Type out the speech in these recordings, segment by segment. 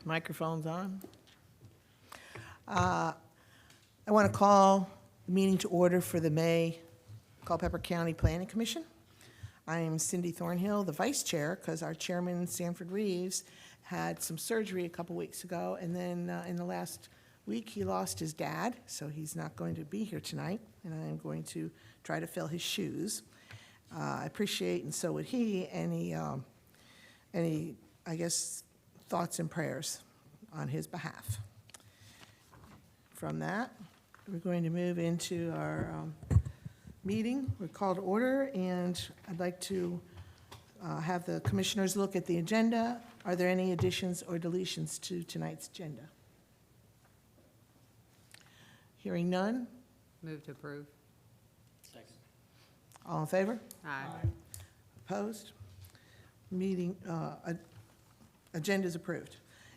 Microphone's on. I want to call the meeting to order for the May Culpeper County Planning Commission. I am Cindy Thornhill, the vice chair, because our chairman, Sanford Reeves, had some surgery a couple weeks ago, and then in the last week, he lost his dad, so he's not going to be here tonight, and I am going to try to fill his shoes. I appreciate, and so would he, any, I guess, thoughts and prayers on his behalf. From that, we're going to move into our meeting. We're called to order, and I'd like to have the commissioners look at the agenda. Are there any additions or deletions to tonight's agenda? Hearing none. Move to approve. Second. All in favor? Aye. Opposed? Meeting, agenda is approved.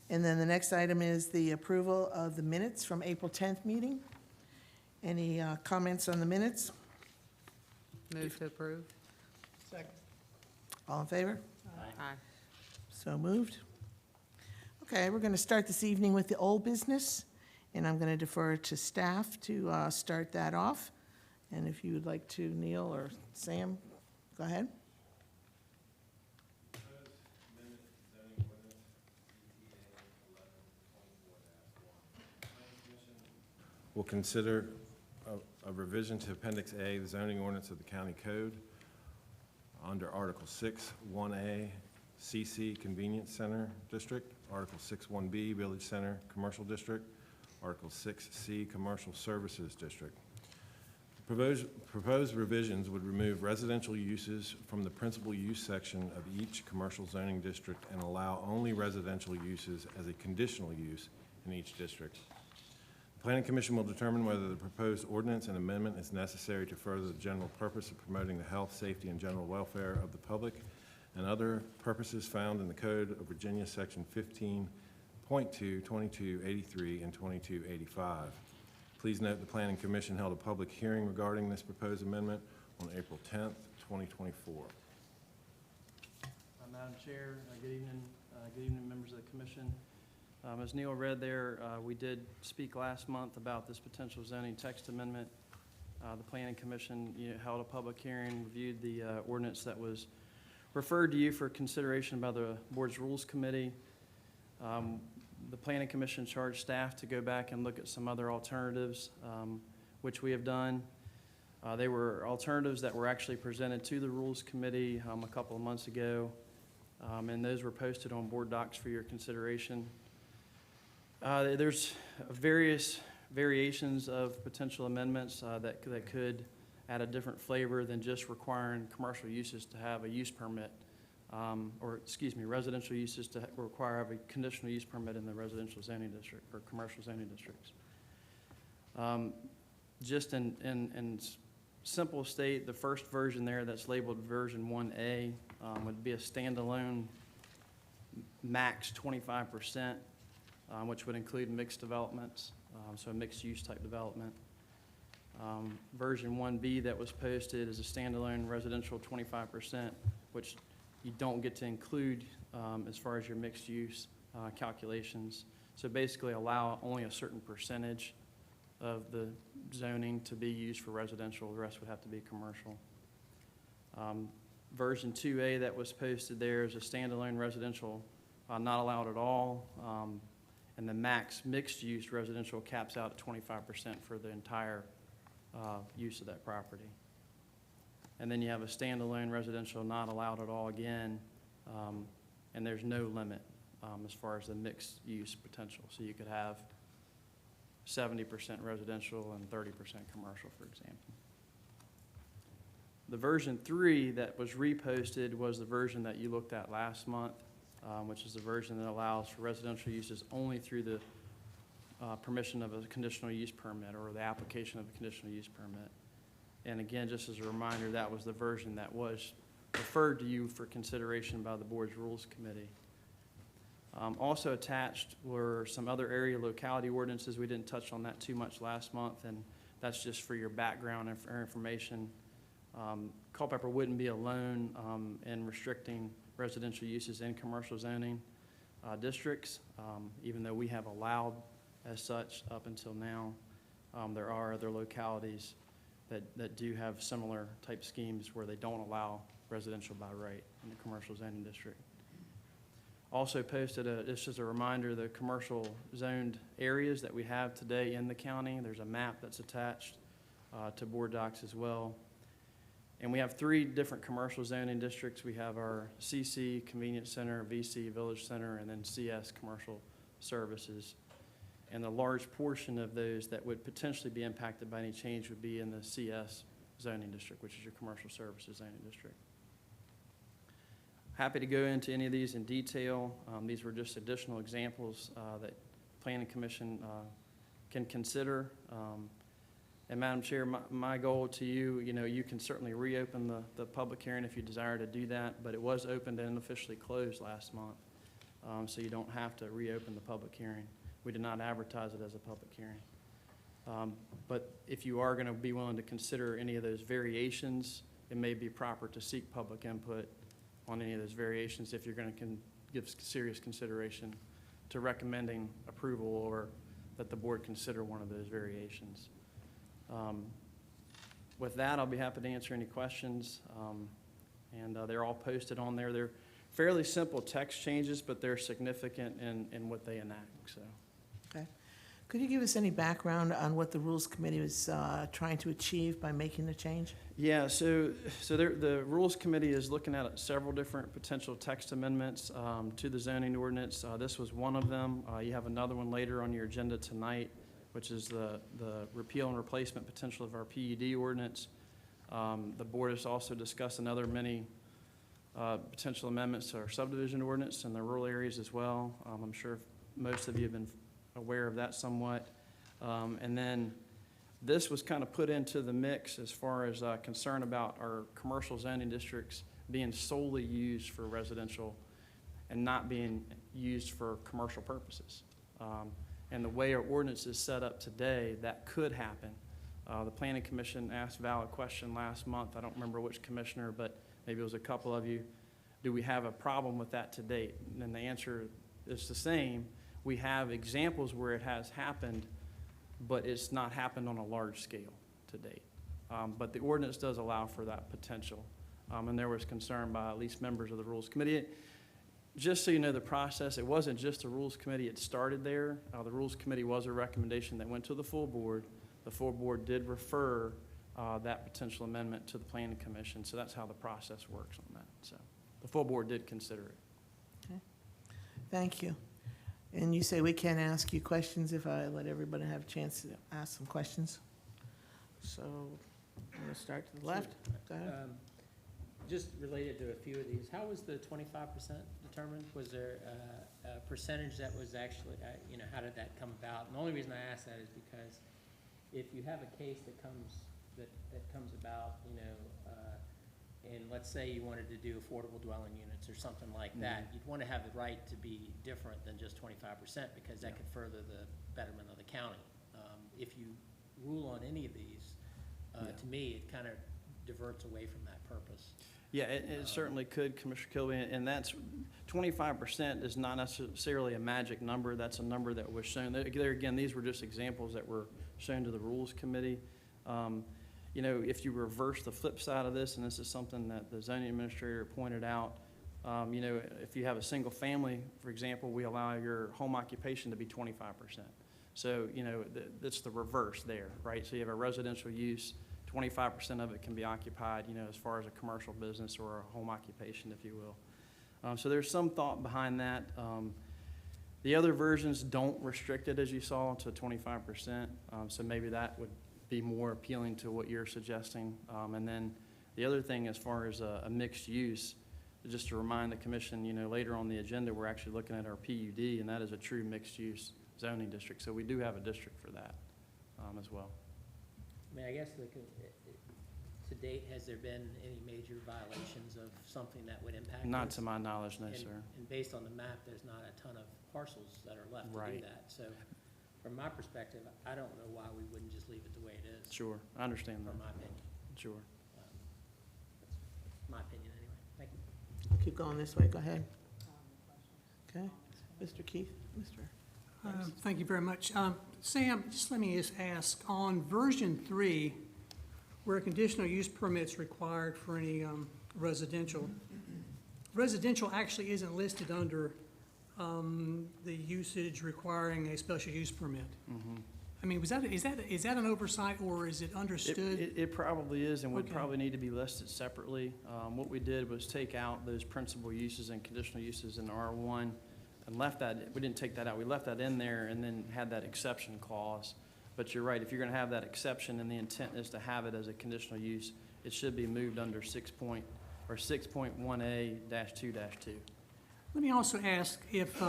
And then the next item is the approval of the minutes from April 10th meeting. Any comments on the minutes? Move to approve. Second. All in favor? Aye. So moved. Okay, we're going to start this evening with the old business, and I'm going to defer to staff to start that off. And if you would like to, Neil or Sam, go ahead. Will consider a revision to Appendix A, the zoning ordinance of the county code, under Article 6, 1A, CC Convenience Center District, Article 6, 1B, Village Center Commercial District, Article 6C, Commercial Services District. Proposed revisions would remove residential uses from the principal use section of each commercial zoning district and allow only residential uses as a conditional use in each district. The Planning Commission will determine whether the proposed ordinance and amendment is necessary to further the general purpose of promoting the health, safety, and general welfare of the public and other purposes found in the Code of Virginia, Section 15.2, 2283, and 2285. Please note the Planning Commission held a public hearing regarding this proposed amendment on April 10th, 2024. Madam Chair, good evening, members of the Commission. As Neil read there, we did speak last month about this potential zoning text amendment. The Planning Commission held a public hearing, reviewed the ordinance that was referred to you for consideration by the Board's Rules Committee. The Planning Commission charged staff to go back and look at some other alternatives, which we have done. They were alternatives that were actually presented to the Rules Committee a couple of months ago, and those were posted on board docs for your consideration. There's various variations of potential amendments that could add a different flavor than just requiring commercial uses to have a use permit, residential uses to require a conditional use permit in the residential zoning district or commercial zoning districts. Just in simple state, the first version there that's labeled version 1A would be a standalone max 25%. Which would include mixed developments, so a mixed-use type development. Version 1B that was posted is a standalone residential 25%, which you don't get to include as far as your mixed-use calculations. So basically allow only a certain percentage of the zoning to be used for residential. The rest would have to be commercial. Version 2A that was posted there is a standalone residential not allowed at all. And the max mixed-use residential caps out at 25% for the entire use of that property. And then you have a standalone residential not allowed at all again, and there's no limit as far as the mixed-use potential. So you could have 70% residential and 30% commercial, for example. The version 3 that was reposted was the version that you looked at last month. Which is the version that allows for residential uses only through the permission of a conditional use permit or the application of a conditional use permit. And again, just as a reminder, that was the version that was referred to you for consideration by the Board's Rules Committee. Also attached were some other area locality ordinances. We didn't touch on that too much last month, and that's just for your background and for information. Culpeper wouldn't be alone in restricting residential uses in commercial zoning. districts. Even though we have allowed as such up until now, there are other localities that do have similar type schemes where they don't allow residential by right in the commercial zoning district. Also posted, just as a reminder, the commercial zoned areas that we have today in the county. There's a map that's attached to board docs as well. And we have 3 different commercial zoning districts. We have our CC, Convenience Center, VC, Village Center, and then CS, Commercial Services. And a large portion of those that would potentially be impacted by any change would be in the CS zoning district, which is your Commercial Services zoning district. Happy to go into any of these in detail. These were just additional examples that Planning Commission can consider. And Madam Chair, my goal to you, you can certainly reopen the public hearing if you desire to do that, but it was opened and officially closed last month, so you don't have to reopen the public hearing. We did not advertise it as a public hearing. But if you are going to be willing to consider any of those variations, it may be proper to seek public input on any of those variations if you're going to give serious consideration to recommending approval or that the board consider one of those variations. With that, I'll be happy to answer any questions, and they're all posted on there. They're fairly simple text changes, but they're significant in what they enact. So, Okay. Could you give us any background on what the Rules Committee was trying to achieve by making the change? yeah, so the Rules Committee is looking at several different potential text amendments to the zoning ordinance. This was one of them. You have another one later on your agenda tonight, which is the repeal and replacement potential of our PUD ordinance. The board has also discussed another many potential amendments to our subdivision ordinance in the rural areas as well. I'm sure most of you have been aware of that somewhat. And then this was kind of put into the mix as far as concern about our commercial zoning districts being solely used for residential and not being used for commercial purposes. And the way our ordinance is set up today, that could happen. The Planning Commission asked a valid question last month. I don't remember which commissioner, but maybe it was a couple of you. Do we have a problem with that to date? And the answer is the same. We have examples where it has happened, but it's not happened on a large scale to date. But the ordinance does allow for that potential. And there was concern by at least members of the Rules Committee. Just so you know the process, it wasn't just the Rules Committee, it started there. The Rules Committee was a recommendation that went to the full board. The full board did refer that potential amendment to the Planning Commission, so that's how the process works on that. So the full board did consider it. Okay. Thank you. And you say we can't ask you questions if I let everybody have a chance to ask some questions? So I'm going to start to the left. Go ahead. Just related to a few of these, how was the 25% determined? Was there a percentage that was actually, how did that come about? And the only reason I ask that is because if you have a case that comes about, and let's say you wanted to do affordable dwelling units or something like that, you'd want to have the right to be different than just 25% because that could further the betterment of the county. If you rule on any of these, to me, it kind of diverts away from that purpose. Yeah, it certainly could, Commissioner Kilby, and that's 25% is not necessarily a magic number. That's a number that was shown. There again, these were just examples that were shown to the Rules Committee. If you reverse the flip side of this, and this is something that the zoning administrator pointed out, if you have a single family, for example, we allow your home occupation to be 25%. So, that's the reverse there, right? So you have a residential use, 25% of it can be occupied, as far as a commercial business or a home occupation, if you will. So there's some thought behind that. The other versions don't restrict it, as you saw, to 25%. So maybe that would be more appealing to what you're suggesting. And then the other thing, as far as a mixed use, just to remind the commission, later on the agenda, we're actually looking at our PUD, and that is a true mixed use zoning district. So we do have a district for that as well. I mean, I guess to date, has there been any major violations of something that would impact Not this? to my knowledge, no, And- sir. And based on the map, there's not a ton of parcels that are left to do Right. that. So from my perspective, I don't know why we wouldn't just leave it the way it is, Sure, I understand that. from my opinion. Sure. That's my opinion anyway. Thank you. Keep going this way. Go ahead. Okay. Mr. Keith, Mr. Thank you very much. Sam, just let me just ask, on version 3, where conditional use permit's required for any residential, residential actually isn't listed under the usage requiring a special use permit. I mean, is that an oversight, or is it understood? It probably is, and would Okay. probably need to be listed separately. What we did was take out those principal uses and conditional uses in R1 and left that, we didn't take that out, we left that in there and then had that exception clause. But you're right, if you're gonna have that exception and the intent is to have it as a conditional use, it should be moved under 6.1A-2-2. Let me also ask if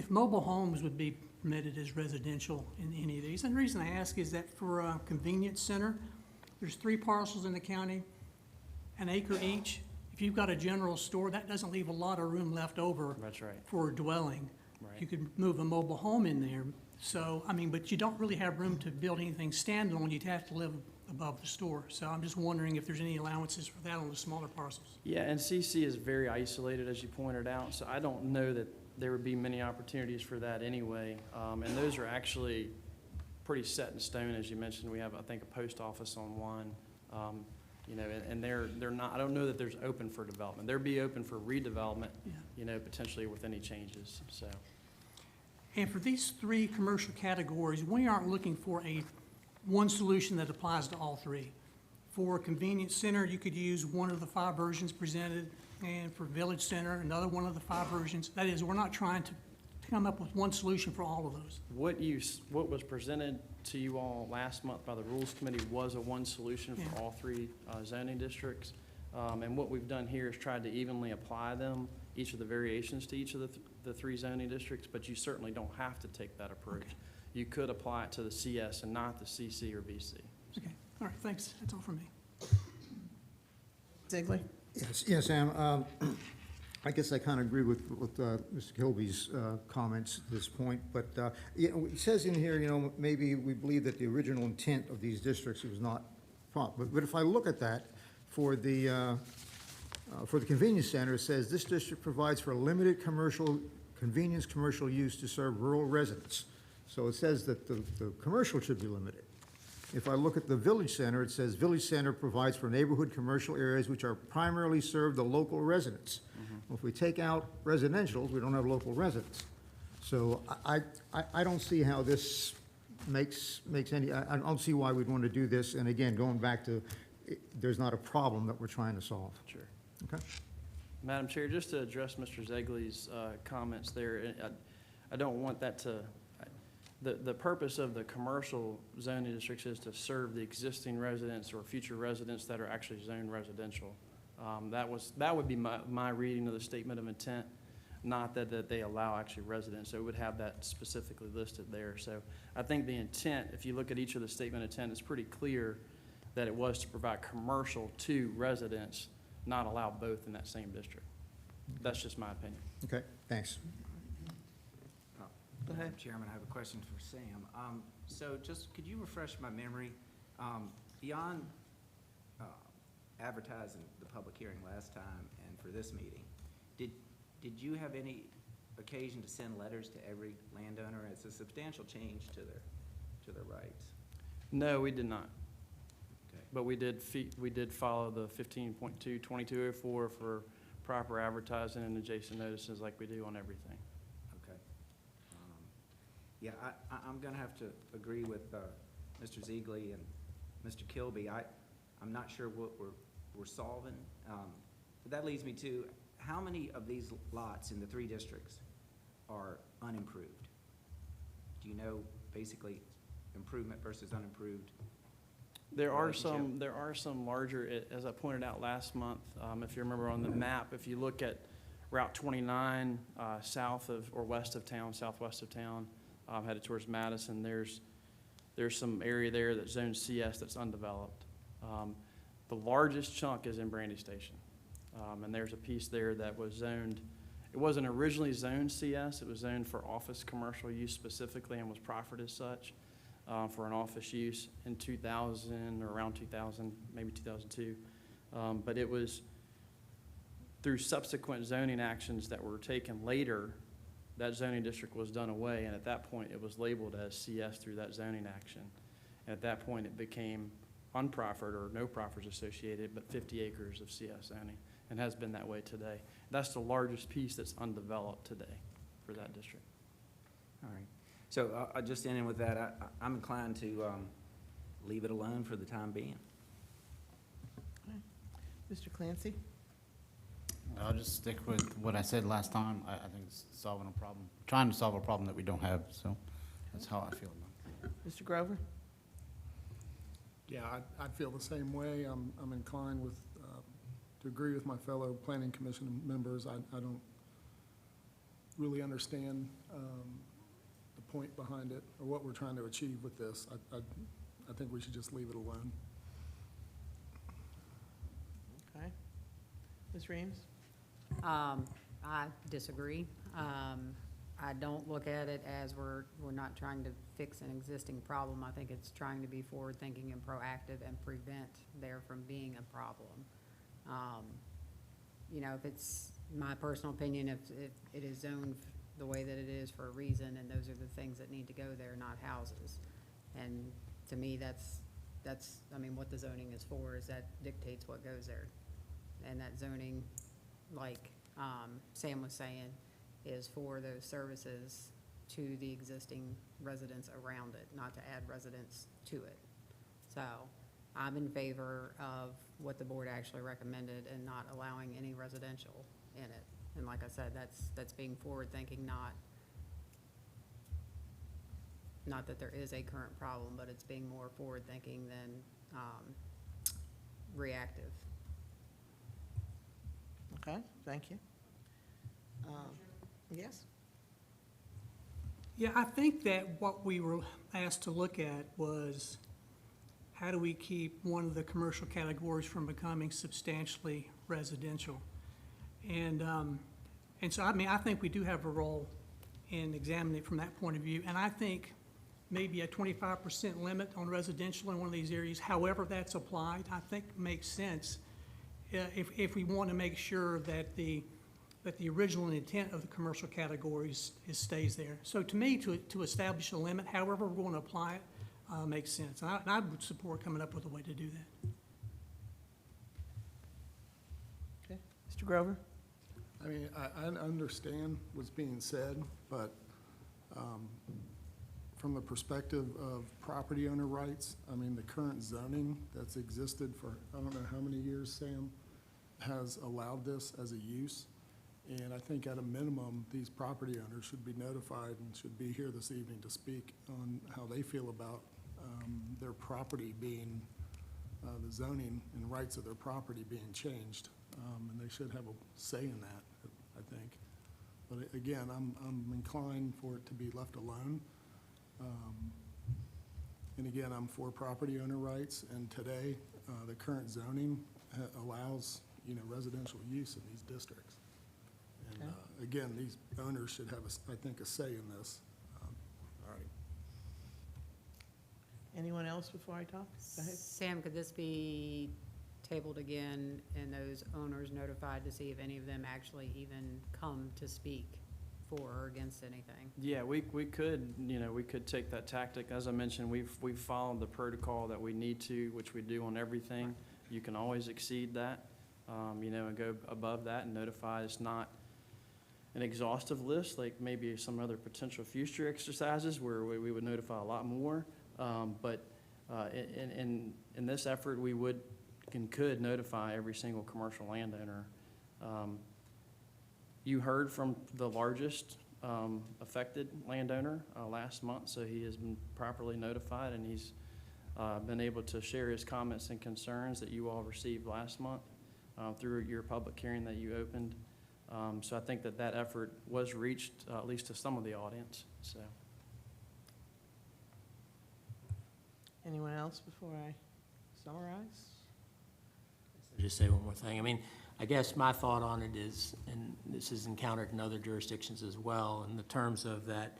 mobile homes would be permitted as residential in any of these. And the reason I ask is that for a convenience center, there's 3 parcels in the county, an acre each. If you've got a general store, that doesn't leave a lot of room left over That's right, for a dwelling. right. You could move a mobile home in there. So, I mean, but you don't really have room to build anything standalone. You'd have to live above the store. So I'm just wondering if there's any allowances for that on the smaller parcels. Yeah, and CC is very isolated, as you pointed out, so I don't know that there would be many opportunities for that anyway. And those are actually pretty set in stone, as you mentioned. We have, I think, a post office on one. You know, and they're not, I don't know that there's open for development. There'd be open for redevelopment, Yeah. you know, potentially with any changes, so. And for these 3 commercial categories, we aren't looking for one solution that applies to all 3. For a convenience center, you could use one of the 5 versions presented, and for village center, another one of the 5 versions. That is, we're not trying to come up with one solution for all of those. What was presented to you all last month by the Rules Committee was a one solution for Yeah. all 3 zoning districts. And what we've done here is tried to evenly apply them, each of the variations to each of the 3 zoning districts, but you certainly don't have to take that approach. Okay. You could apply it to the CS and not the CC or VC. Okay, all right, thanks. That's all from me. Ziegler? Yes, Sam. I guess I kind of agree with Mr. Kilby's comments at this point, but it says in here, maybe we believe that the original intent of these districts was not proper. But if I look at that, for the convenience center, it says this district provides for a limited convenience commercial use to serve rural residents. So it says that the commercial should be limited. If I look at the village center, it says village center provides for neighborhood commercial areas which are primarily serve the local residents. Well, if we take out residentials, we don't have local residents. So I don't see how this makes any, I don't see why we'd want to do this. And again, going back to, there's not a problem that we're trying to solve. Sure. Okay? Madam Chair, just to address Mr. Zegley's comments there, I don't want that to, the purpose of the commercial zoning districts is to serve the existing residents or future residents that are actually zoned residential. That would be my reading of the statement of intent, not that they allow actually residents. So it would have that specifically listed there. So I think the intent, if you look at each of the statement of intent, it's pretty clear that it was to provide commercial to residents, not allow both in that same district. That's just my opinion. Okay, thanks. Go ahead. Madam Chairman, I have a question for Sam. So just, could you refresh my memory? Beyond advertising the public hearing last time and for this meeting, did you have any occasion to send letters to every landowner? It's a substantial change to their rights. No, we did not. Okay. But we did follow the 15.2, 2204 for proper advertising and adjacent notices like we do on everything. Okay. Yeah, I'm gonna have to agree with Mr. Zegley and Mr. Kilby. I'm not sure what we're solving. But that leads me to, how many of these lots in the 3 districts are unimproved? Do you know, basically, improvement versus unimproved? There are relationship? some larger, as I pointed out last month, if you remember on the map, if you look at Route 29, south of, or west of town, southwest of town, headed towards Madison, there's some area there that's zone CS that's undeveloped. The largest chunk is in Brandy Station. And there's a piece there that was zoned, it wasn't originally zoned CS, it was zoned for office commercial use specifically and was proffered as such for an office use in 2000 or around 2000, maybe 2002. But it was through subsequent zoning actions that were taken later that zoning district was done away, and at that point, it was labeled as CS through that zoning action. And at that point, it became unproffered or no proffers associated, but 50 acres of CS zoning, and has been that way today. That's the largest piece that's undeveloped today for that district. All right. So just ending with that, I'm inclined to leave it alone for the time being. Mr. Clancy? I'll just stick with what I said last time. I think it's solving a problem, trying to solve a problem that we don't have, so that's how I feel about it. Mr. Grover? Yeah, I'd feel the same way. I'm inclined with, to agree with my fellow planning commission members. I don't really understand the point behind it or what we're trying to achieve with this. I think we should just leave it alone. Okay. Ms. Reams? I disagree. I don't look at it as we're not trying to fix an existing problem. I think it's trying to be forward-thinking and proactive and prevent there from being a problem. You know, if it's my personal opinion, if it is zoned the way that it is for a reason, and those are the things that need to go there, not houses. And to me, that's, I mean, what the zoning is for is that dictates what goes there. And that zoning, like Sam was saying, is for those services to the existing residents around it, not to add residents to it. So I'm in favor of what the board actually recommended and not allowing any residential in it. And like I said, that's being forward-thinking, not that there is a current problem, but it's being more forward-thinking than reactive. Okay, thank you. Yes? Yeah, I think that what we were asked to look at was how do we keep one of the commercial categories from becoming substantially residential? And so, I mean, I think we do have a role in examining it from that point of view. And I think maybe a 25% limit on residential in one of these areas, however that's applied, I think makes sense if we want to make sure that the original intent of the commercial categories stays there. So to me, to establish a limit, however we're going to apply it, makes sense. And I would support coming up with a way to do that. Okay. Mr. Grover? I mean, I understand what's being said, but from the perspective of property owner rights, I mean, the current zoning that's existed for, I don't know how many years, Sam, has allowed this as a use. And I think at a minimum, these property owners should be notified and should be here this evening to speak on how they feel about their property being, the zoning and rights of their property being changed. And they should have a say in that, I think. But again, I'm inclined for it to be left alone. And again, I'm for property owner rights, and today, the current zoning allows, you know, residential use in these districts. And Okay. again, these owners should have, I think, a say in this. All right. Anyone else before I talk? Go ahead. Sam, could this be tabled again and those owners notified to see if any of them actually even come to speak for or against anything? Yeah, we could, you know, we could take that tactic. As I mentioned, we've followed the protocol that we need to, which we do on everything. You can always exceed that, you know, and go above that and notify. It's not an exhaustive list, like maybe some other potential future exercises where we would notify a lot more. But in this effort, we would and could notify every single commercial landowner. You heard from the largest affected landowner last month, so he has been properly notified, and he's been able to share his comments and concerns that you all received last month through your public hearing that you opened. So I think that effort was reached, at least to some of the audience, so. Anyone else before I summarize? Just say one more thing. I mean, I guess my thought on it is, and this is encountered in other jurisdictions as well, in the terms of that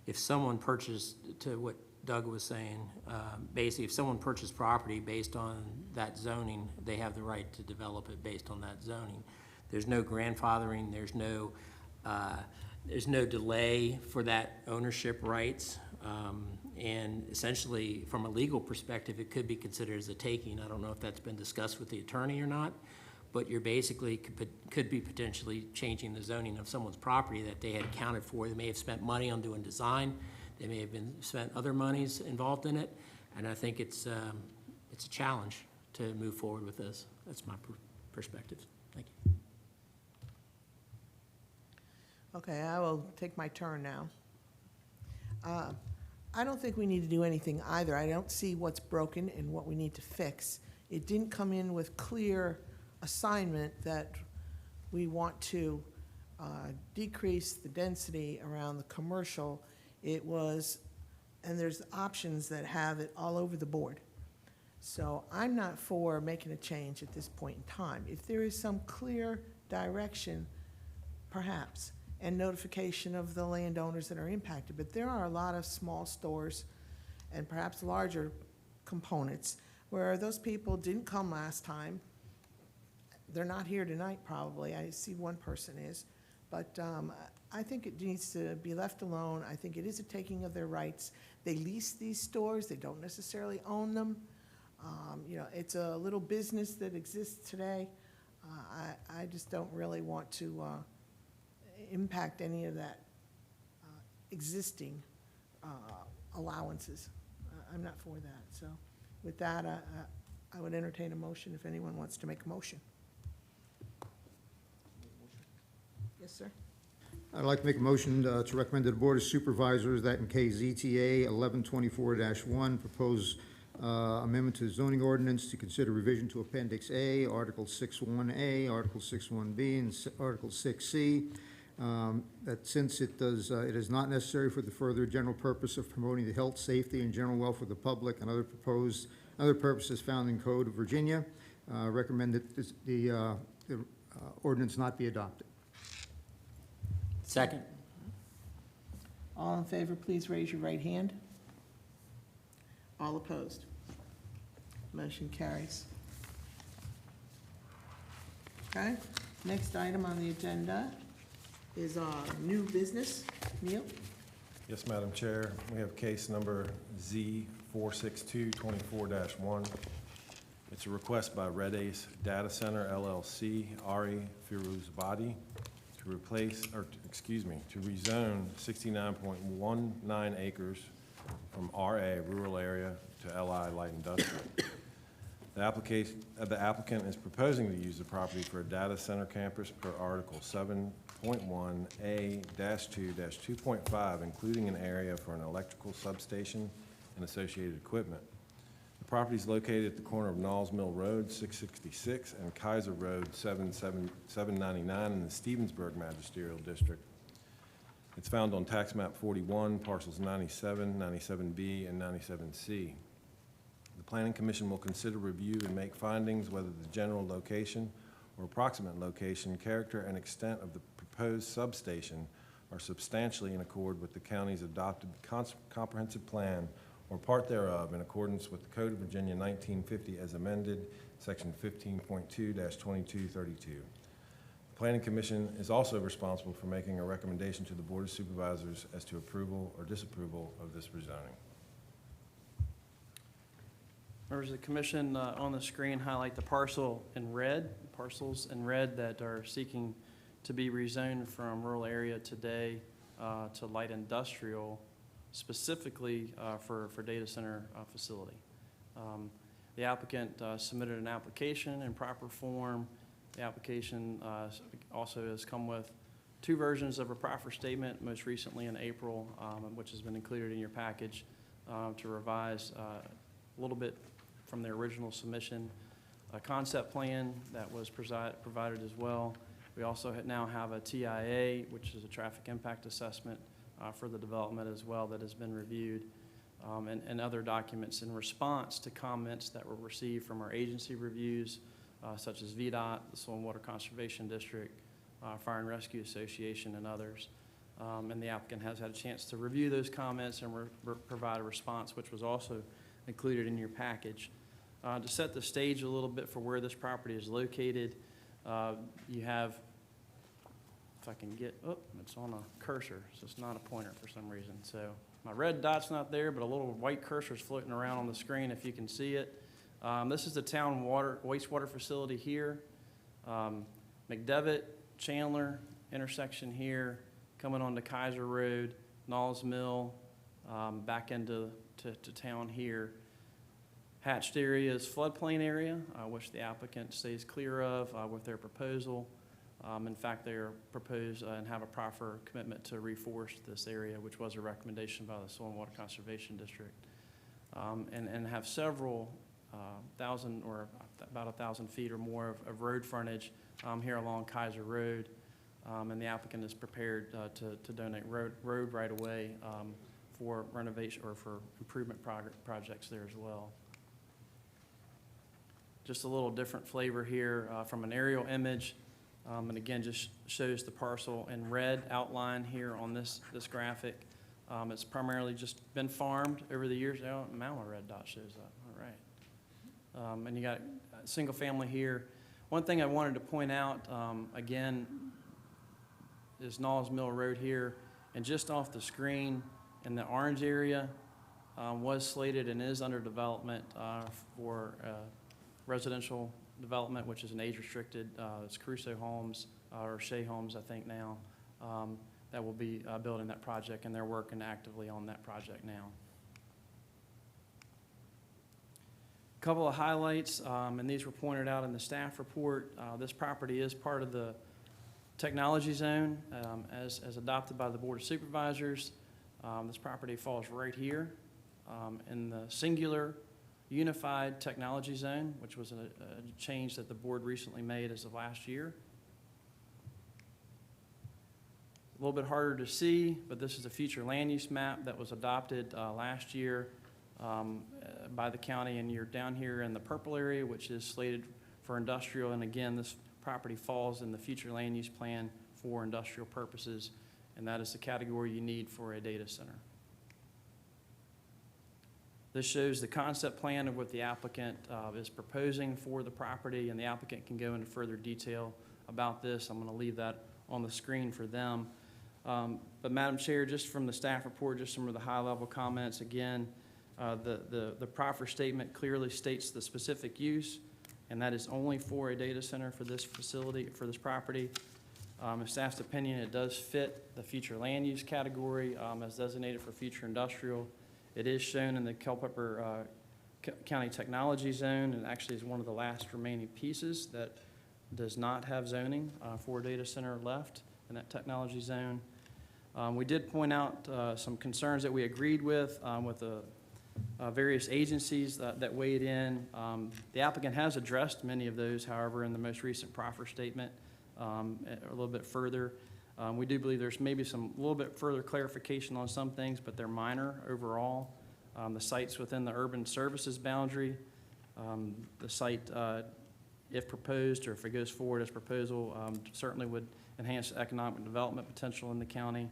if someone purchased, to what Doug was saying, basically if someone purchased property based on that zoning, they have the right to develop it based on that zoning. There's no grandfathering, there's no there's no delay for that ownership rights. And essentially, from a legal perspective, it could be considered as a taking. I don't know if that's been discussed with the attorney or not, but you're basically could be potentially changing the zoning of someone's property that they had accounted for. They may have spent money on doing design. They may have spent other monies involved in it. And I think it's a challenge to move forward with this. That's my perspective. Thank you. Okay, I will take my turn now. I don't think we need to do anything either. I don't see what's broken and what we need to fix. It didn't come in with clear assignment that we want to decrease the density around the commercial. It was, and there's options that have it all over the board. So I'm not for making a change at this point in time. If there is some clear direction, perhaps, and notification of the landowners that are impacted. But there are a lot of small stores and perhaps larger components where those people didn't come last time. They're not here tonight, probably. I see one person is. But I think it needs to be left alone. I think it is a taking of their rights. They lease these stores. They don't necessarily own them. You know, it's a little business that exists today. I just don't really want to impact any of that existing allowances. I'm not for that. So with that, I would entertain a motion if anyone wants to make a motion. Yes, sir. I'd like to make a motion to recommend to the Board of Supervisors that in case ZTA 1124-1, propose amendment to the zoning ordinance to consider revision to Appendix A, Article 6.1A, Article 6.1B, and Article 6C, that since it is not necessary for the further general purpose of promoting the health, safety, and general welfare of the public and other purposes found in Code of Virginia, recommend that the ordinance not be adopted. Second. All in favor, please raise your right hand. All opposed? Motion carries. Okay, next item on the agenda is new business. Neil? Yes, Madam Chair. We have case number Z46224-1. It's a request by Red Ace Data Center LLC, Ari Firuzabadi, to to rezone 69.19 acres from RA, rural area, to LI, light industrial. The applicant is proposing to use the property for a data center campus per Article 7.1A-2-2.5, including an area for an electrical substation and associated equipment. The property is located at the corner of Knowles Mill Road, 666, and Kaiser Road, 799 in the Stevensburg Magisterial District. It's found on tax map 41, parcels 97, 97B, and 97C. The Planning Commission will consider, review, and make findings whether the general location or approximate location, character, and extent of the proposed substation are substantially in accord with the county's adopted comprehensive plan or part thereof in accordance with the Code of Virginia 1950 as amended, Section 15.2-2232. The Planning Commission is also responsible for making a recommendation to the Board of Supervisors as to approval or disapproval of this rezoning. Members of the commission, on the screen highlight the parcels in red that are seeking to be rezoned from rural area today to light industrial, specifically for data center facility. The applicant submitted an application in proper form. The application also has come with two versions of a proffer statement, most recently in April, which has been included in your package to revise a little bit from the original submission. A concept plan that was provided as well. We also now have a TIA, which is a traffic impact assessment for the development as well that has been reviewed, and other documents in response to comments that were received from our agency reviews, such as VDOT, the Soil and Water Conservation District, Fire and Rescue Association, and others. And the applicant has had a chance to review those comments and provide a response, which was also included in your package. To set the stage a little bit for where this property is located, you have if I can get, oh, it's on a cursor, so it's not a pointer for some reason. So my red dot's not there, but a little white cursor's floating around on the screen if you can see it. This is the town wastewater facility here. McDevitt, Chandler intersection here, coming onto Kaiser Road, Knowles Mill, back into to town here. Hatched area is floodplain area, which the applicant stays clear of with their proposal. In fact, they are proposed and have a proper commitment to reforest this area, which was a recommendation by the Soil and Water Conservation District. And have several thousand or about 1,000 feet or more of road frontage here along Kaiser Road. And the applicant is prepared to donate road right away for renovation or for improvement projects there as well. Just a little different flavor here from an aerial image. And again, just shows the parcel in red outline here on this graphic. It's primarily just been farmed over the years. Oh, now my red dot shows up. All right. And you got a single family here. One thing I wanted to point out, again, is Knowles Mill Road here. And just off the screen in the orange area was slated and is under development for residential development, which is an age-restricted, it's Crusoe Homes, or Shea Homes, I think now, that will be building that project, and they're working actively on that project now. A couple of highlights, and these were pointed out in the staff report. This property is part of the technology zone as adopted by the Board of Supervisors. This property falls right here in the singular unified technology zone, which was a change that the board recently made as of last year. A little bit harder to see, but this is a future land use map that was adopted last year by the county, and you're down here in the purple area, which is slated for industrial. And again, this property falls in the future land use plan for industrial purposes, and that is the category you need for a data center. This shows the concept plan of what the applicant is proposing for the property, and the applicant can go into further detail about this. I'm going to leave that on the screen for them. But Madam Chair, just from the staff report, just some of the high-level comments. Again, the proffer statement clearly states the specific use, and that is only for a data center for this facility, for this property. In staff's opinion, it does fit the future land use category as designated for future industrial. It is shown in the Culpeper County Technology Zone, and actually is one of the last remaining pieces that does not have zoning for a data center left in that technology zone. We did point out some concerns that we agreed with the various agencies that weighed in. The applicant has addressed many of those, however, in the most recent proffer statement a little bit further. We do believe there's maybe a little bit further clarification on some things, but they're minor overall. The site's within the urban services boundary. The site, if proposed or if it goes forward as proposal, certainly would enhance economic development potential in the county.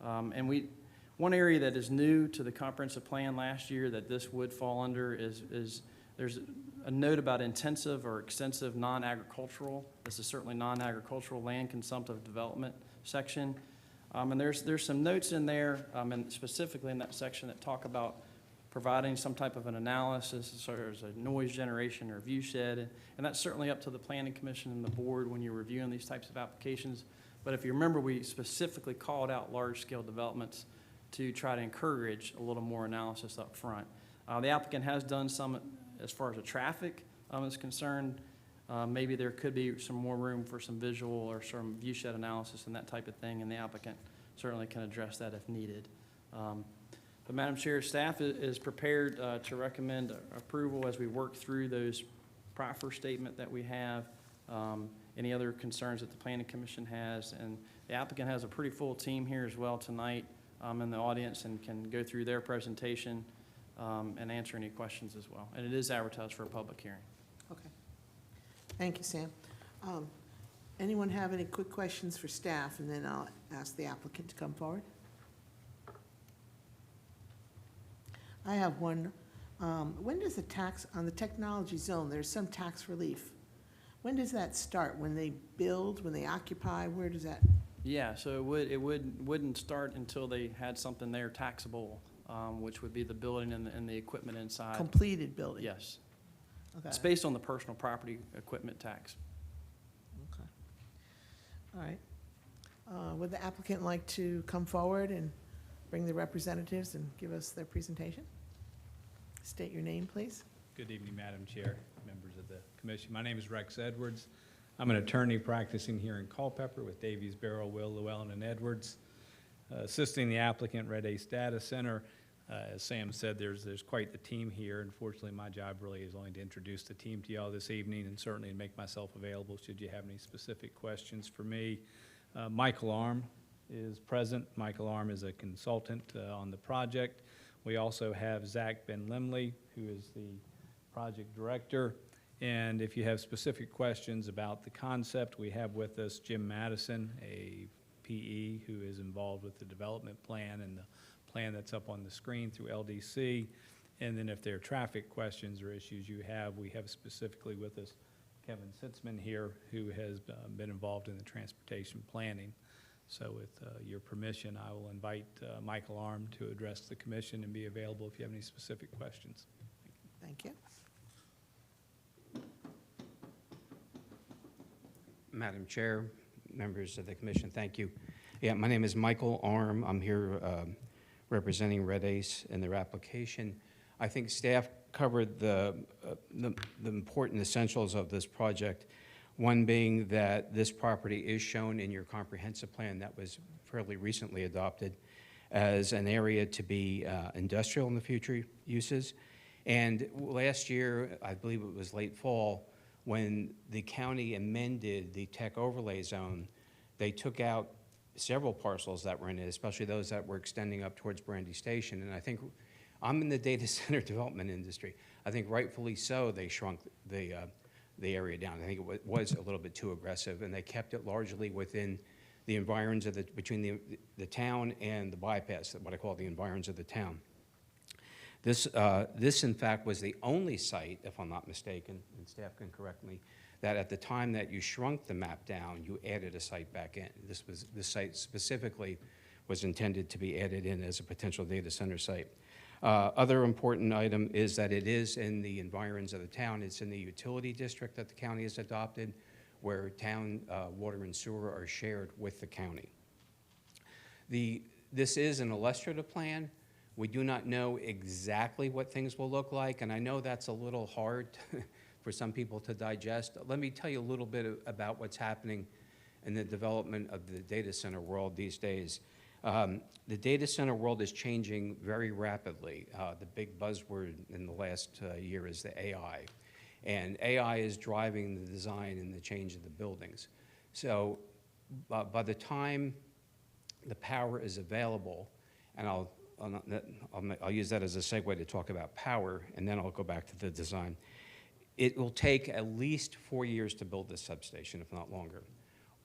And one area that is new to the comprehensive plan last year that this would fall under is there's a note about intensive or extensive non-agricultural. This is certainly non-agricultural land consumptive development section. And there's some notes in there, and specifically in that section that talk about providing some type of an analysis as far as a noise generation or view shed. And that's certainly up to the Planning Commission and the board when you're reviewing these types of applications. But if you remember, we specifically called out large-scale developments to try to encourage a little more analysis up front. The applicant has done some as far as the traffic is concerned. Maybe there could be some more room for some visual or some view shed analysis and that type of thing, and the applicant certainly can address that if needed. But Madam Chair, staff is prepared to recommend approval as we work through those proffer statement that we have, any other concerns that the Planning Commission has, and the applicant has a pretty full team here as well tonight in the audience and can go through their presentation and answer any questions as well. And it is advertised for a public hearing. Okay. Thank you, Sam. Anyone have any quick questions for staff, and then I'll ask the applicant to come forward? I have one. When does the tax, on the technology zone, there's some tax relief. When does that start? When they build, when they occupy, where does that? Yeah, so wouldn't start until they had something there taxable, which would be the building and the equipment inside. Completed building? Yes. Okay. It's based on the personal property equipment tax. Okay. All right. Would the applicant like to come forward and bring the representatives and give us their presentation? State your name, please. Good evening, Madam Chair, members of the commission. My name is Rex Edwards. I'm an attorney practicing here in Culpeper with Davies, Barrow, Will, Llewellyn, and Edwards, assisting the applicant Red Ace Data Center. As Sam said, there's quite the team here. Unfortunately, my job really is only to introduce the team to y'all this evening and certainly to make myself available should you have any specific questions for me. Michael Arm is present. Michael Arm is a consultant on the project. We also have Zach Ben Limley, who is the project director. And if you have specific questions about the concept, we have with us Jim Madison, a PE who is involved with the development plan and the plan that's up on the screen through LDC. And then if there are traffic questions or issues we have specifically with us Kevin Sitzman here, who has been involved in the transportation planning. So with your permission, I will invite Michael Arm to address the commission and be available if you have any specific questions. Thank you. Madam Chair, members of the commission, thank you. Yeah, my name is Michael Arm. I'm here representing Red Ace in their application. I think staff covered the important essentials of this project, one being that this property is shown in your comprehensive plan that was fairly recently adopted as an area to be industrial in the future uses. And last year, I believe it was late fall, when the county amended the tech overlay zone, they took out several parcels that were in it, especially those that were extending up towards Brandy Station. And I think, I'm in the data center development industry. I think rightfully so, they shrunk the area down. I think it was a little bit too aggressive, and they kept it largely within the environs of between the town and the bypass, what I call the environs of the town. This, in fact, was the only site, if I'm not mistaken, and staff can correct me, that at the time that you shrunk the map down, you added a site back in. This site specifically was intended to be added in as a potential data center site. Other important item is that it is in the environs of the town. It's in the utility district that the county has adopted, where town water and sewer are shared with the county. This is an illustrative plan. We do not know exactly what things will look like, and I know that's a little hard for some people to digest. Let me tell you a little bit about what's happening in the development of the data center world these days. The data center world is changing very rapidly. The big buzzword in the last year is the AI. And AI is driving the design and the change of the buildings. So by the time the power is available, and I'll use that as a segue to talk about power, and then I'll go back to the design. It will take at least 4 years to build this substation, if not longer.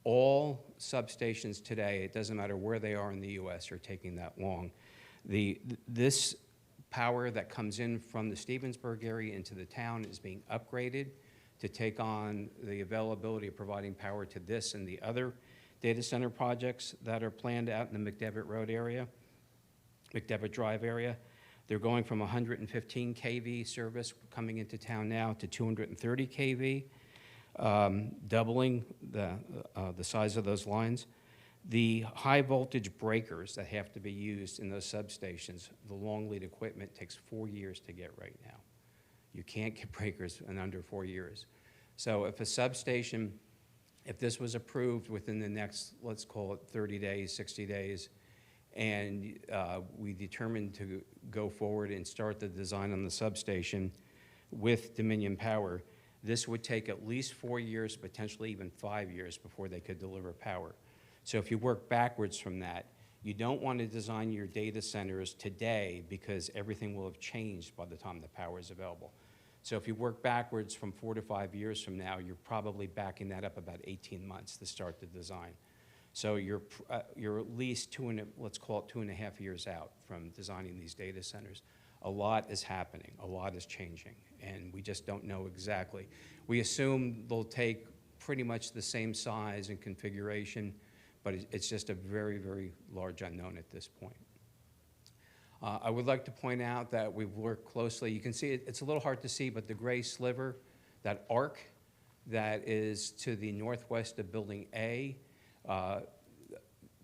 All substations today, it doesn't matter where they are in the U.S., are taking that long. This power that comes in from the Stevensburg area into the town is being upgraded to take on the availability of providing power to this and the other data center projects that are planned out in the McDevitt Road area, McDevitt Drive area. They're going from 115 kV service coming into town now to 230 kV, doubling the size of those lines. The high voltage breakers that have to be used in those substations, the long lead equipment takes 4 years to get right now. You can't get breakers in under 4 years. So if a substation, if this was approved within the next, let's call it 30 days, 60 days, and we determined to go forward and start the design on the substation with Dominion Power, this would take at least 4 years, potentially even 5 years before they could deliver power. So if you work backwards from that, you don't want to design your data centers today because everything will have changed by the time the power is available. So if you work backwards from 4 to 5 years from now, you're probably backing that up about 18 months to start the design. So you're at least let's call it 2.5 years out from designing these data centers. A lot is happening, a lot is changing, and we just don't know exactly. We assume they'll take pretty much the same size and configuration but it's just a very, very large unknown at this point. I would like to point out that we've worked closely. You can see it's a little hard to see, but the gray sliver, that arc that is to the northwest of Building A,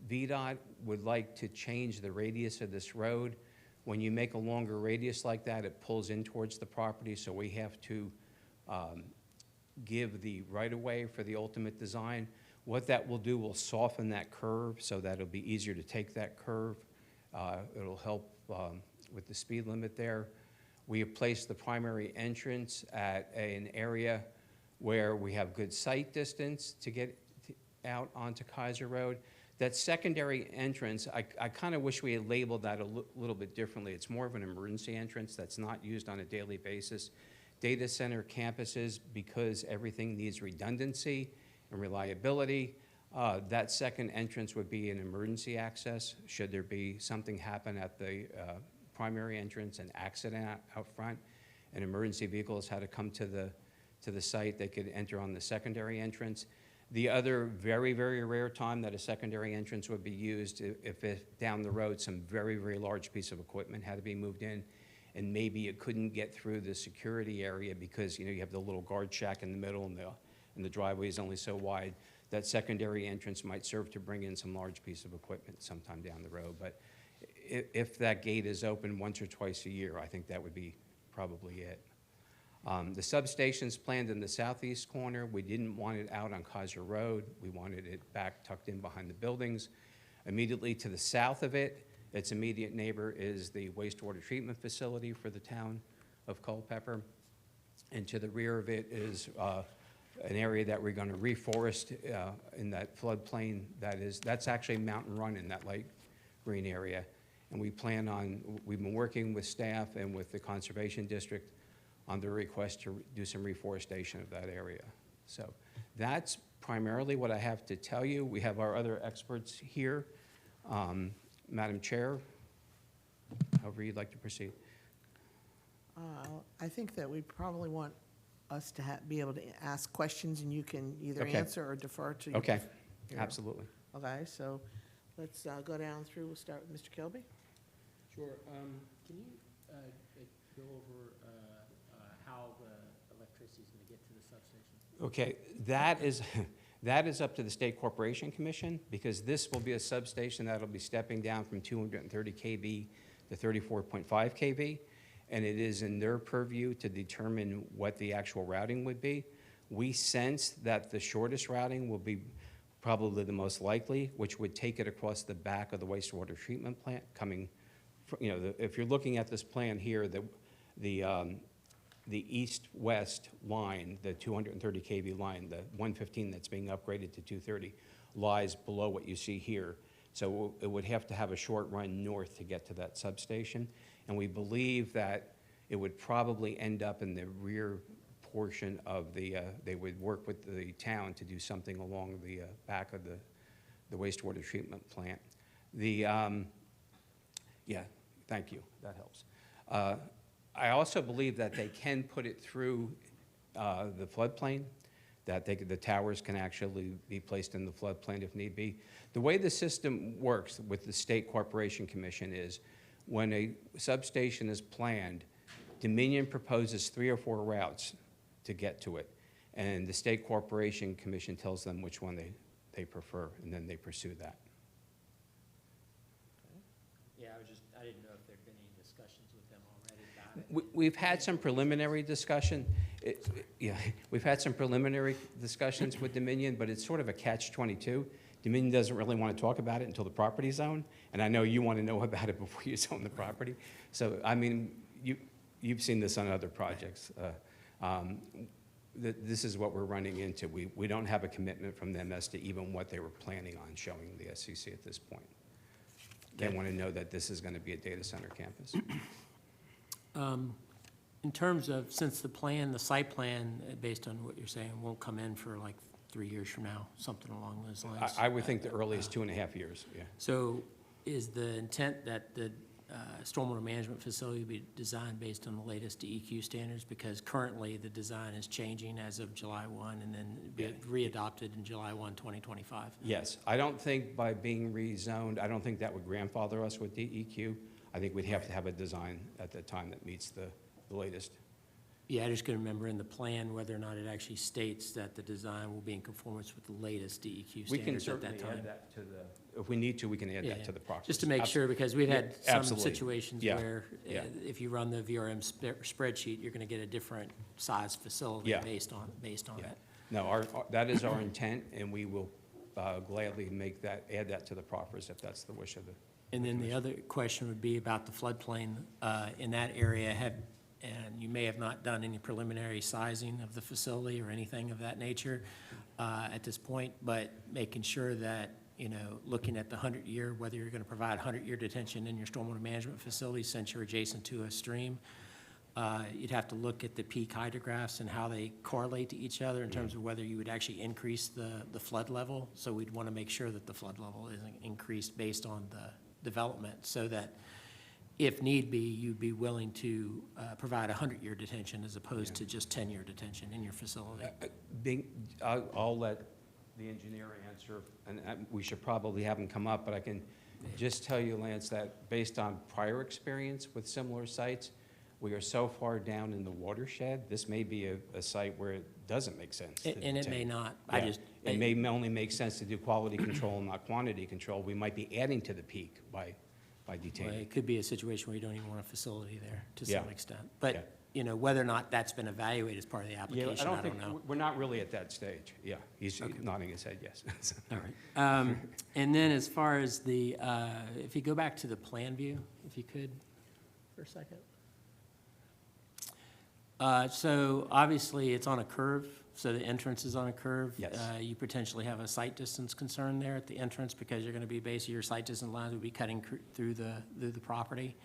VDOT would like to change the radius of this road. When you make a longer radius like that, it pulls in towards the property, so we have to give the right-of-way for the ultimate design. What that will do will soften that curve so that it'll be easier to take that curve. It'll help with the speed limit there. We have placed the primary entrance at an area where we have good sight distance to get out onto Kaiser Road. That secondary entrance, I kind of wish we had labeled that a little bit differently. It's more of an emergency entrance that's not used on a daily basis. Data center campuses, because everything needs redundancy and reliability, that second entrance would be an emergency access. Should there be something happen at the primary entrance, an accident out front, an emergency vehicle has had to come to the site, they could enter on the secondary entrance. The other very, very rare time that a secondary entrance would be used if down the road some very, very large piece of equipment had to be moved in, and maybe it couldn't get through the security area because, you know, you have the little guard shack in the middle and the driveway is only so wide. That secondary entrance might serve to bring in some large piece of equipment sometime down the road. But if that gate is open once or twice a year, I think that would be probably it. The substation's planned in the southeast corner. We didn't want it out on Kaiser Road. We wanted it back tucked in behind the buildings. Immediately to the south of it, its immediate neighbor is the wastewater treatment facility for the town of Culpeper. And to the rear of it is an area that we're going to reforest in that floodplain. That's actually Mountain Run in that light green area. And we've been working with staff and with the Conservation District on the request to do some reforestation of that area. So that's primarily what I have to tell you. We have our other experts here. Madam Chair, however you'd like to proceed. I think that we probably want us to be able to ask questions, and you can either Okay. answer or defer to your. Okay, your- absolutely. Okay, so let's go down through. We'll start with Mr. Kilby. Sure. Can you go over how the electricity is going to get to the substation? Okay, that is up to the State Corporation Commission, because this will be a substation that'll be stepping down from 230 kV to 34.5 kV, and it is in their purview to determine what the actual routing would be. We sense that the shortest routing will be probably the most likely, which would take it across the back of the wastewater treatment plant coming, you know, if you're looking at this plan here, the east-west line, the 230 kV line, the 115 that's being upgraded to 230, lies below what you see here. So it would have to have a short run north to get to that substation. And we believe that it would probably end up in the rear portion of they would work with the town to do something along the back of the wastewater treatment plant. Yeah, thank you, that helps. I also believe that they can put it through the floodplain, that the towers can actually be placed in the floodplain if need be. The way the system works with the State Corporation Commission is when a substation is planned, Dominion proposes 3 or 4 routes to get to it, and the State Corporation Commission tells them which one they prefer, and then they pursue that. Yeah, I didn't know if there'd been any discussions with them already about it. We've had some preliminary discussion. We've had some preliminary discussions with Dominion, but it's sort of a catch-22. Dominion doesn't really want to talk about it until the property's owned, and I know you want to know about it before you own the property. So, I mean, you've seen this on other projects. This is what we're running into. We don't have a commitment from them as to even what they were planning on showing the SCC at this point. They want to know that this is going to be a data center campus. In terms of, since the site plan, based on what you're saying, won't come in for like 3 years from now, something along those lines. I would think the earliest 2.5 years, yeah. So is the intent that the stormwater management facility will be designed based on the latest DEQ standards? Because currently, the design is changing as of July 1 and then be readopted in July 1, 2025. Yes, I don't think by being rezoned, I don't think that would grandfather us with DEQ. I think we'd have to have a design at that time that meets the latest. Yeah, I just couldn't remember in the plan whether or not it actually states that the design will be in conformance with the latest DEQ We can standards at that certainly time. add that to the, if we need to, we can add Yeah, that to the process. Just to make Abs- sure, because we've had Yeah, some absolutely. situations Yeah, where yeah. if you run the VRM spreadsheet, you're going to get a different size facility Yeah. based on Yeah. it. No, that is our intent, and we will gladly make that, add that to the proffers if that's the wish of the. And then the other question would be about the floodplain in that area. And you may have not done any preliminary sizing of the facility or anything of that nature at this point, but making sure that, looking at the 100-year, whether you're going to provide 100-year detention in your stormwater management facility since you're adjacent to a stream, you'd have to look at the peak hydrographs and how they correlate to each other in terms of whether you would actually increase the flood level. So we'd want to make sure that the flood level isn't increased based on the development, so that if need be, you'd be willing to provide 100-year detention as opposed to just 10-year detention in your facility. I'll let the engineer answer, and we should probably have him come up, but I can just tell you, Lance, that based on prior experience with similar sites, we are so far down in the watershed, this may be a site where it doesn't make sense. to And it may detain. not. Yeah. It may only make sense to do quality control, not quantity control. We might be adding to the peak by Well, detaining. it could be a situation where you don't even want a facility there to some Yeah. extent. Yeah. But, whether or not that's been evaluated as part of the Yeah, application, I don't know. we're not really at that stage. Yeah, he's nodding his head, yes. All right. And then as far as if you go back to the plan view, if you could, for a second. So obviously, it's on a curve, so the entrance is on a curve. Yes. You potentially have a sight distance concern there at the entrance, because you're going to be, basically, your sight distance lines would be cutting through the property,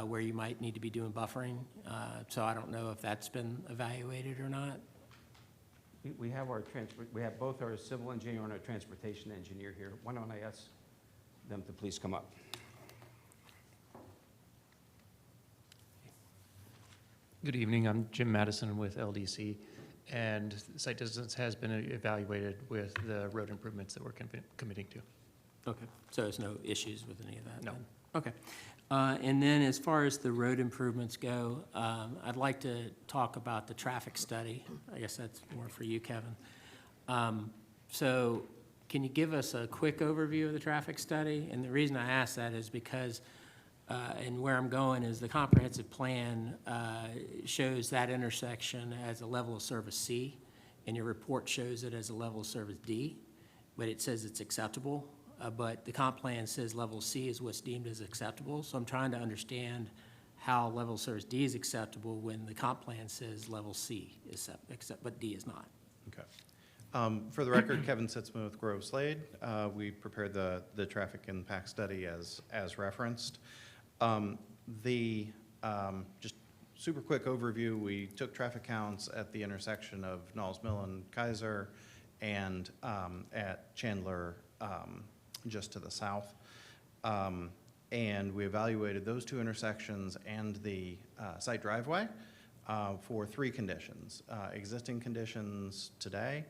where you might need to be doing buffering. So I don't know if that's been evaluated or not. We have we have both our civil engineer and our transportation engineer here. Why don't I ask them to please come up? Good evening, I'm Jim Madison with LDC, and site distance has been evaluated with the road improvements that we're committing to. Okay. So there's no issues with any of that? No. then? Okay. And then as far as the road improvements go, I'd like to talk about the traffic study. I guess that's more for you, Kevin. So can you give us a quick overview of the traffic study? And the reason I ask that is because, and where I'm going is the comprehensive plan shows that intersection as a level of service C, and your report shows it as a level of service D, but it says it's acceptable. But the comp plan says level C is what's deemed as acceptable. So I'm trying to understand how level service D is acceptable when the comp plan says level C is but D is not. Okay. For the record, Kevin Sitzman with Grove Slade. We prepared the traffic impact study as referenced. Just super quick overview, we took traffic counts at the intersection of Knowles Mill and Kaiser, and at Chandler, just to the south. And we evaluated those two intersections and the site driveway for three conditions. Existing conditions today,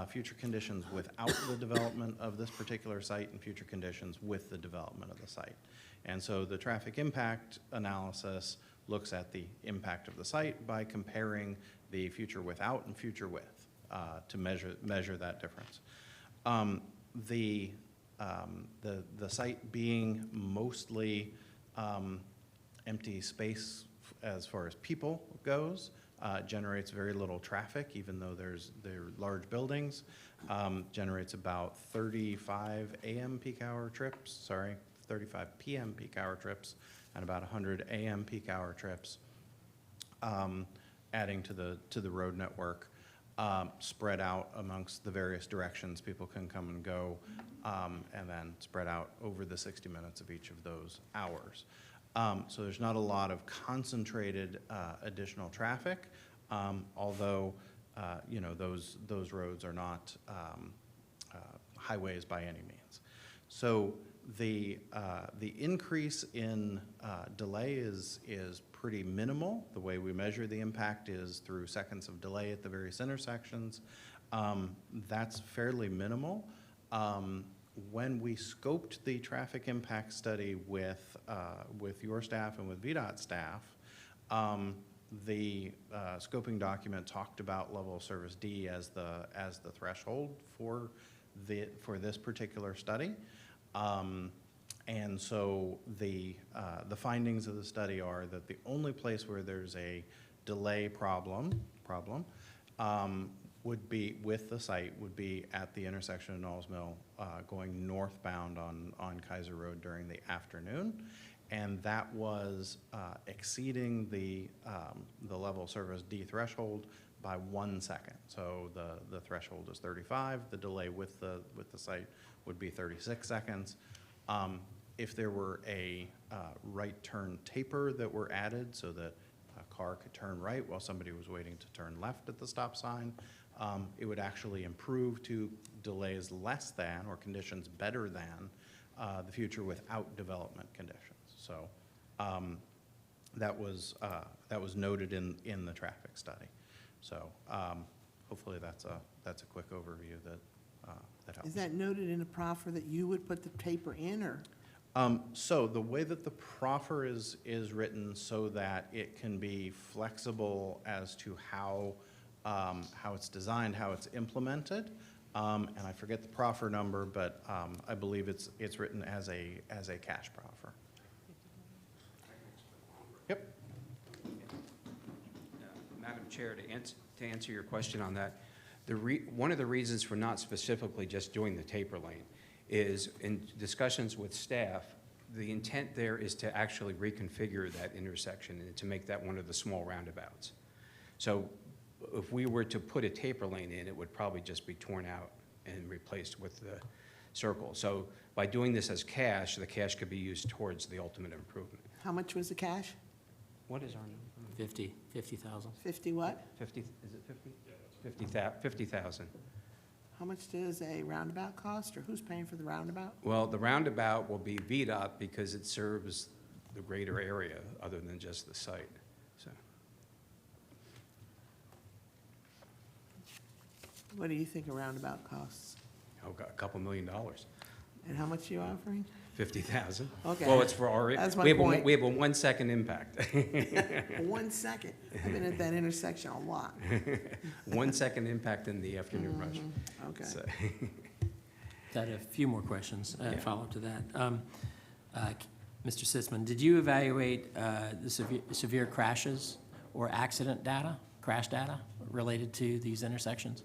future conditions without the development of this particular site, and future conditions with the development of the site. And so the traffic impact analysis looks at the impact of the site by comparing the future without and future with to measure that difference. The site being mostly empty space as far as people goes, generates very little traffic, even though they're large buildings. Generates about 35 AM peak hour trips, 35 PM peak hour trips, and about 100 AM peak hour trips, adding to the road network. Spread out amongst the various directions people can come and go, and then spread out over the 60 minutes of each of those hours. So there's not a lot of concentrated additional traffic, although those roads are not highways by any means. So The increase in delay is pretty minimal. The way we measure the impact is through seconds of delay at the various intersections. That's fairly minimal. When we scoped the traffic impact study with your staff and with VDOT staff, the scoping document talked about level of service D as the threshold for this particular study. And so the findings of the study are that the only place where there's a delay problem would be with the site, would be at the intersection of Knowles Mill, going northbound on Kaiser Road during the afternoon. And that was exceeding the level of service D threshold by 1 second. So the threshold is 35. The delay with the site would be 36 seconds. If there were a right turn taper that were added so that a car could turn right while somebody was waiting to turn left at the stop sign, it would actually improve to delays less than or conditions better than the future without development conditions. So that was noted in the traffic study. So hopefully that's a quick overview that helps. Is that noted in the proffer that you would put the taper in, or? So the way that the proffer is written so that it can be flexible as to how it's designed, how it's implemented, and I forget the proffer number, but I believe it's written as a cash proffer. Yep. Madam Chair, to answer your question on that, one of the reasons for not specifically just doing the taper lane is in discussions with staff, the intent there is to actually reconfigure that intersection and to make that one of the small roundabouts. So if we were to put a taper lane in, it would probably just be torn out and replaced with the circle. So by doing this as cash, the cash could be used towards the ultimate improvement. How much was the cash? What is our number? 50,000. 50 what? 50, is it 50? 50,000. How much does a roundabout cost, or who's paying for the roundabout? Well, the roundabout will be VDOT because it serves the greater area other than just the site, so. What do you think a roundabout costs? Oh, got a couple $1 million, And how much are you offering? 50,000. Okay. Well, it's for our, That's my we have point. we have a 1 second impact. 1 second. I've been at that intersection a lot. 1 second impact in the afternoon rush. Okay. So, Got a few more questions, follow up to that. Mr. Sitzman, did you evaluate the severe crashes or accident data, crash data related to these intersections?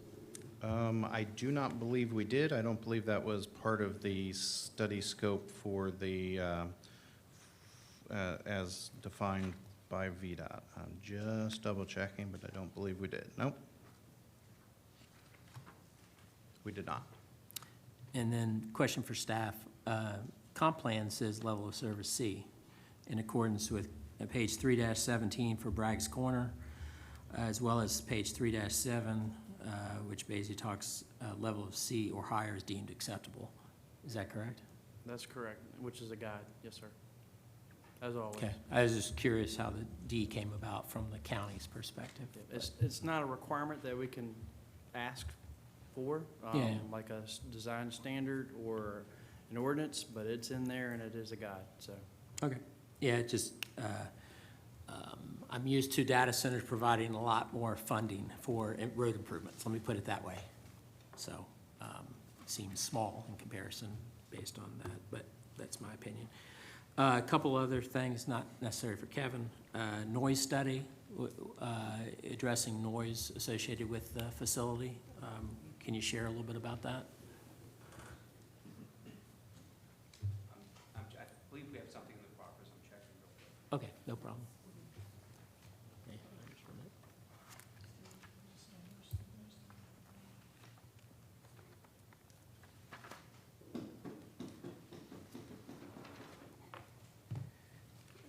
I do not believe we did. I don't believe that was part of the study scope for the, as defined by VDOT. I'm just double checking, but I don't believe we did. Nope. We did not. And then, question for staff, comp plan says level of service C in accordance with page 3-17 for Bragg's Corner, as well as page 3-7, which basically talks level of C or higher is deemed acceptable. Is that correct? That's correct, which is a guide, yes, sir, as always. Okay, I was just curious how the D came about from the county's perspective. It's not a requirement that we can ask for, Yeah. like a design standard or an ordinance, but it's in there and it is a guide, so. Okay, yeah, it just, I'm used to data centers providing a lot more funding for road improvements, let me put it that way. So, it seems small in comparison based on that, but that's my opinion. A couple other things, not necessary for Kevin. Noise study, addressing noise associated with the facility. Can you share a little bit about that? I believe we have something in the proffers, I'm checking real quick. Okay, no problem. Okay, just a minute.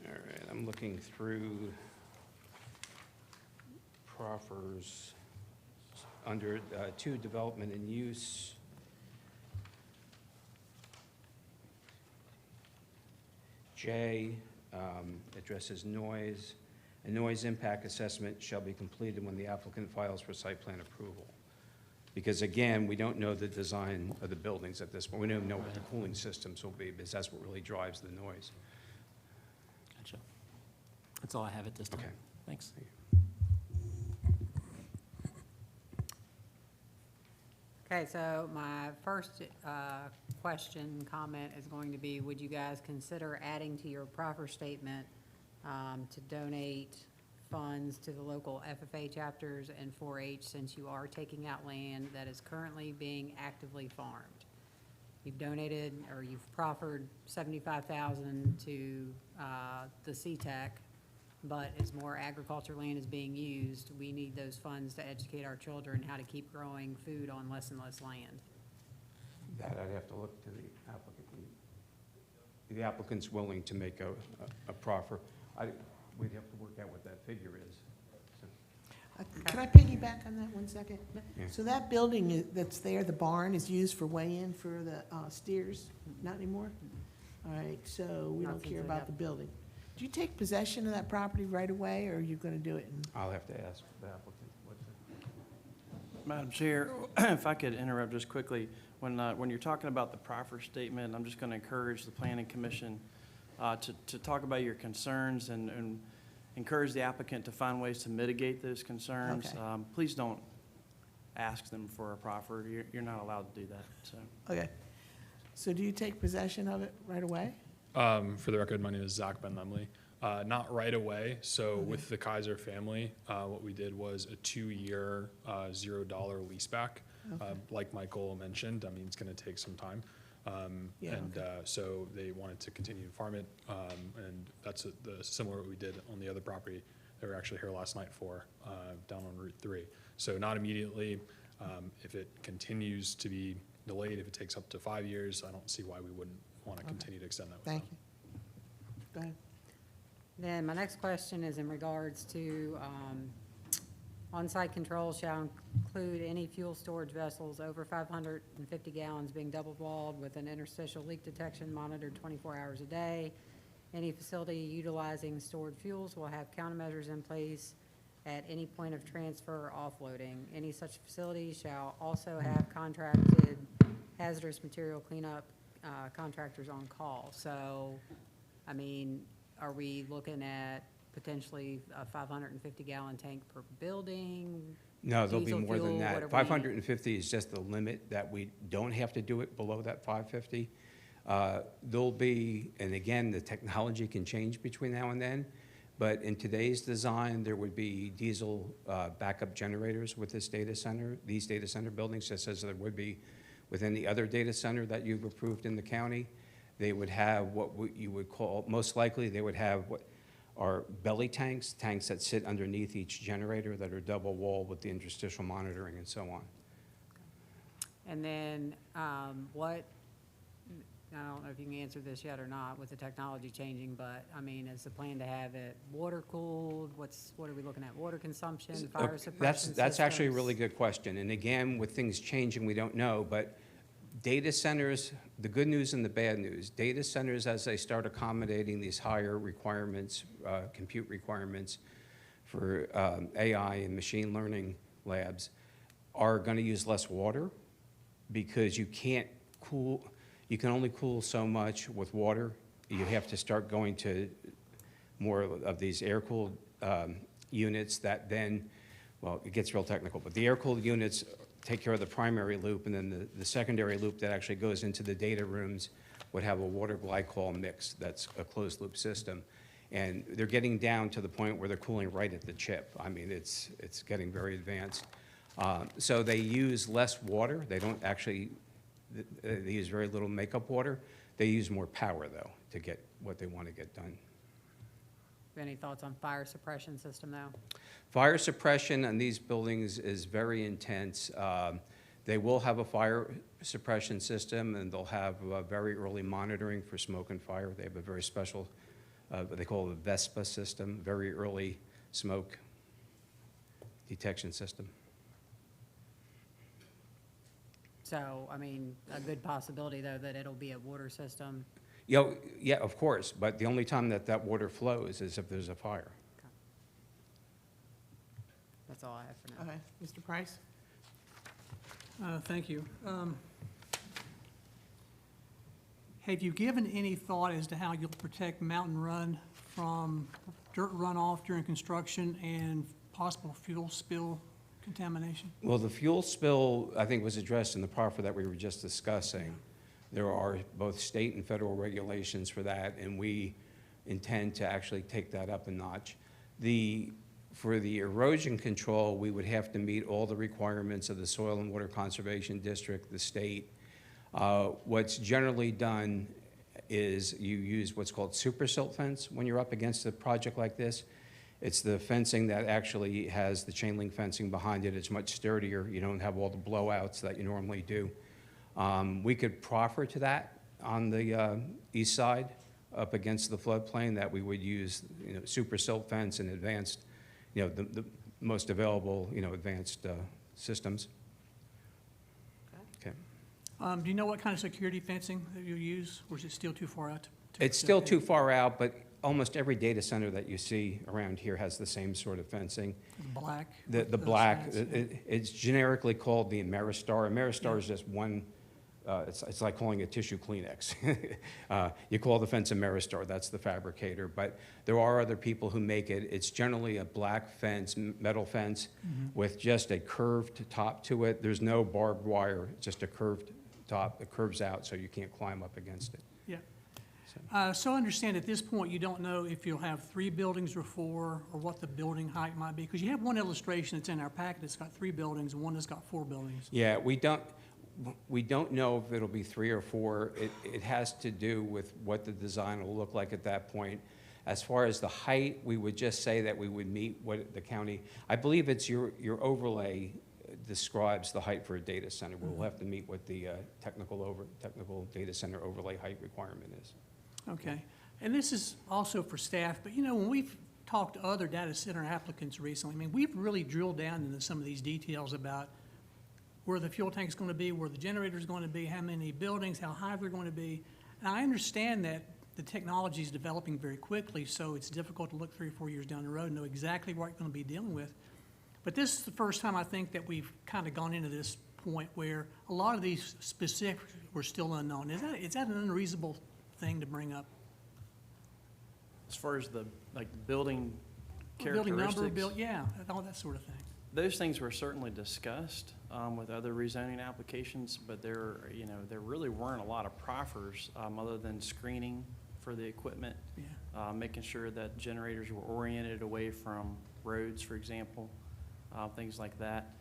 All right, I'm looking through proffers under 2, development and use. J addresses noise. A noise impact assessment shall be completed when the applicant files for site plan approval. Because again, we don't know the design of the buildings at this point. We don't know what the cooling systems will be, because that's what really drives the noise. Gotcha. That's all I have at this time. Okay. Thanks. Okay, so my first question, comment is going to be, would you guys consider adding to your proffer statement to donate funds to the local FFA chapters and 4-H, since you are taking out land that is currently being actively farmed? You've donated, or you've proffered $75,000 to the CTEC, but as more agriculture land is being used, we need those funds to educate our children how to keep growing food on less and less land. That I'd have to look to the applicant. The applicant's willing to make a proffer. We'd have to work out what that figure is. So, Can I piggyback on that 1 second? Yeah. So that building that's there, the barn, is used for weigh-in for the steers? Not anymore? All right, so we Not don't since care they about have- the building. Do you take possession of that property right away, or are you gonna do it in? I'll have to ask the applicant what's it. Madam Chair, if I could interrupt just quickly, when you're talking about the proffer statement, I'm just going to encourage the Planning Commission to talk about your concerns and encourage the applicant to find ways to mitigate those concerns. Okay. Please don't ask them for a proffer. You're not allowed to do that, so. Okay. So do you take possession of it right away? For the record, my name is Zach Ben Lemley. Not right away. So with the Kaiser family, what we did was a 2-year, $0 leaseback. Okay. Like Michael mentioned, I mean, it's going to take some time. Yeah, So they wanted to continue to farm it. And that's similar to what we did on the other property. They were actually here last night for, down on Route 3. So not immediately. If it continues to be delayed, if it takes up to 5 years, I don't see why we wouldn't want to continue to extend that with them. Thank you. Go ahead. Then my next question is in regards to on-site control shall include any fuel storage vessels over 550 gallons being double-walled with an interstitial leak detection monitored 24 hours a day. Any facility utilizing stored fuels will have countermeasures in place at any point of transfer or offloading. Any such facility shall also have contracted hazardous material cleanup contractors on call. So, I mean, are we looking at potentially a 550-gallon tank per building? No, there'll be Diesel more than fuel, what that. are we- 550 is just the limit that we don't have to do it below that 550. There'll be, and again, the technology can change between now and then, but in today's design, there would be diesel backup generators with this data center, these data center buildings, just as there would be within the other data center that you've approved in the county. They would have what you would call, most likely, they would have what are belly tanks, tanks that sit underneath each generator that are double walled with the interstitial monitoring and so on. And then what, I don't know if you can answer this yet or not with the technology changing, but I mean, is the plan to have it water cooled? What are we looking at? Water consumption, fire suppression That's actually a systems? really good question. And again, with things changing, we don't know, but data centers, the good news and the bad news, data centers, as they start accommodating these higher requirements, compute requirements for AI and machine learning labs, are going to use less water because you can't cool, you can only cool so much with water. You have to start going to more of these air-cooled units that then, well, it gets real technical, but the air-cooled units take care of the primary loop, and then the secondary loop that actually goes into the data rooms would have a water glycol mix that's a closed-loop system. And they're getting down to the point where they're cooling right at the chip. I mean, it's getting very advanced. So they use less water. They don't actually, they use very little makeup water. They use more power, though, to get what they want to get done. Any thoughts on fire suppression system, though? Fire suppression on these buildings is very intense. They will have a fire suppression system, and they'll have very early monitoring for smoke and fire. They have a very special, what they call the VESPA system, very early smoke detection system. So, I mean, a good possibility, though, that it'll be a water system. You know, yeah, of course, but the only time that that water flows is if there's a fire. That's all I have for now. Okay, Mr. Price? Thank you. Have you given any thought as to how you'll protect Mountain Run from dirt runoff during construction and possible fuel spill contamination? Well, the fuel spill, I think, was addressed in the proffer that we were just discussing. There are both state and federal regulations for that, and we intend to actually take that up a notch. For the erosion control, we would have to meet all the requirements of the Soil and Water Conservation District, the state. What's generally done is you use what's called super silt fence when you're up against a project like this. It's the fencing that actually has the chain link fencing behind it. It's much sturdier. You don't have all the blowouts that you normally do. We could proffer to that on the east side up against the floodplain that we would use, super silt fence and advanced, the most available, advanced systems. Okay. Do you know what kind of security fencing that you'll use, or is it still too far out? to It's still too far out, but almost every data center that you see around here has the same sort of fencing. Black? The with black, slats, yeah. it's generically called the Ameristar. Ameristar is just one, it's like calling it tissue Kleenex. You call the fence Ameristar, that's the fabricator, but there are other people who make it. It's generally a black fence, metal fence, with just a curved top to it. There's no barbed wire, just a curved top. It curves out so you can't climb up against it. Yeah. So I understand at this point, you don't know if you'll have 3 buildings or 4, or what the building height might be, because you have one illustration that's in our packet that's got 3 buildings and one that's got 4 buildings. Yeah, we don't know if it'll be 3 or 4. It has to do with what the design will look like at that point. As far as the height, we would just say that we would meet what the county, I believe it's your overlay describes the height for a data center. We'll have to meet what the technical data center overlay height requirement is. Okay. And this is also for staff, but when we've talked to other data center applicants recently, we've really drilled down into some of these details about where the fuel tank's going to be, where the generator's going to be, how many buildings, how high they're going to be. And I understand that the technology is developing very quickly, so it's difficult to look 3 or 4 years down the road and know exactly what you're going to be dealing with. But this is the first time I think that we've kind of gone into this point where a lot of these specifics were still unknown. Is that an unreasonable thing to bring up? As far as the building Building characteristics. number, yeah, all that sort of thing. Those things were certainly discussed with other rezoning applications, but there really weren't a lot of proffers other than screening for the equipment, Yeah. making sure that generators were oriented away from roads, for example, things like that.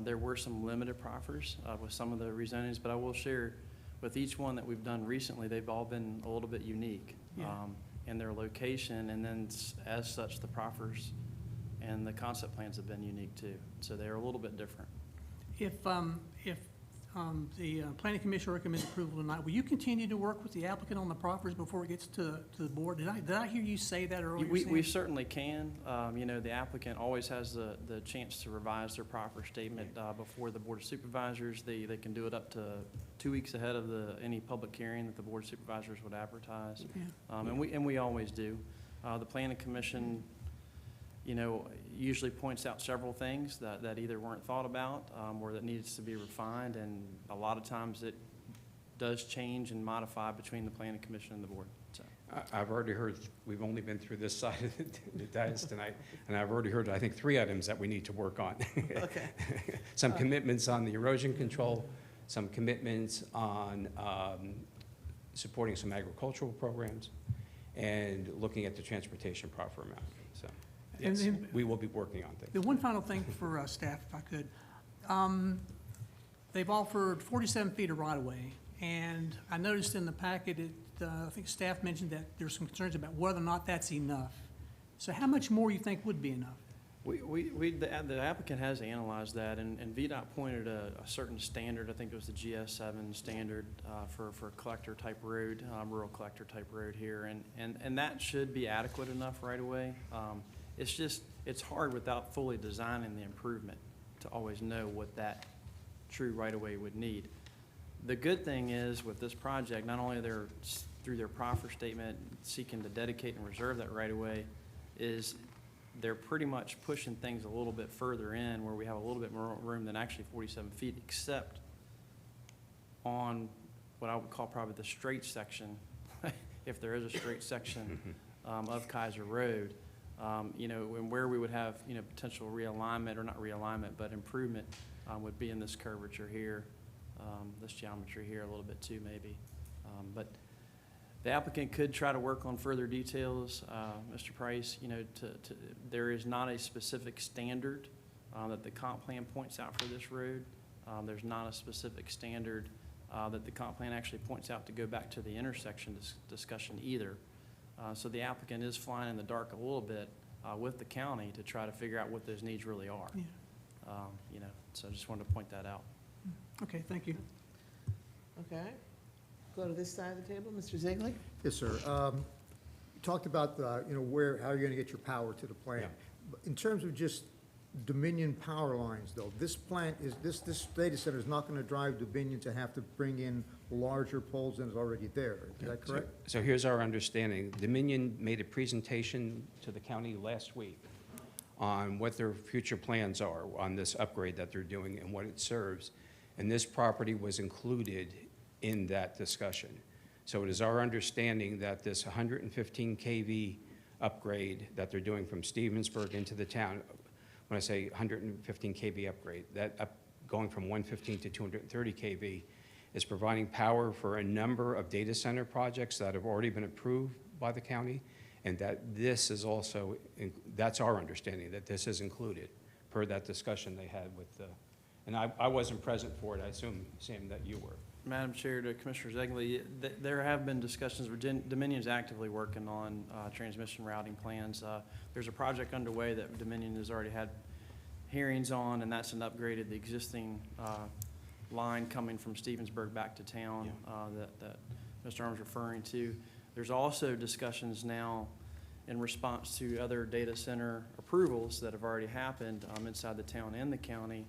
There were some limited proffers with some of the rezonings, but I will share with each one that we've done recently, they've all been a little bit unique Yeah. in their location, and then as such, the proffers and the concept plans have been unique too. So they're a little bit different. If the planning commission recommends approval tonight, will you continue to work with the applicant on the proffers before it gets to the board? Did I hear you say that earlier? We Sam? certainly can. The applicant always has the chance to revise their proffer statement before the Board of Supervisors. They can do it up to 2 weeks ahead of any public hearing that the Board of Supervisors would advertise. Yeah. And we always do. The planning commission, usually points out several things that either weren't thought about or that needs to be refined, and a lot of times it does change and modify between the planning commission and the board. So. I've already heard, we've only been through this side of the dais tonight, and I've already heard, I think, 3 items that we need to work on. Okay. Some commitments on the erosion control, some commitments on supporting some agricultural programs, and looking at the transportation proffer amount. So, And yes, then- we will be working on things. The one final thing for staff, if I could. They've offered 47 feet of right-of-way, and I noticed in the packet, I think staff mentioned that there's some concerns about whether or not that's enough. So how much more you think would be enough? The applicant has analyzed that, and VDOT pointed a certain standard, I think it was the GS7 standard for collector-type road, rural collector-type road here, and that should be adequate enough right away. It's hard without fully designing the improvement to always know what that true right-of-way would need. The good thing is with this project, not only are there through their proffer statement, seeking to dedicate and reserve that right-of-way, is they're pretty much pushing things a little bit further in where we have a little bit more room than actually 47 feet, except on what I would call probably the straight section, if there is a straight section of Kaiser Road, you know, and where we would have, you know, potential realignment, or not realignment, but improvement would be in this curvature here, this geometry here a little bit too, maybe. But the applicant could try to work on further details, Mr. Price, you know, there is not a specific standard that the comp plan points out for this road. There's not a specific standard that the comp plan actually points out to go back to the intersection discussion either. So the applicant is flying in the dark a little bit with the county to try to figure out what those needs really are. Yeah. You know, so I just wanted to point that out. Okay, thank you. Okay. Go to this side of the table, Mr. Ziegler? Yes, sir. You talked about, you know, how you're going to get your power to the plant. But in terms of just Dominion power lines, though, this plant is, this data center is not going to drive Dominion to have to bring in larger poles than is already there. Is that correct? So here's our understanding. Dominion made a presentation to the county last week on what their future plans are on this upgrade that they're doing and what it serves. And this property was included in that discussion. So it is our understanding that this 115 kV upgrade that they're doing from Stevensburg into the town, when I say 115 kV upgrade, that going from 115 to 230 kV is providing power for a number of data center projects that have already been approved by the county, and that this is also, that's our understanding, that this is included per that discussion they had with the, and I wasn't present for it. I assume, Sam, that you were. Madam Chair, to Commissioner Zegley, there have been discussions where Dominion's actively working on transmission routing plans. There's a project underway that Dominion has already had hearings on, and that's an upgrade of the existing line coming from Stevensburg back to town that Mr. Arm's referring to. There's also discussions now in response to other data center approvals that have already happened inside the town and the county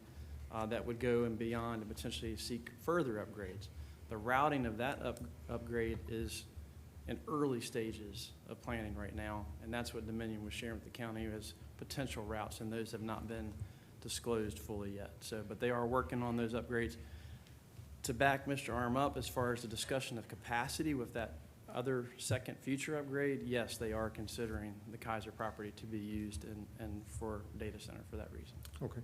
that would go and beyond and potentially seek further upgrades. The routing of that upgrade is in early stages of planning right now, and that's what Dominion was sharing with the county as potential routes, and those have not been disclosed fully yet. So, but they are working on those upgrades. To back Mr. Arm up as far as the discussion of capacity with that other second future upgrade, yes, they are considering the Kaiser property to be used and for data center for that reason. Okay.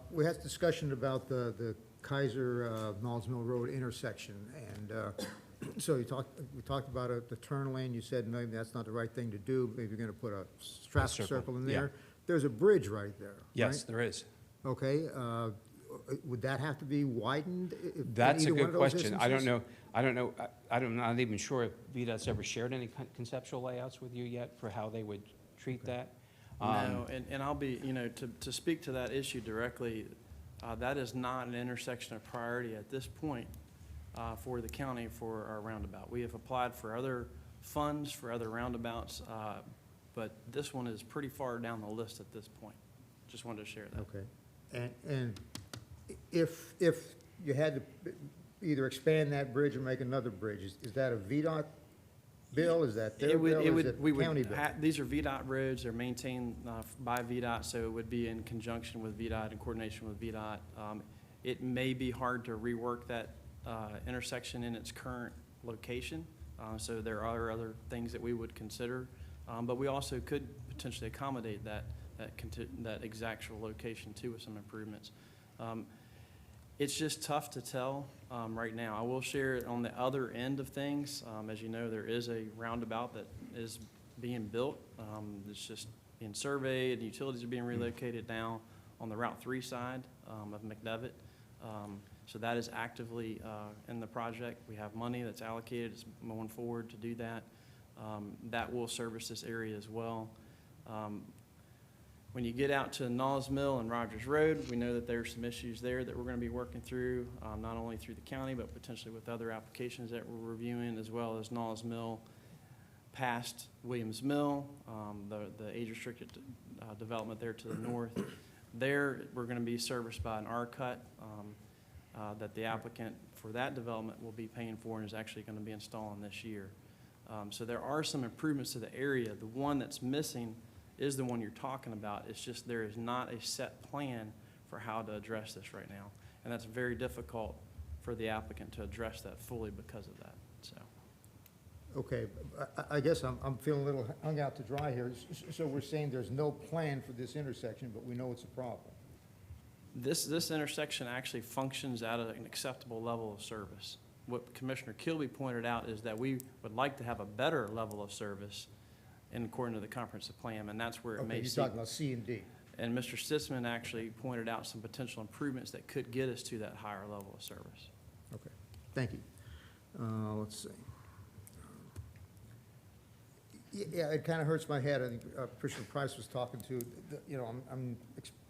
We had discussion about the Kaiser Knowles Mill Road intersection, and so we talked about the turn lane. You said maybe that's not the right thing to do. Maybe you're going to put a traffic circle in there. Yeah. There's a bridge right there. Yes, right? there is. Okay. Would that have to be widened? That's a good question. I don't know. I'm not even sure if VDOT's ever shared any conceptual layouts with you yet for how they would treat that. No, and I'll be, you know, to speak to that issue directly, that is not an intersection of priority at this point for the county for our roundabout. We have applied for other funds for other roundabouts, but this one is pretty far down the list at this point. Just wanted to share that. Okay. And if you had to either expand that bridge or make another bridge, is that a VDOT bill? Is that their bill, or is it county bill? These are VDOT roads. They're maintained by VDOT, so it would be in conjunction with VDOT, in coordination with VDOT. It may be hard to rework that intersection in its current location, so there are other things that we would consider. But we also could potentially accommodate that exact location too with some improvements. It's just tough to tell right now. I will share it on the other end of things. As you know, there is a roundabout that is being built. It's just being surveyed. Utilities are being relocated now on the Route 3 side of McDevitt. So that is actively in the project. We have money that's allocated. It's moving forward to do that. That will service this area as well. When you get out to Knowles Mill and Rogers Road, we know that there's some issues there that we're going to be working through, not only through the county, but potentially with other applications that we're reviewing, as well as Knowles Mill past Williams Mill, the age-restricted development there to the north. There, we're going to be serviced by an R-cut that the applicant for that development will be paying for and is actually going to be installing this year. So there are some improvements to the area. The one that's missing is the one you're talking about. It's just there is not a set plan for how to address this right now. And that's very difficult for the applicant to address that fully because of that, so. Okay, I guess I'm feeling a little hung out to dry here. So we're saying there's no plan for this intersection, but we know it's a problem. This intersection actually functions at an acceptable level of service. What Commissioner Kilby pointed out is that we would like to have a better level of service in according to the comprehensive plan, and that's where it may Okay, you're seek. talking about C and D. And Mr. Sitzman actually pointed out some potential improvements that could get us to that higher level of service. Okay, thank you. Let's see. Yeah, it kind of hurts my head. I think Commissioner Price was talking to, you know,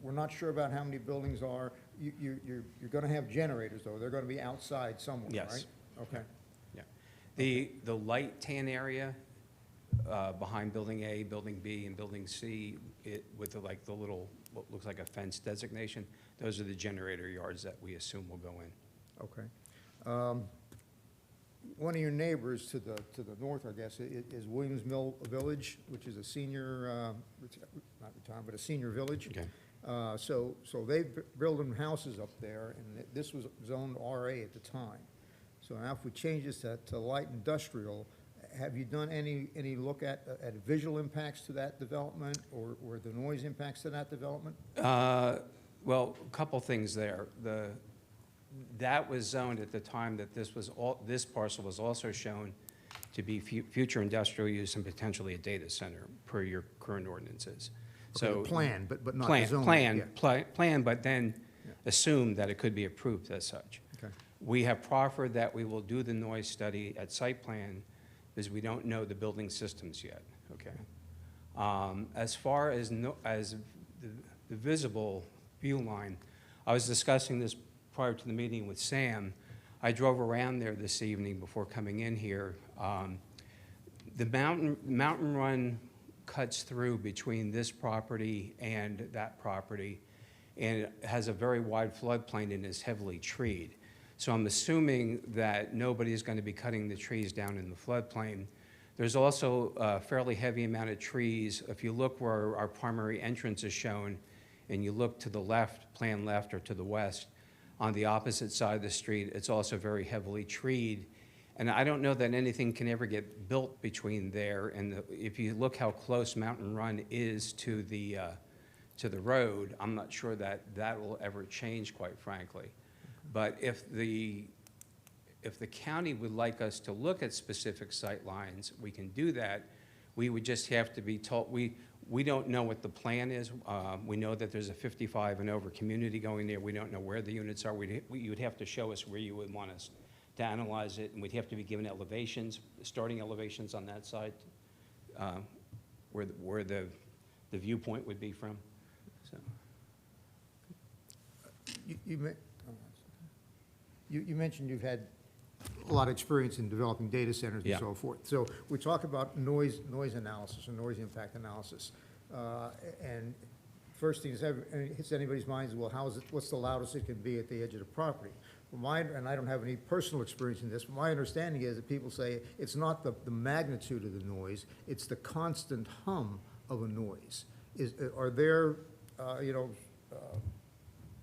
we're not sure about how many buildings are. You're going to have generators, though. They're going to be outside somewhere, right? Yes. Okay. Yeah. The light tan area behind Building A, Building B, and Building C, with the little, what looks like a fence designation, those are the generator yards that we assume will go in. Okay. One of your neighbors to the north, I guess, is Williams Mill Village, which is a senior, not retirement, but a senior village. Okay. So they're building houses up there, and this was zoned RA at the time. So now if we change this to light industrial, have you done any look at visual impacts to that development or the noise impacts to that development? Well, a couple things there. That was zoned at the time that this parcel was also shown to be future industrial use and potentially a data center per your current ordinances. Okay, So the plan, but not the zoning. Plan, but then Yeah. assume that it could be approved as such. Okay. We have proffered that we will do the noise study at site plan because we don't know the building systems yet, okay? As far as the visible view line, I was discussing this prior to the meeting with Sam. I drove around there this evening before coming in here. The Mountain Run cuts through between this property and that property, and it has a very wide floodplain and is heavily treed. So I'm assuming that nobody is going to be cutting the trees down in the floodplain. There's also a fairly heavy amount of trees. If you look where our primary entrance is shown, and you look to the left, plan left, or to the west, on the opposite side of the street, it's also very heavily treed. And I don't know that anything can ever get built between there and if you look how close Mountain Run is to the road, I'm not sure that will ever change, quite frankly. But if the county would like us to look at specific sight lines, we can do that. We would just have to be told, we don't know what the plan is. We know that there's a 55 and over community going there. We don't know where the units are. You would have to show us where you would want us to analyze it, and we'd have to be given elevations, starting elevations on that side, where the viewpoint would be from. So. You mentioned you've had a lot of experience in developing data centers and Yeah. so forth. So we talk about noise analysis or noise impact analysis. And first thing that hits anybody's mind is, well, what's the loudest it can be at the edge of the property? And I don't have any personal experience in this, but my understanding is that people say it's not the magnitude of the noise, it's the constant hum of a noise. Are there,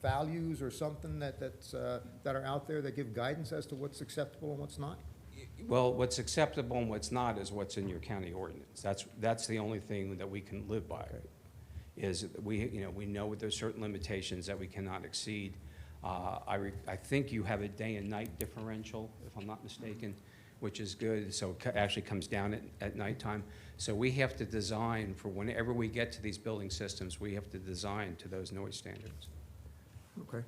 values or something that are out there that give guidance as to what's acceptable and what's not? Well, what's acceptable and what's not is what's in your county ordinance. That's the only thing that we can live by. Is that we know there's certain limitations that we cannot exceed. I think you have a day and night differential, if I'm not mistaken, which is good. So it actually comes down at nighttime. So we have to design for whenever we get to these building systems, we have to design to those noise standards. Okay.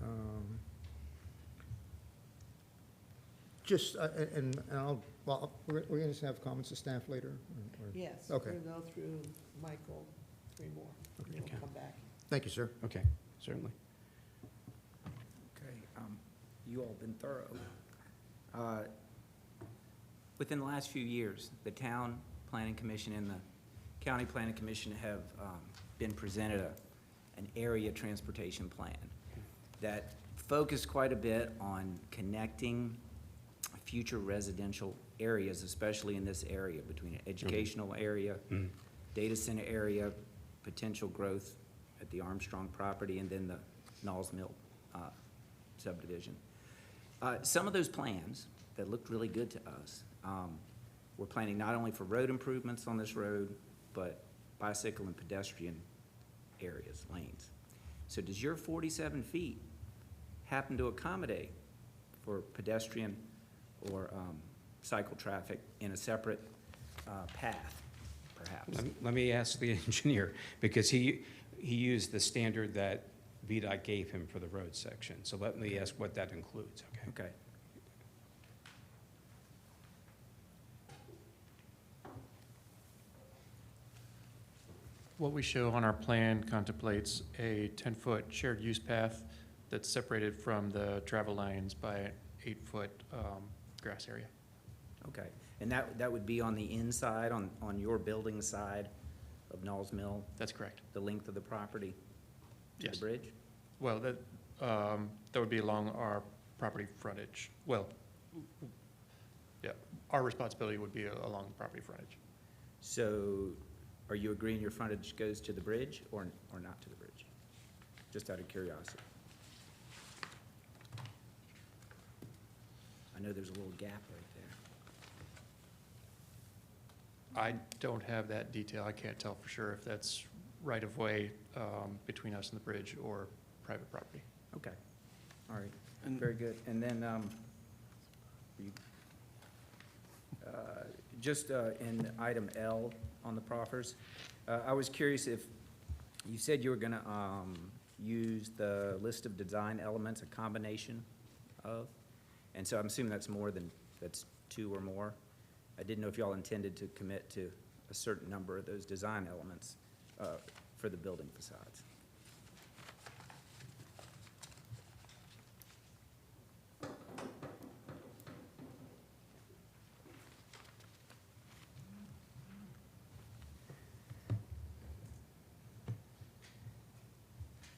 We're going to just have comments of staff later? Yes, we're Okay. going to go through Michael, 3 more, and then we'll come back. Thank you, sir. Okay, certainly. Okay, you all been thorough. Within the last few years, the Town Planning Commission and the County Planning Commission have been presented an area transportation plan that focused quite a bit on connecting future residential areas, especially in this area, between an educational area, data center area, potential growth at the Armstrong property, and then the Knowles Mill subdivision. Some of those plans that looked really good to us, we're planning not only for road improvements on this road, but bicycle and pedestrian areas, lanes. So does your 47 feet happen to accommodate for pedestrian or cycle traffic in a separate path, perhaps? Let me ask the engineer, because he used the standard that VDOT gave him for the road section. So let me ask what that includes, okay? Okay. What we show on our plan contemplates a 10-foot shared use path that's separated from the travel lanes by an 8-foot grass area. Okay, and that would be on the inside, on your building side of Knowles Mill? That's correct. The length of the property to Yes. the bridge? Well, that would be along our property frontage. Well, yeah, our responsibility would be along the property frontage. So are you agreeing your frontage goes to the bridge or not to the bridge? Just out of curiosity. I know there's a little gap right there. I don't have that detail. I can't tell for sure if that's right-of-way between us and the bridge or private property. Okay, all right, very good. And then, just in item L on the proffers, I was curious if, you said you were gonna use the list of design elements, a combination of, and so I'm assuming that's that's 2 or more. I didn't know if y'all intended to commit to a certain number of those design elements for the building facades.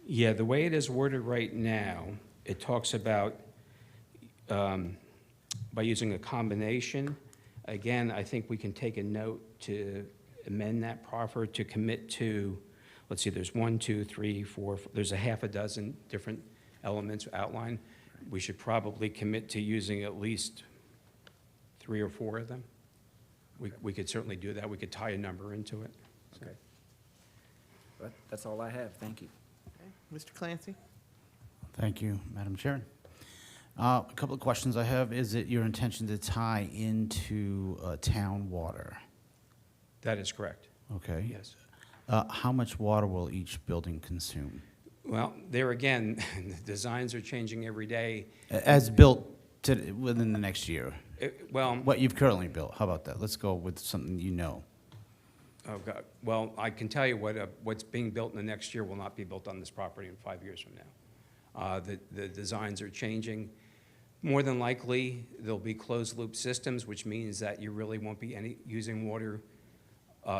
Yeah, the way it is worded right now, it talks about by using a combination. Again, I think we can take a note to amend that proffer to commit to, let's see, there's 1, 2, 3, 4, there's a half a dozen different elements outlined. We should probably commit to using at least 3 or 4 of them. We could certainly do that. We could tie a number into it. So. Okay. But that's all I have, thank you. Okay. Mr. Clancy? Thank you, Madam Chair. A couple of questions I have. Is it your intention to tie into town water? That is correct. Okay. Yes. How much water will each building consume? Well, there again, the designs are changing every day. As built within the next year? Well, What you've currently built, how about that? Let's go with something you know. oh God, well, I can tell you what's being built in the next year will not be built on this property in 5 years from now. The designs are changing. More than likely, there'll be closed-loop systems, which means that you really won't be using water.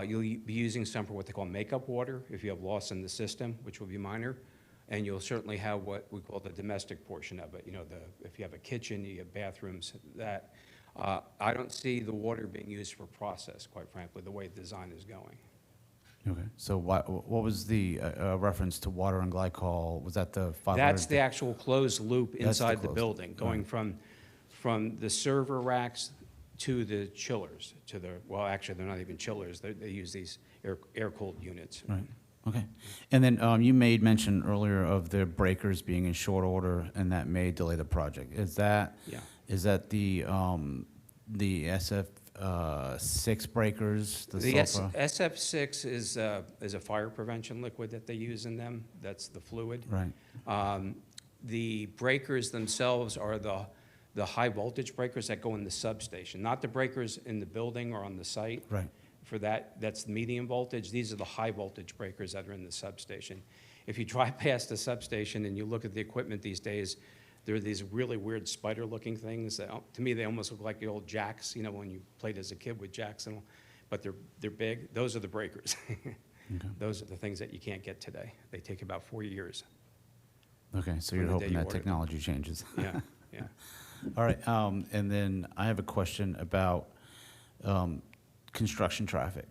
You'll be using some for what they call makeup water, if you have loss in the system, which will be minor. And you'll certainly have what we call the domestic portion of it. You know, if you have a kitchen, you have bathrooms, that. I don't see the water being used for process, quite frankly, the way the design is going. Okay. So what was the reference to water and glycol? Was that the 500? That's the actual closed loop That's the inside the closed building, loop, going right. from the server racks to the chillers, well, actually, they're not even chillers. They use these air-cooled units. Right. Okay. And then you made mention earlier of the breakers being in short order, and that may delay the project. Is that Yeah. The SF6 breakers, the The sulfur? SF6 is a fire prevention liquid that they use in them. That's the fluid. Right. The breakers themselves are the high voltage breakers that go in the substation, not the breakers in the building or on the site. Right. For that's medium voltage. These are the high voltage breakers that are in the substation. If you drive past the substation and you look at the equipment these days, there are these really weird spider-looking things that, to me, they almost look like the old jacks, you know, when you played as a kid with jacks, but they're big. Those are the breakers. Okay. Those are the things that you can't get today. They take about 4 years. Okay, so from you're the day hoping you that order them. technology changes. Yeah, yeah. All right, and then I have a question about construction traffic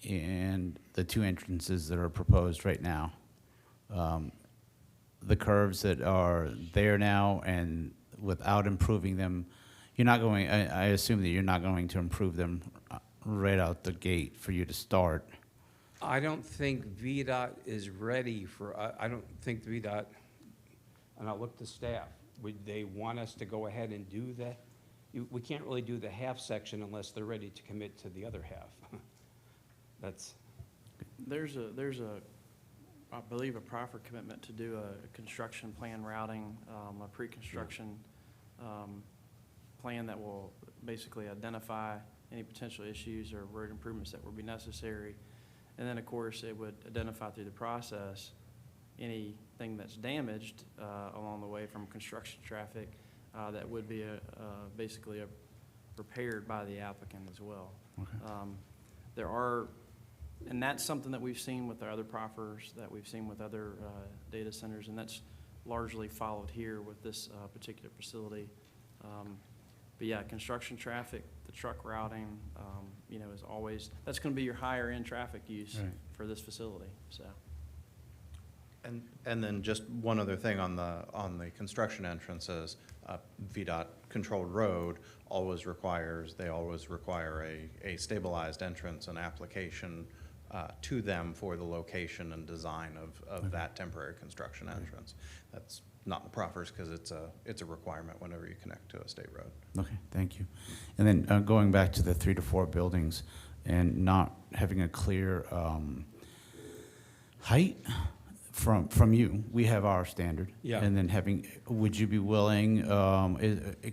and the two entrances that are proposed right now. The curves that are there now, and without improving them, you're not going, I assume that you're not going to improve them right out the gate for you to start. I don't think VDOT is ready for, I don't think VDOT, and I'll look to staff, would they want us to go ahead and do that? We can't really do the half section unless they're ready to commit to the other half. That's, There's a, I believe, a proper commitment to do a construction plan routing, a pre-construction plan that will basically identify any potential issues or road improvements that would be necessary. And then, of course, it would identify through the process anything that's damaged along the way from construction traffic that would be basically repaired by the applicant as well. There are, and that's something that we've seen with our other proffers, that we've seen with other data centers, and that's largely followed here with this particular facility. But yeah, construction traffic, the truck routing, you know, is always, that's going to be your higher end traffic use for this facility, so. And then just one other thing on the construction entrances, VDOT controlled road always requires a stabilized entrance and application to them for the location and design of that temporary construction entrance. That's not in the proffers because it's a requirement whenever you connect to a state road. Okay, thank you. And then going back to the 3 to 4 buildings and not having a clear height from you, we have our standard. Yeah. And then would you be willing,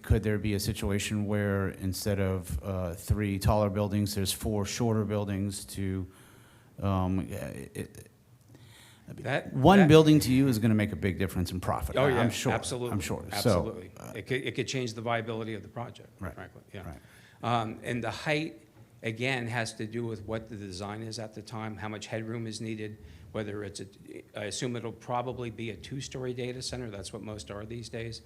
could there be a situation where instead of 3 taller buildings, there's 4 shorter buildings to, one building to you is going to make a big difference in profit. oh, yeah, I'm sure. absolutely. I'm sure. Absolutely. So, It could change the viability of the project, Right, frankly, yeah. right. And the height, again, has to do with what the design is at the time, how much headroom is needed, whether it's I assume it'll probably be a 2-story data center, that's what most are these days,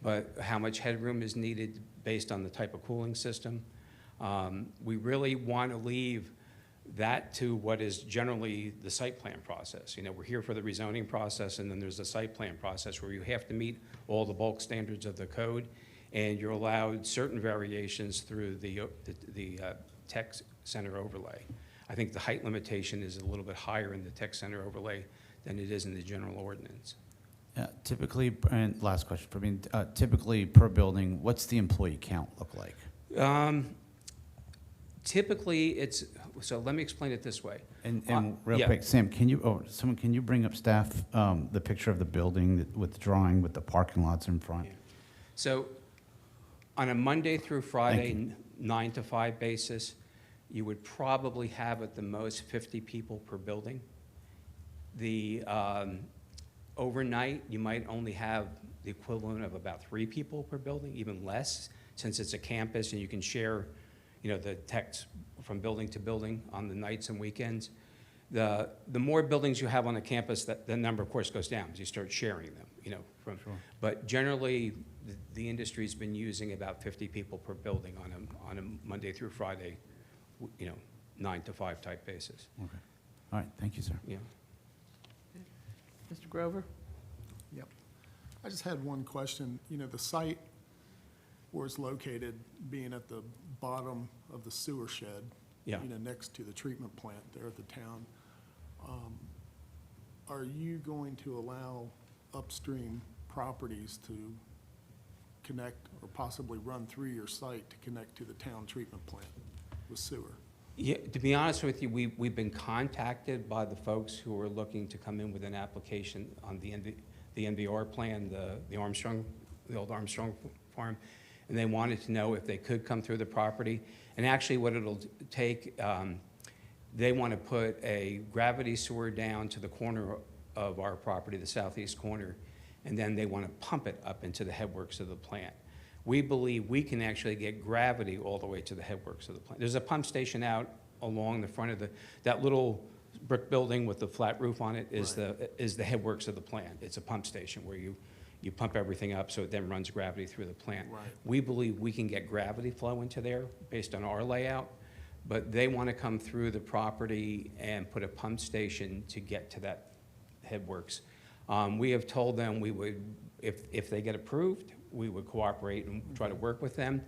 but how much headroom is needed based on the type of cooling system. We really want to leave that to what is generally the site plan process. You know, we're here for the rezoning process, and then there's the site plan process where you have to meet all the bulk standards of the code, and you're allowed certain variations through the tech center overlay. I think the height limitation is a little bit higher in the tech center overlay than it is in the general ordinance. typically, and last question for me, typically per building, what's the employee count look like? Typically, so let me explain it this way. And real yeah. quick, Sam, can you bring up staff, the picture of the building with the drawing with the parking lots in front? Yeah. So on a Monday through Friday, 9 to 5 basis, you would probably have at the most 50 people per building. The overnight, you might only have the equivalent of about 3 people per building, even less, since it's a campus and you can share, you know, the techs from building to building on the nights and weekends. The more buildings you have on the campus, the number, of course, goes down as you start sharing them, you know. But generally, the industry's been using about 50 people per building on a Monday through Friday, you know, 9 to 5 type basis. Okay. All right, thank you, sir. Yeah. Mr. Grover? Yep. I just had one question. You know, the site where it's located, being at the bottom of the sewer shed, Yeah. you know, next to the treatment plant there at the town, are you going to allow upstream properties to connect or possibly run through your site to connect to the town treatment plant with sewer? Yeah, to be honest with you, we've been contacted by the folks who are looking to come in with an application on the NVR plan, the old Armstrong farm, and they wanted to know if they could come through the property. And actually what it'll take, they want to put a gravity sewer down to the corner of our property, the southeast corner, and then they want to pump it up into the headworks of the plant. We believe we can actually get gravity all the way to the headworks of the plant. There's a pump station out along the front of that little brick building with the flat roof on it is the headworks of the plant. It's a pump station where you pump everything up so it then runs gravity through the plant. Right. We believe we can get gravity flow into there based on our layout, but they want to come through the property and put a pump station to get to that headworks. We have told them we would, if they get approved, we would cooperate and try to work with them.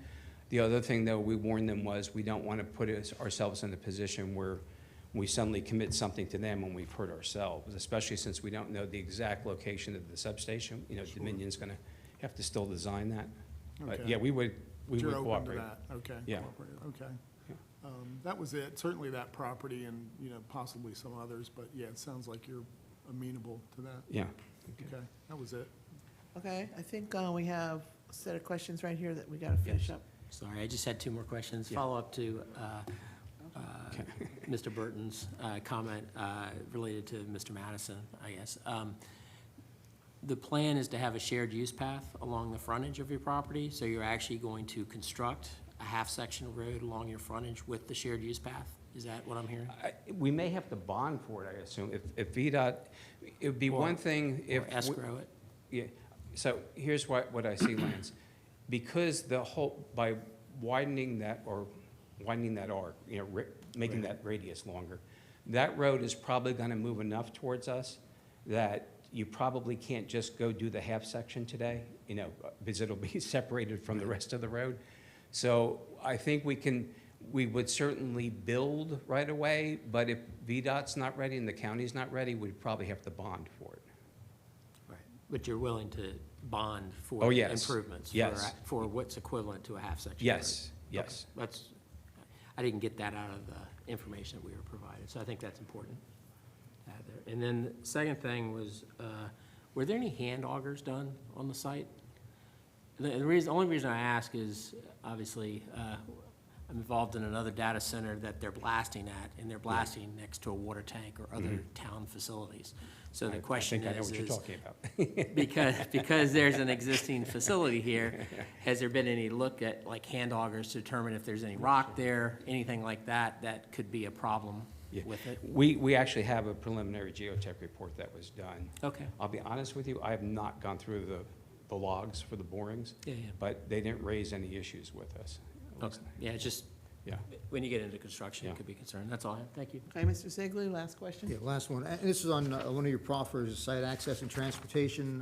The other thing, though, we warned them was we don't want to put ourselves in a position where we suddenly commit something to them when we've hurt ourselves, especially since we don't know the exact location of the substation. You know, Dominion's going to have to still design that. But Okay. yeah, we would You're open to cooperate. that, okay. Yeah. Cooperate, okay. That was it, certainly that property and, you know, possibly some others, but yeah, it sounds like you're amenable to that. Yeah. Okay, that was it. Okay, I think we have a set of questions right here that we got to finish up. Sorry, I just had two more questions. Yeah. Follow up to Mr. Burton's comment related to Mr. Madison, I guess. The plan is to have a shared use path along the frontage of your property, so you're actually going to construct a half-section of road along your frontage with the shared use path? Is that what I'm hearing? We may have to bond for it, I assume. If VDOT, it would be one thing if. Or escrow it? Yeah, so here's what I see, Lance. Because the whole, by widening that arc, you know, making that radius longer, that road is probably gonna move enough towards us that you probably can't just go do the half section today, you know, because it'll be separated from the rest of the road. So I think we would certainly build right away, but if VDOT's not ready and the county's not ready, we'd probably have to bond for it. Right. But you're willing to bond for Oh, the yes. improvements? Yes. For what's equivalent to a half-section road? Yes, yes. Okay. I didn't get that out of the information that we were provided, so I think that's important to have there. And then the second thing was, were there any hand augers done on the site? The only reason I ask is, obviously, I'm involved in another data center that they're blasting at, and they're blasting next to a water tank or other town facilities. So the question I think I know is, what you're talking about. because there's an existing facility here, has there been any look at like hand augers to determine if there's any rock there, anything like that, that could be a problem Yeah. with it? We actually have a preliminary geotech report that was done. Okay. I'll be honest with you, I have not gone through the logs for the borings, Yeah, yeah. but they didn't raise any issues with us. Okay, yeah, it's just, Yeah. when you get into construction, Yeah. it could be concerned. That's all I have. Thank you. Okay, Mr. Ziegler, last question? Yeah, last one. And this is on one of your proffers, site access and transportation,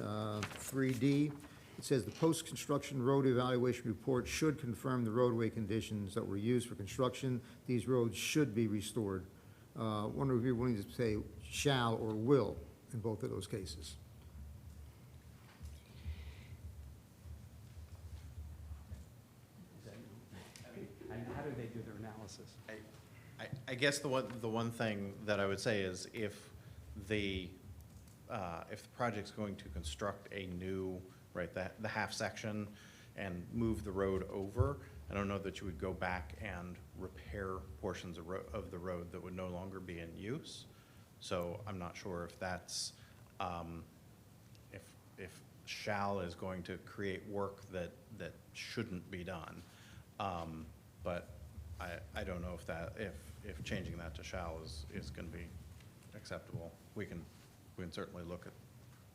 3D. It says the post-construction road evaluation report should confirm the roadway conditions that were used for construction. These roads should be restored. Wonder if you're willing to say shall or will in both of those cases. And how do they do their analysis? I guess the one thing that I would say is if the project's going to construct a new, right, the half section and move the road over, I don't know that you would go back and repair portions of the road that would no longer be in use. So I'm not sure if that's, if shall is going to create work that shouldn't be done. But I don't know if changing that to shall is gonna be acceptable. We can certainly look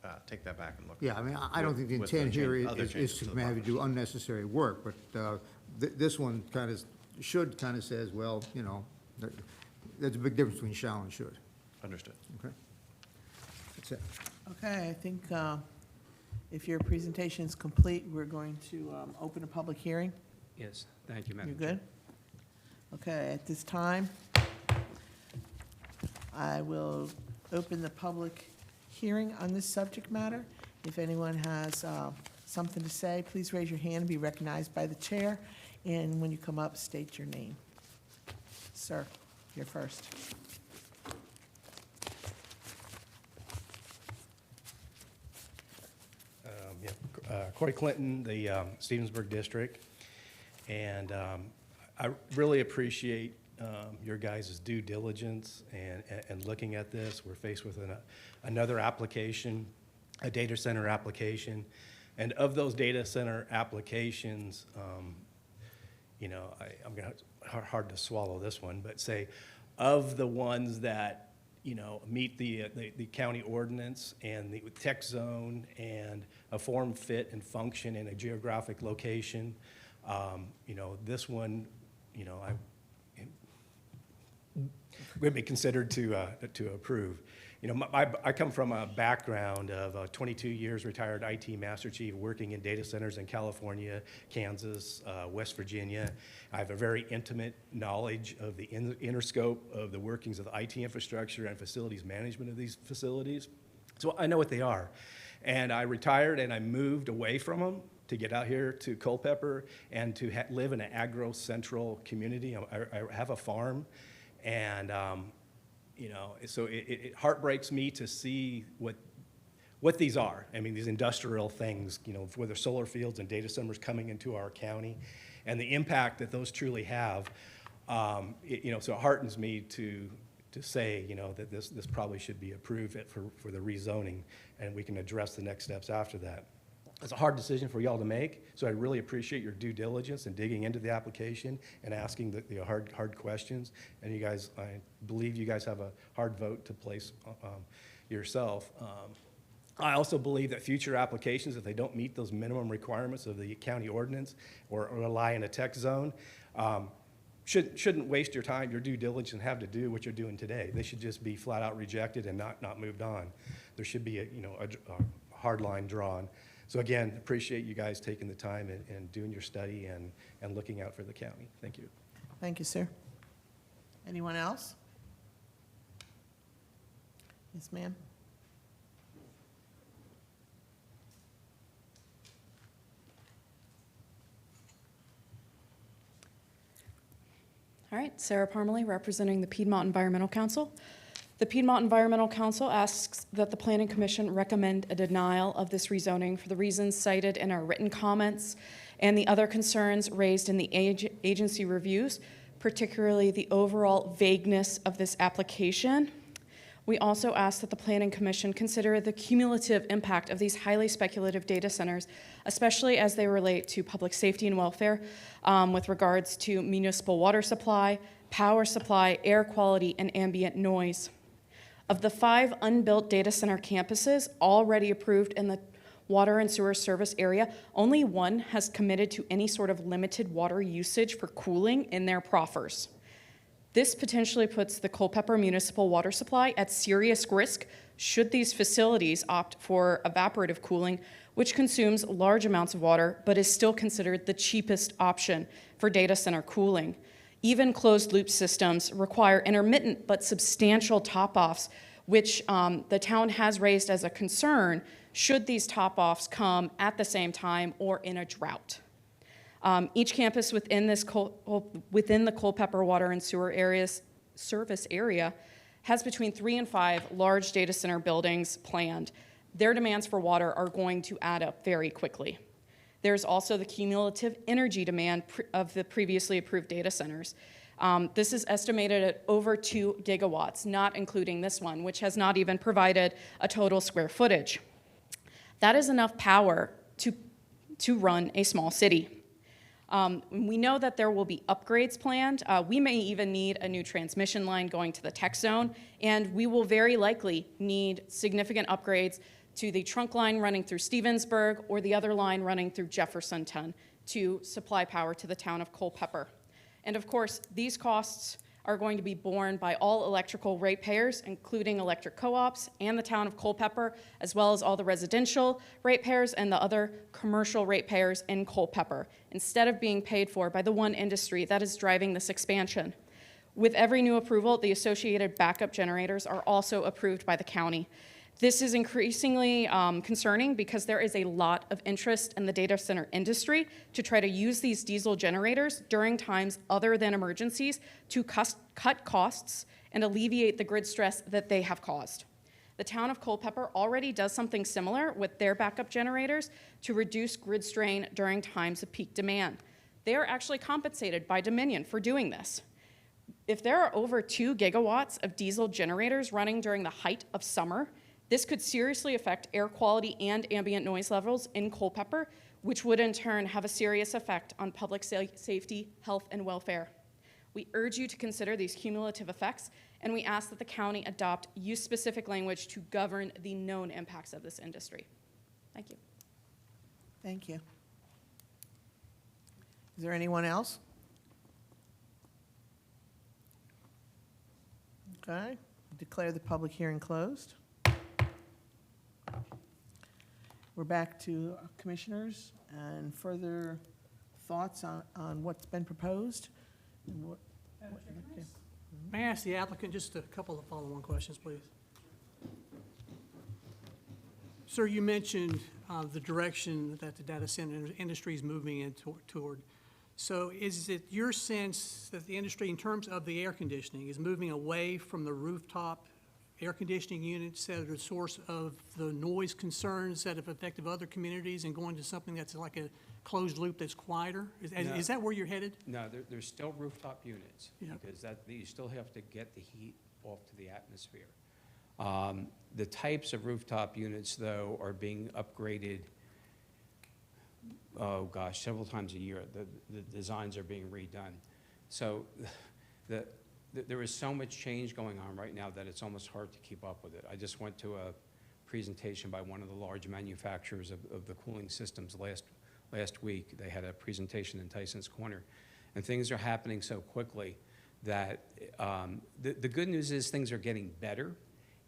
at, take that back and look. Yeah, I mean, I don't think the with the intent here other is changes to to the have you do buffers. unnecessary work, but this one kind of, should kind of says, well, you know, there's a big difference between shall and should. Understood. Okay? That's it. Okay, I think if your presentation is complete, we're going to open a public hearing. Yes, thank you, You Madam Chair. good? Okay, at this time, I will open the public hearing on this subject matter. If anyone has something to say, please raise your hand and be recognized by the chair. And when you come up, state your name. Sir, you're first. Corey Clinton, the Stevensburg District. And I really appreciate your guys' due diligence and looking at this. We're faced with another application, a data center application. And of those data center applications, you know, I'm going to, hard to swallow this one, but say, of the ones that meet the county ordinance and the tech zone and a form, fit, and function in a geographic location. This one, would be considered to approve. I come from a background of 22 years retired IT Master Chief working in data centers in California, Kansas, West Virginia. I have a very intimate knowledge of the inner scope of the workings of the IT infrastructure and facilities management of these facilities. So I know what they are. And I retired and I moved away from them to get out here to Culpeper and to live in an agro-central community. I have a farm, and so it heartbreaks me to see what these are. I mean, these industrial things, whether solar fields and data centers coming into our county, and the impact that those truly have. So it heartens me to say, that this probably should be approved for the rezoning, and we can address the next steps after that. It's a hard decision for y'all to make, so I really appreciate your due diligence and digging into the application and asking the hard questions. And you guys, I believe you guys have a hard vote to place yourself. I also believe that future applications, if they don't meet those minimum requirements of the county ordinance or rely in a tech zone, shouldn't waste your time, your due diligence, and have to do what you're doing today. They should just be flat out rejected and not moved on. There should be a hard line drawn. So again, appreciate you guys taking the time and doing your study and looking out for the county. Thank you. Thank you, sir. Anyone else? Yes, ma'am. All right, Sarah Parmalee, representing the Piedmont Environmental Council. The Piedmont Environmental Council asks that the Planning Commission recommend a denial of this rezoning for the reasons cited in our written comments and the other concerns raised in the agency reviews, particularly the overall vagueness of this application. We also ask that the Planning Commission consider the cumulative impact of these highly speculative data centers, especially as they relate to public safety and welfare, with regards to municipal water supply, power supply, air quality, and ambient noise. Of the 5 unbuilt data center campuses already approved in the water and sewer service area, only one has committed to any sort of limited water usage for cooling in their proffers. This potentially puts the Culpeper municipal water supply at serious risk should these facilities opt for evaporative cooling, which consumes large amounts of water but is still considered the cheapest option for data center cooling. Even closed-loop systems require intermittent but substantial top-offs, which the town has raised as a concern should these top-offs come at the same time or in a drought. Each campus within the Culpeper water and sewer service area has between 3 and 5 large data center buildings planned. Their demands for water are going to add up very quickly. There's also the cumulative energy demand of the previously approved data centers. This is estimated at over 2 gigawatts, not including this one, which has not even provided a total square footage. That is enough power to run a small city. We know that there will be upgrades planned. We may even need a new transmission line going to the tech zone, and we will very likely need significant upgrades to the trunk line running through Stevensburg or the other line running through Jeffersonton to supply power to the town of Culpeper. And of course, these costs are going to be borne by all electrical ratepayers, including electric co-ops and the town of Culpeper, as well as all the residential ratepayers and the other commercial ratepayers in Culpeper, instead of being paid for by the one industry that is driving this expansion. With every new approval, the associated backup generators are also approved by the county. This is increasingly concerning because there is a lot of interest in the data center industry to try to use these diesel generators during times other than emergencies to cut costs and alleviate the grid stress that they have caused. The town of Culpeper already does something similar with their backup generators to reduce grid strain during times of peak demand. They are actually compensated by Dominion for doing this. If there are over 2 gigawatts of diesel generators running during the height of summer, this could seriously affect air quality and ambient noise levels in Culpeper, which would in turn have a serious effect on public safety, health, and welfare. We urge you to consider these cumulative effects, and we ask that the county adopt use-specific language to govern the known impacts of this industry. Thank you. Thank you. Is there anyone else? Okay, declare the public hearing closed. We're back to commissioners and further thoughts on what's been proposed. And what- okay. May I ask the applicant just a couple of follow-on questions, please? Sir, you mentioned the direction that the data center industry is moving in toward. So is it your sense that the industry, in terms of the air conditioning, is moving away from the rooftop air conditioning units that are the source of the noise concerns that have affected other communities and going to something that's like a closed loop that's quieter? No. Is that where you're headed? No, there's still rooftop units, Yeah. because you still have to get the heat off to the atmosphere. The types of rooftop units, though, are being upgraded, oh gosh, several times a year. The designs are being redone. So there is so much change going on right now that it's almost hard to keep up with it. I just went to a presentation by one of the large manufacturers of the cooling systems last week. They had a presentation in Tyson's Corner, and things are happening so quickly that the good news is things are getting better.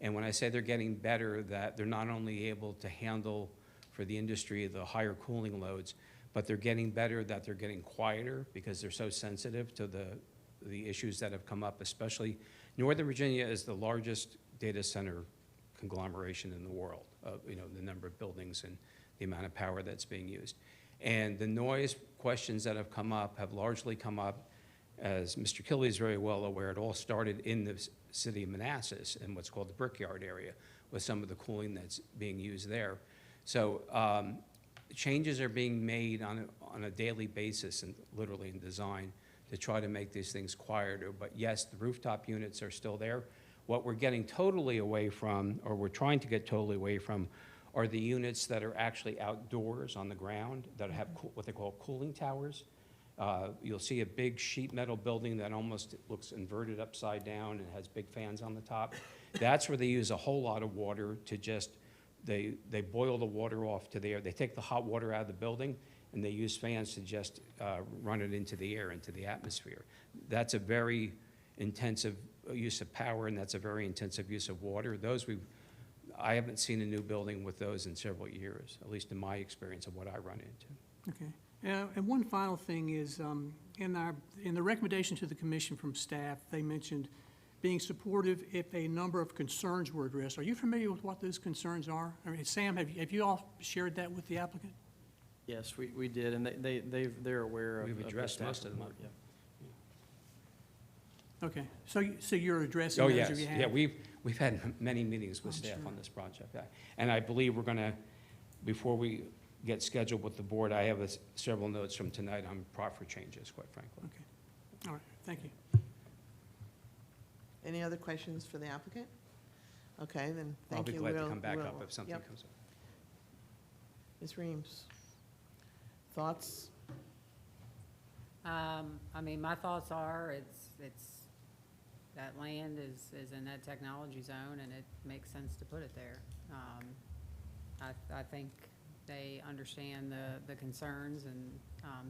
And when I say they're getting better, that they're not only able to handle for the industry the higher cooling loads, but they're getting better that they're getting quieter because they're so sensitive to the issues that have come up, especially Northern Virginia is the largest data center conglomeration in the world, the number of buildings and the amount of power that's being used. And the noise questions that have come up have largely come up, as Mr. Kilby is very well aware, it all started in the city of Manassas in what's called the Brickyard area with some of the cooling that's being used there. So changes are being made on a daily basis and literally in design to try to make these things quieter. But yes, the rooftop units are still there. What we're getting totally away from, or we're trying to get totally away from, are the units that are actually outdoors on the ground that have what they call cooling towers. You'll see a big sheet metal building that almost looks inverted upside down and has big fans on the top. That's where they use a whole lot of water to just, they boil the water off to the air. They take the hot water out of the building and they use fans to just run it into the air, into the atmosphere. That's a very intensive use of power, and that's a very intensive use of water. I haven't seen a new building with those in several years, at least in my experience of what I run into. Okay. And one final thing is, in the recommendation to the commission from staff, they mentioned being supportive if a number of concerns were addressed. Are you familiar with what those concerns are? I mean, Sam, have you all shared that with the applicant? Yes, we did, and they're aware of. We've the addressed staff most of them. report, yeah. Okay, so you're addressing Oh, those, yes, or you have? yeah, we've had many meetings with I'm staff sure. on this project. And I believe we're gonna, before we get scheduled with the board, I have several notes from tonight on proffer changes, quite frankly. Okay, all right, thank you. Any other questions for the applicant? Okay, then, I'll thank be you. glad to We'll- come back we'll- up if something yep. comes up. Ms. Reams, thoughts? I mean, my thoughts are, that land is in that technology zone, and it makes sense to put it there. I think they understand the concerns and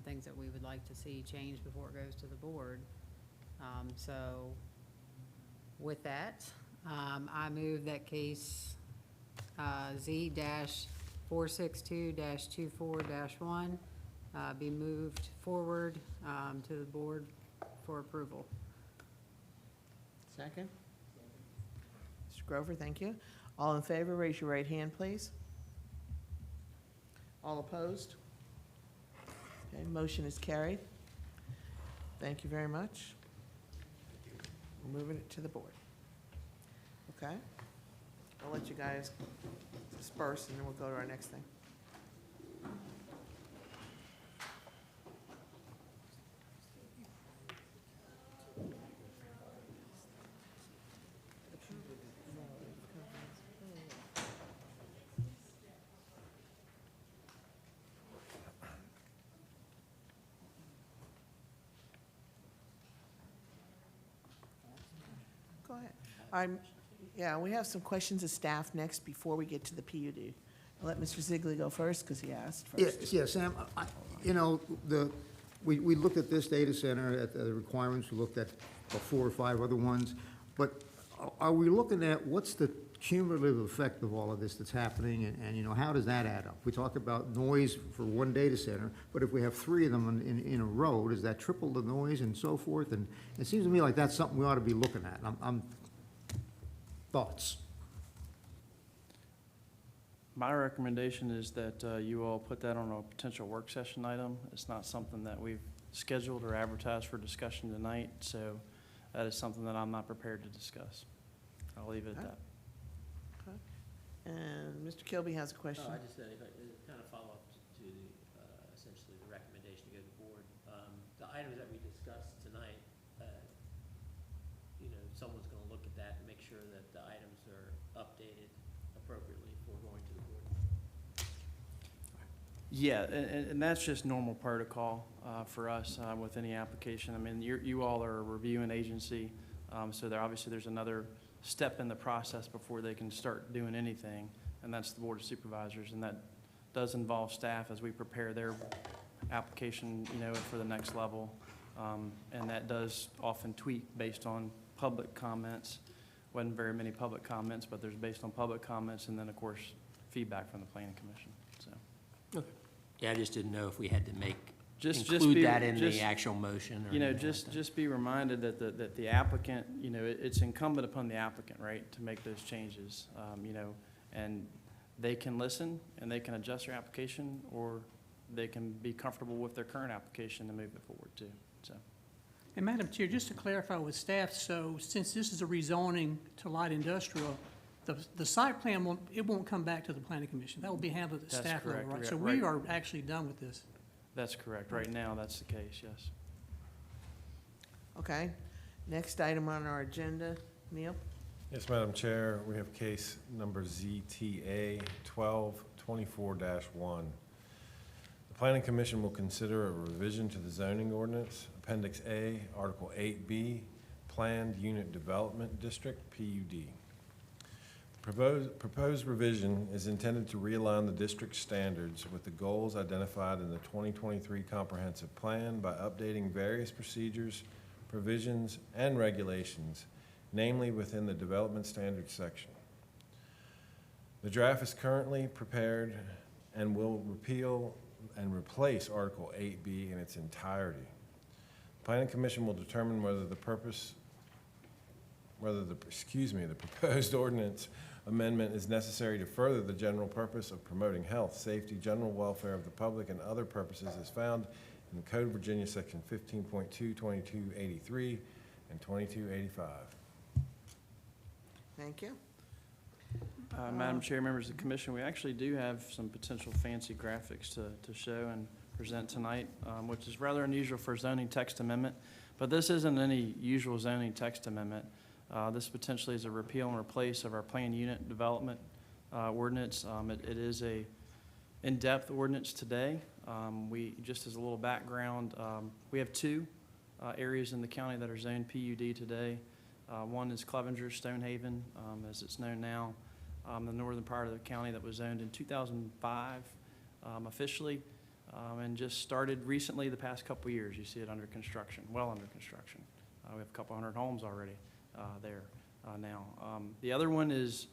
things that we would like to see changed before it goes to the board. So with that, I move that case Z-462-24-1 be moved forward to the board for approval. Second? Mr. Grover, thank you. All in favor, raise your right hand, please. All opposed? Okay, motion is carried. Thank you very much. We're moving it to the board. Okay? I'll let you guys disperse, and then we'll go to our next thing. go ahead. Yeah, we have some questions of staff next before we get to the PUD. I'll let Mr. Ziegler go first, because he asked first. Yeah, Sam, you know, we looked at this data center, at the requirements, we looked at 4 or 5 other ones, but are we looking at what's the cumulative effect of all of this that's happening, and, you know, how does that add up? We talk about noise for one data center, but if we have 3 of them in a row, does that triple the noise and so forth? And it seems to me like that's something we ought to be looking at. Thoughts? My recommendation is that you all put that on a potential work session item. It's not something that we've scheduled or advertised for discussion tonight, so that is something that I'm not prepared to discuss. I'll leave it at that. Okay. And Mr. Kilby has a question. No, I just said, if I kind of follow up to essentially the recommendation to go to the board. The items that we discussed tonight, you know, someone's going to look at that and make sure that the items are updated appropriately before going to the board. Yeah, and that's just normal protocol for us with any application. I mean, you all are a reviewing agency, so there's another step in the process before they can start doing anything, and that's the Board of Supervisors, and that does involve staff as we prepare their application, you know, for the next level, and that does often tweak based on public comments. Wasn't very many public comments, but there's based on public comments, and then, of course, feedback from the Planning Commission, so. Yeah, I just didn't know if we had to Just include be- that in just, the actual motion or You know, anything like that. just be reminded that the applicant, you know, it's incumbent upon the applicant, right, to make those changes, you know, and they can listen and they can adjust their application, or they can be comfortable with their current application and move it forward too, so. And Madam Chair, just to clarify with staff, so since this is a rezoning to light industrial, the site plan won't come back to the planning commission. That will be handled at That's staff level, correct. right? Yeah, So right. we are actually done with this. That's correct. Right now, that's the case, yes. Okay. Next item on our agenda, Neil? Yes, Madam Chair, we have case number ZTA 1224-1. The Planning Commission will consider a revision to the zoning ordinance, Appendix A, Article 8B, Planned Unit Development District, PUD. Proposed revision is intended to realign the district standards with the goals identified in the 2023 Comprehensive Plan by updating various procedures, provisions, and regulations, namely within the Development Standards section. The draft is currently prepared and will repeal and replace Article 8B in its entirety. The Planning Commission will determine whether the proposed ordinance amendment is necessary to further the general purpose of promoting health, safety, general welfare of the public, and other purposes as found in the Code of Virginia, Section 15.2, 2283, and 2285. Thank you. Madam Chair, members of the commission, we actually do have some potential fancy graphics to show and present tonight, which is rather unusual for a zoning text amendment, but this isn't any usual zoning text amendment. This potentially is a repeal and replace of our planned unit development ordinance. It is a in-depth ordinance today. Just as a little background, we have 2 areas in the county that are zoned PUD today. One is Clevenger, Stonehaven, as it's known now, the northern part of the county that was zoned in 2005 officially, and just started recently the past couple years. You see it under construction, well under construction. We have a couple hundred homes already there now. The other one is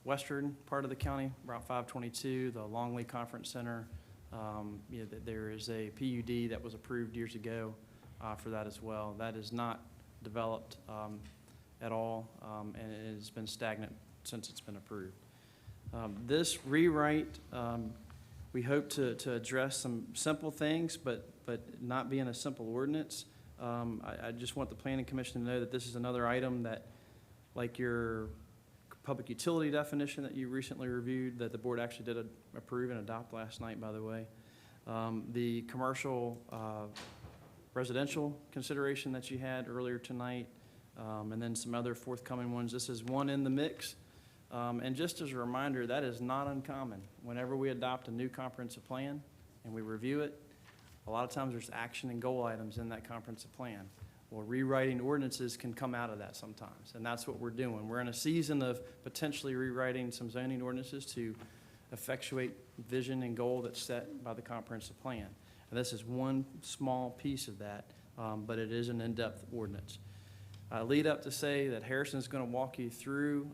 western part of the county, Route 522, the Longley Conference Center. There is a PUD that was approved years ago for that as well. That is not developed at all, and it has been stagnant since it's been approved. This rewrite, we hope to address some simple things, but not being a simple ordinance. I just want the Planning Commission to know that this is another item that, like your public utility definition that you recently reviewed, that the board actually did approve and adopt last night, by the way. The commercial residential consideration that you had earlier tonight, and then some other forthcoming ones. This is one in the mix. And just as a reminder, that is not uncommon. Whenever we adopt a new comprehensive plan and we review it, a lot of times there's action and goal items in that comprehensive plan. Well, rewriting ordinances can come out of that sometimes, and that's what we're doing. We're in a season of potentially rewriting some zoning ordinances to effectuate vision and goal that's set by the comprehensive plan. And this is one small piece of that, but it is an in-depth ordinance. Lead up to say that Harrison's going to walk you through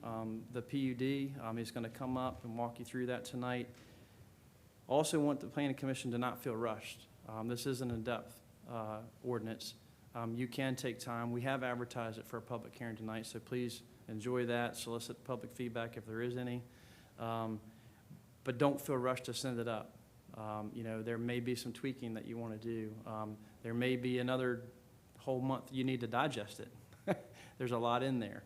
the PUD. He's going to come up and walk you through that tonight. Also want the Planning Commission to not feel rushed. This is an in-depth ordinance. You can take time. We have advertised it for a public hearing tonight, so please enjoy that, solicit public feedback if there is any. But don't feel rushed to send it up. You know, there may be some tweaking that you want to do. There may be another whole month you need to digest it. There's a lot in there.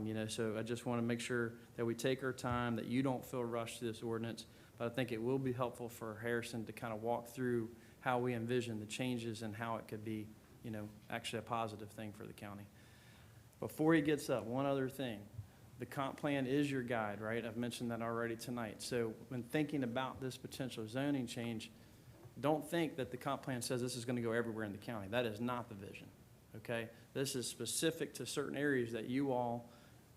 You know, so I just want to make sure that we take our time, that you don't feel rushed to this ordinance. But I think it will be helpful for Harrison to kind of walk through how we envision the changes and how it could be, you know, actually a positive thing for the county. Before he gets up, one other thing. The comp plan is your guide, right? I've mentioned that already tonight. So when thinking about this potential zoning change, don't think that the comp plan says this is going to go everywhere in the county. That is not the vision, okay? This is specific to certain areas that you all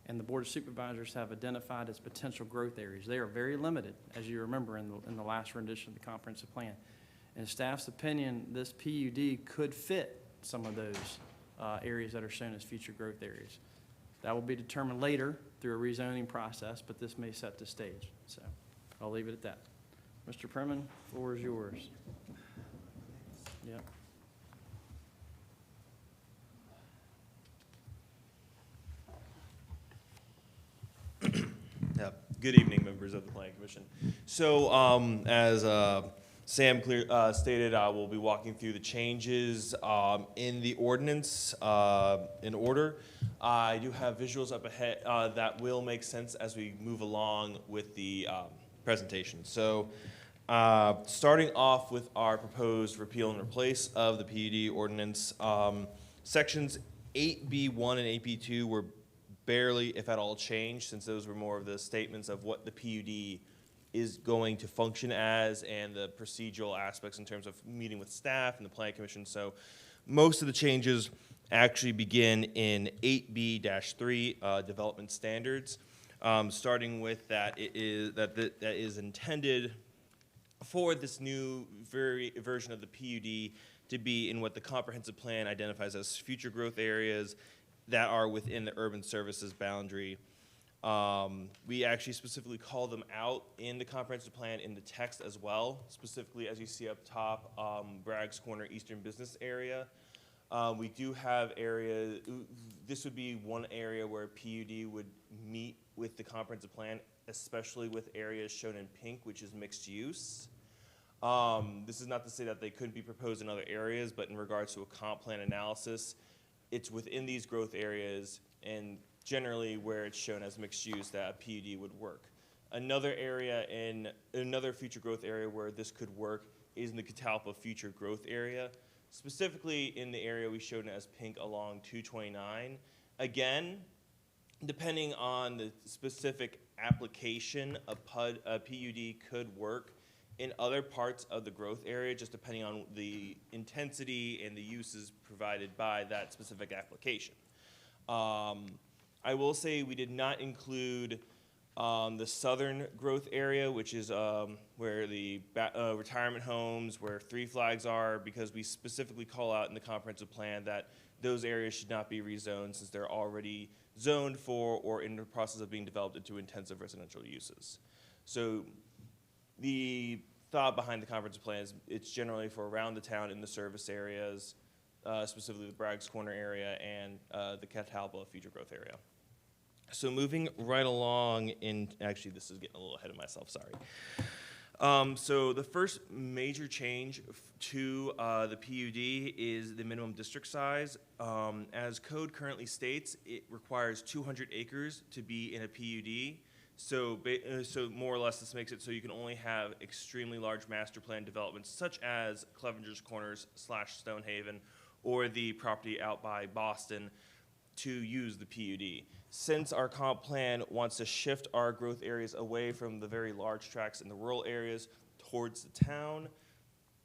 and the Board of Supervisors have identified as potential growth areas. They are very limited, as you remember in the last rendition of the comprehensive plan. In staff's opinion, this PUD could fit some of those areas that are shown as future growth areas. That will be determined later through a rezoning process, but this may set the stage. So I'll leave it at that. Mr. Preman, floor is yours. Yep. Good evening, members of the Planning Commission. So as Sam stated, I will be walking through the changes in the ordinance in order. I do have visuals up ahead that will make sense as we move along with the presentation. So starting off with our proposed repeal and replace of the PUD ordinance, sections 8B1 and 8B2 were barely, if at all, changed, since those were more of the statements of what the PUD is going to function as and the procedural aspects in terms of meeting with staff and the Planning Commission. So most of the changes actually begin in 8B-3, development standards, starting with that that is intended for this new version of the PUD to be in what the comprehensive plan identifies as future growth areas that are within the urban services boundary. We actually specifically call them out in the comprehensive plan in the text as well, specifically as you see up top, Bragg's Corner Eastern Business Area. We do have areas, this would be one area where PUD would meet with the comprehensive plan, especially with areas shown in pink, which is mixed use. This is not to say that they couldn't be proposed in other areas, but in regards to a comp plan analysis, it's within these growth areas and generally where it's shown as mixed use that a PUD would work. Another area another future growth area where this could work is in the Catalpa future growth area, specifically in the area we showed as pink along 229. Again, depending on the specific application, a PUD could work in other parts of the growth area, just depending on the intensity and the uses provided by that specific application. I will say we did not include the southern growth area, which is where the retirement homes, where Three Flags are, because we specifically call out in the comprehensive plan that those areas should not be rezoned since they're already zoned for or in the process of being developed into intensive residential uses. So the thought behind the comprehensive plan is it's generally for around the town in the service areas, specifically the Bragg's Corner area and the Catalpa future growth area. So moving right along actually this is getting a little ahead of myself, sorry. So the first major change to the PUD is the minimum district size. As code currently states, it requires 200 acres to be in a PUD. So more or less this makes it so you can only have extremely large master plan developments such as Clevenger's Corners / Stonehaven or the property out by Boston to use the PUD. Since our comp plan wants to shift our growth areas away from the very large tracts in the rural areas towards the town,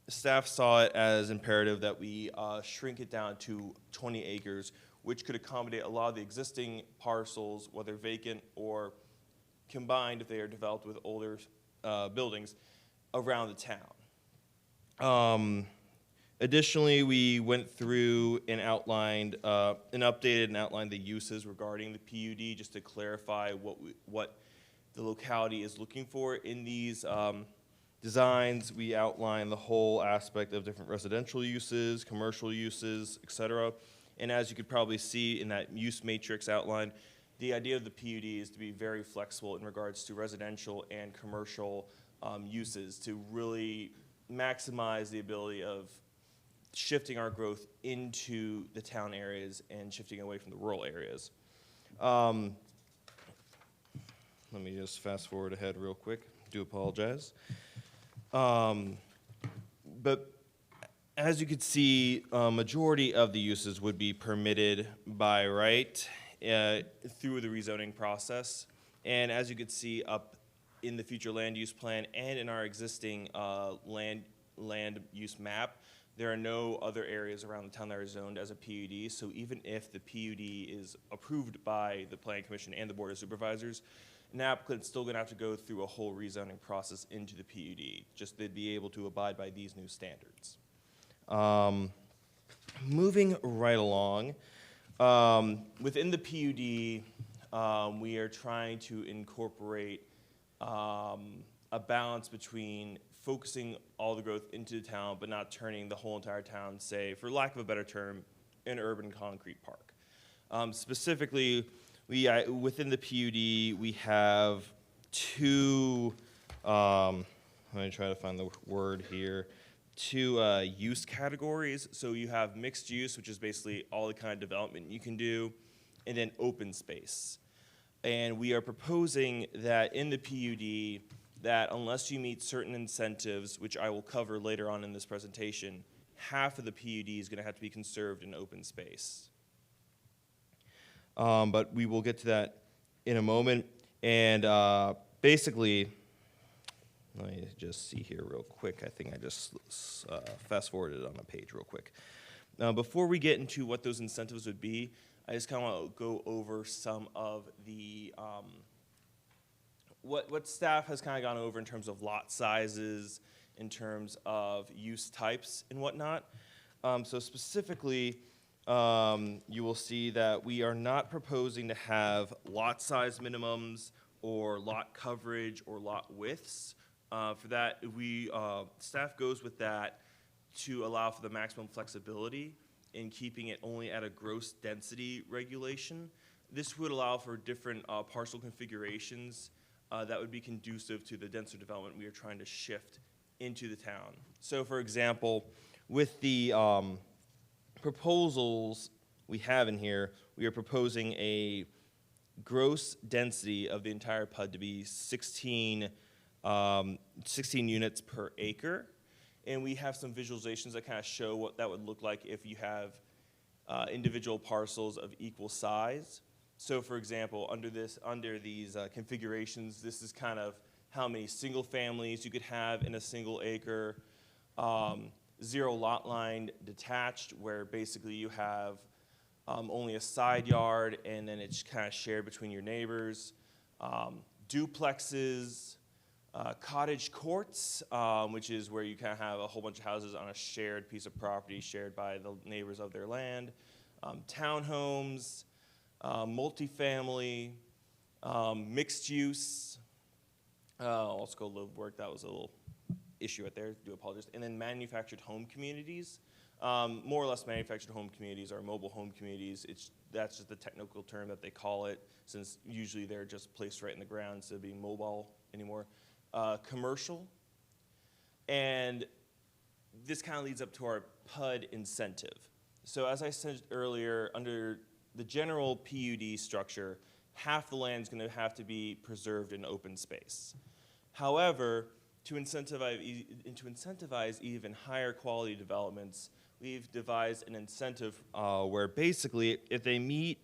staff saw it as imperative that we shrink it down to 20 acres, which could accommodate a lot of the existing parcels, whether vacant or combined if they are developed with older buildings around the town. Additionally, we went through and outlined, and updated and outlined the uses regarding the PUD, just to clarify what the locality is looking for in these designs. We outlined the whole aspect of different residential uses, commercial uses, et cetera. And as you could probably see in that use matrix outline, the idea of the PUD is to be very flexible in regards to residential and commercial uses to really maximize the ability of shifting our growth into the town areas and shifting away from the rural areas. Let me just fast forward ahead real quick. Do apologize. But as you can see, majority of the uses would be permitted by right through the rezoning process. And as you can see up in the future land use plan and in our existing land use map, there are no other areas around the town that are zoned as a PUD. So even if the PUD is approved by the Planning Commission and the Board of Supervisors, an applicant's still gonna have to go through a whole rezoning process into the PUD. Just they'd be able to abide by these new standards. Moving right along, within the PUD, we are trying to incorporate a balance between focusing all the growth into the town, but not turning the whole entire town, say, for lack of a better term, an urban concrete park. Specifically, within the PUD, we have two, let me try to find the word here, two use categories. So you have mixed use, which is basically all the kind of development you can do, and then open space. And we are proposing that in the PUD, that unless you meet certain incentives, which I will cover later on in this presentation, half of the PUD is going to have to be conserved in open space. But we will get to that in a moment. And basically, let me just see here real quick. I think I just fast forwarded on a page real quick. Before we get into what those incentives would be, I just kind of want to go over some of the what staff has kind of gone over in terms of lot sizes, in terms of use types and whatnot. So specifically, you will see that we are not proposing to have lot size minimums or lot coverage or lot widths. For that, staff goes with that to allow for the maximum flexibility in keeping it only at a gross density regulation. This would allow for different parcel configurations that would be conducive to the denser development we are trying to shift into the town. So for example, with the proposals we have in here, we are proposing a gross density of the entire PUD to be 16 units per acre. And we have some visualizations that kind of show what that would look like if you have individual parcels of equal size. So for example, under these configurations, this is kind of how many single families you could have in a single acre. Zero lot line detached, where basically you have only a side yard and then it's kind of shared between your neighbors. Duplexes, cottage courts, which is where you kind of have a whole bunch of houses on a shared piece of property shared by the neighbors of their land. Townhomes, multifamily, mixed use. Let's go live work. That was a little issue right there. Do apologize. And then manufactured home communities. More or less, manufactured home communities are mobile home communities. That's just the technical term that they call it, since usually they're just placed right in the ground instead of being mobile anymore. Commercial. And this kind of leads up to our PUD incentive. So as I said earlier, under the general PUD structure, half the land is going to have to be preserved in open space. However, to incentivize even higher quality developments, we've devised an incentive where basically if they meet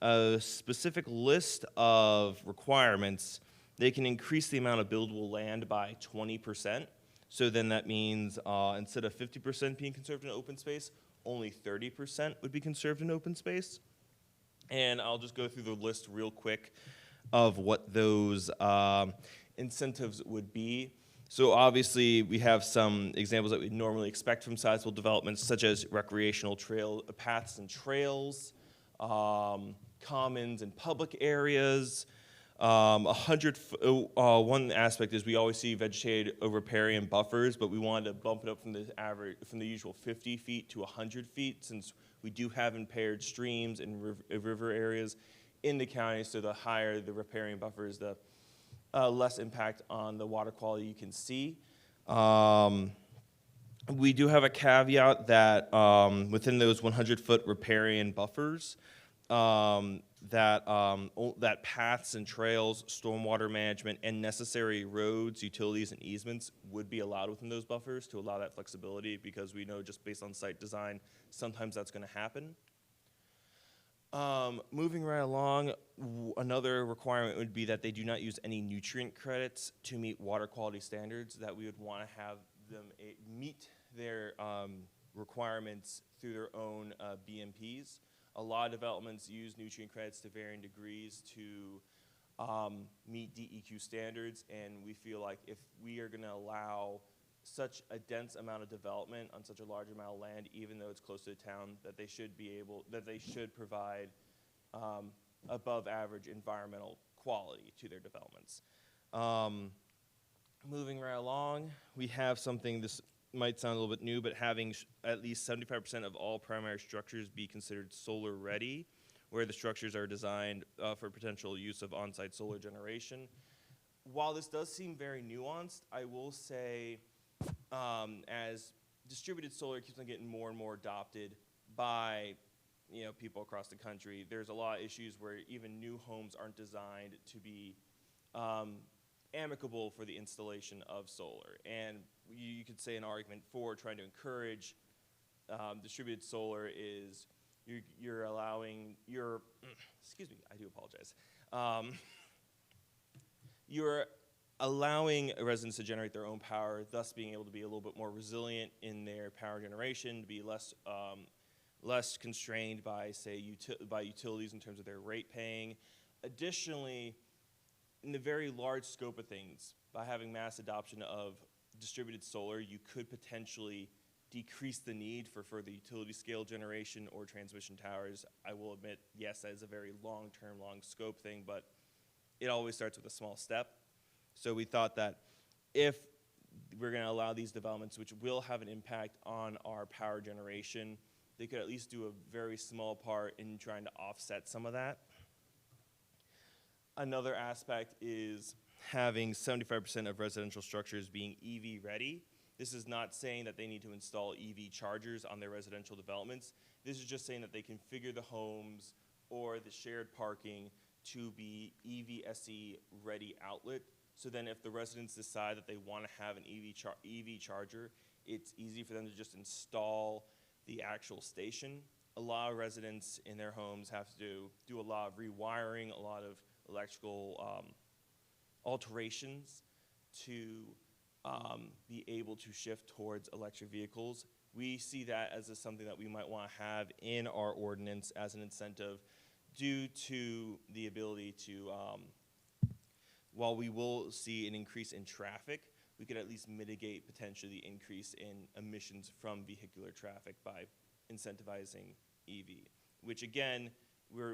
a specific list of requirements, they can increase the amount of buildable land by 20%. So then that means instead of 50% being conserved in open space, only 30% would be conserved in open space. And I'll just go through the list real quick of what those incentives would be. So obviously, we have some examples that we normally expect from sizable developments, such as recreational trail paths and trails, commons and public areas. 100. One aspect is we always see vegetated over riparian buffers, but we wanted to bump it up from the average, from the usual 50 feet to 100 feet, since we do have impaired streams and river areas in the county. So the higher the riparian buffers, the less impact on the water quality you can see. We do have a caveat that within those 100-foot riparian buffers, that paths and trails, stormwater management, and necessary roads, utilities, and easements would be allowed within those buffers to allow that flexibility, because we know just based on site design, sometimes that's going to happen. Moving right along, another requirement would be that they do not use any nutrient credits to meet water quality standards, that we would want to have them meet their requirements through their own BMPs. A lot of developments use nutrient credits to varying degrees to meet DEQ standards, and we feel like if we are going to allow such a dense amount of development on such a large amount of land, even though it's close to the town, that they should be able, that they should provide above average environmental quality to their developments. Moving right along, we have something, this might sound a little bit new, but having at least 75% of all primary structures be considered solar ready, where the structures are designed for potential use of on-site solar generation. While this does seem very nuanced, I will say as distributed solar keeps on getting more and more adopted by people across the country, there's a lot of issues where even new homes aren't designed to be amicable for the installation of solar. And you could say an argument for trying to encourage distributed solar is you're allowing your, excuse me, I do apologize. You're allowing residents to generate their own power, thus being able to be a little bit more resilient in their power generation, to be less constrained by, say, by utilities in terms of their rate paying. Additionally, in the very large scope of things, by having mass adoption of distributed solar, you could potentially decrease the need for further utility scale generation or transmission towers. I will admit, yes, that is a very long-term, long scope thing, but it always starts with a small step. So we thought that if we're going to allow these developments, which will have an impact on our power generation, they could at least do a very small part in trying to offset some of that. Another aspect is having 75% of residential structures being EV ready. This is not saying that they need to install EV chargers on their residential developments. This is just saying that they configure the homes or the shared parking to be EVSE ready outlet. So then if the residents decide that they want to have an EV charger, it's easy for them to just install the actual station. A lot of residents in their homes have to do a lot of rewiring, a lot of electrical alterations to be able to shift towards electric vehicles. We see that as something that we might want to have in our ordinance as an incentive, due to the ability to, while we will see an increase in traffic, we could at least mitigate potentially the increase in emissions from vehicular traffic by incentivizing EV, which again,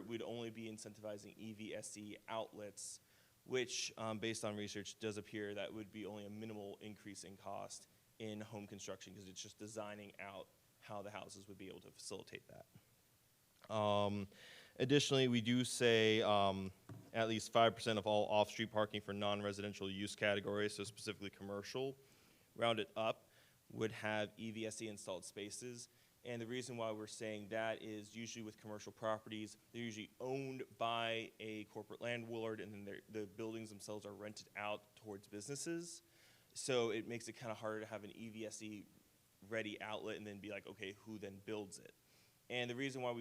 we'd only be incentivizing EVSE outlets, which based on research does appear that would be only a minimal increase in cost in home construction, because it's just designing out how the houses would be able to facilitate that. Additionally, we do say at least 5% of all off-street parking for non-residential use categories, so specifically commercial, rounded up, would have EVSE installed spaces. And the reason why we're saying that is usually with commercial properties, they're usually owned by a corporate landlord, and then the buildings themselves are rented out towards businesses. So it makes it kind of harder to have an EVSE ready outlet and then be like, okay, who then builds it? And the reason why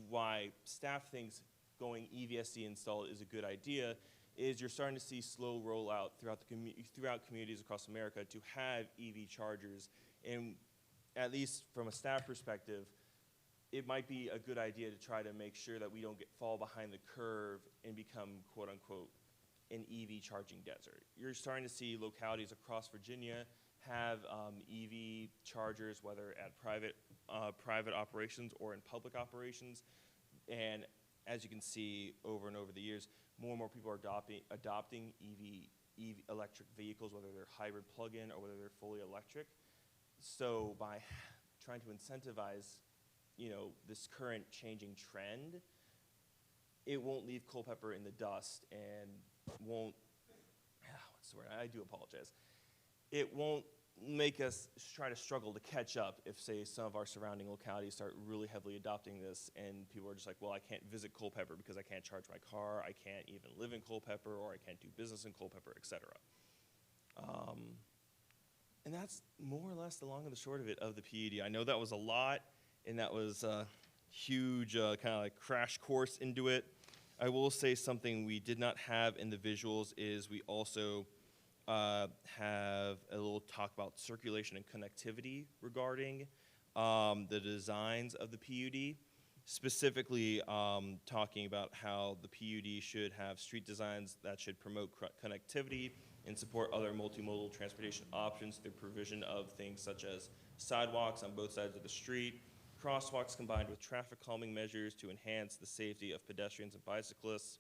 why staff thinks going EVSE installed is a good idea is you're starting to see slow rollout throughout communities across America to have EV chargers. And at least from a staff perspective, it might be a good idea to try to make sure that we don't fall behind the curve and become, quote unquote, an EV charging desert. You're starting to see localities across Virginia have EV chargers, whether at private operations or in public operations. And as you can see over and over the years, more and more people are adopting EV electric vehicles, whether they're hybrid plug-in or whether they're fully electric. So by trying to incentivize, this current changing trend, it won't leave Culpeper in the dust and won't, what's the word? I do apologize. It won't make us try to struggle to catch up if, say, some of our surrounding localities start really heavily adopting this and people are just like, well, I can't visit Culpeper because I can't charge my car, I can't even live in Culpeper, or I can't do business in Culpeper, et cetera. And that's more or less the long and the short of it of the PUD. I know that was a lot, and that was a huge kind of like crash course into it. I will say something we did not have in the visuals is we also have a little talk about circulation and connectivity regarding the designs of the PUD, specifically talking about how the PUD should have street designs that should promote connectivity and support other multimodal transportation options through provision of things such as sidewalks on both sides of the street, crosswalks combined with traffic calming measures to enhance the safety of pedestrians and bicyclists,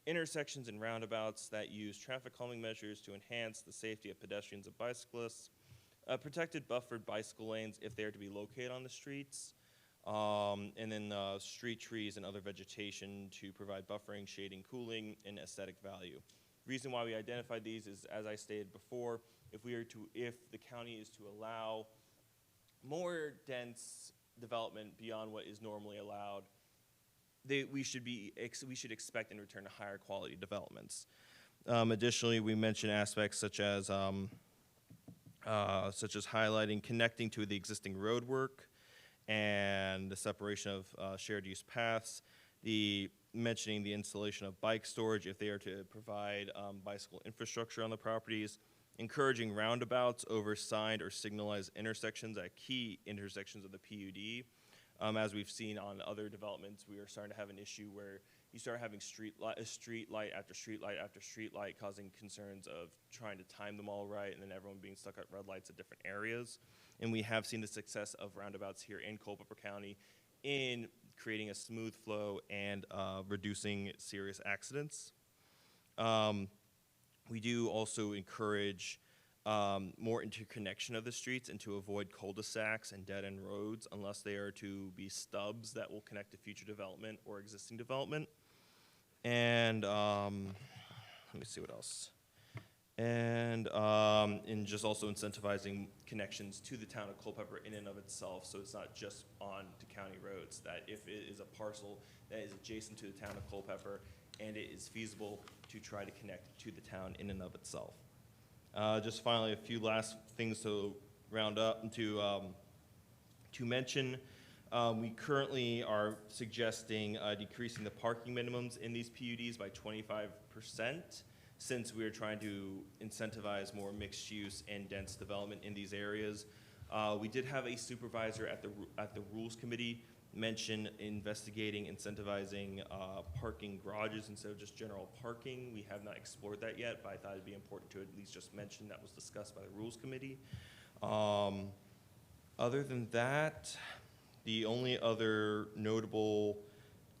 intersections and roundabouts that use traffic calming measures to enhance the safety of pedestrians and bicyclists, protected buffered bicycle lanes if they are to be located on the streets, and then street trees and other vegetation to provide buffering, shading, cooling, and aesthetic value. Reason why we identified these is, as I stated before, if the county is to allow more dense development beyond what is normally allowed, we should expect in return to higher quality developments. Additionally, we mentioned aspects such as highlighting connecting to the existing roadwork and the separation of shared use paths, mentioning the installation of bike storage if they are to provide bicycle infrastructure on the properties, encouraging roundabouts over signed or signalized intersections at key intersections of the PUD. As we've seen on other developments, we are starting to have an issue where you start having street light after street light after street light, causing concerns of trying to time them all right and then everyone being stuck at red lights at different areas. And we have seen the success of roundabouts here in Culpeper County in creating a smooth flow and reducing serious accidents. We do also encourage more interconnection of the streets and to avoid cul-de-sacs and dead-end roads unless they are to be stubs that will connect to future development or existing development. And let me see what else. And just also incentivizing connections to the town of Culpeper in and of itself, so it's not just on to county roads, that if it is a parcel that is adjacent to the town of Culpeper and it is feasible to try to connect to the town in and of itself. Just finally, a few last things to round up and to mention. We currently are suggesting decreasing the parking minimums in these PUDs by 25%, since we are trying to incentivize more mixed use and dense development in these areas. We did have a supervisor at the Rules Committee mention investigating incentivizing parking garages instead of just general parking. We have not explored that yet, but I thought it'd be important to at least just mention that was discussed by the Rules Committee. Other than that, the only other notable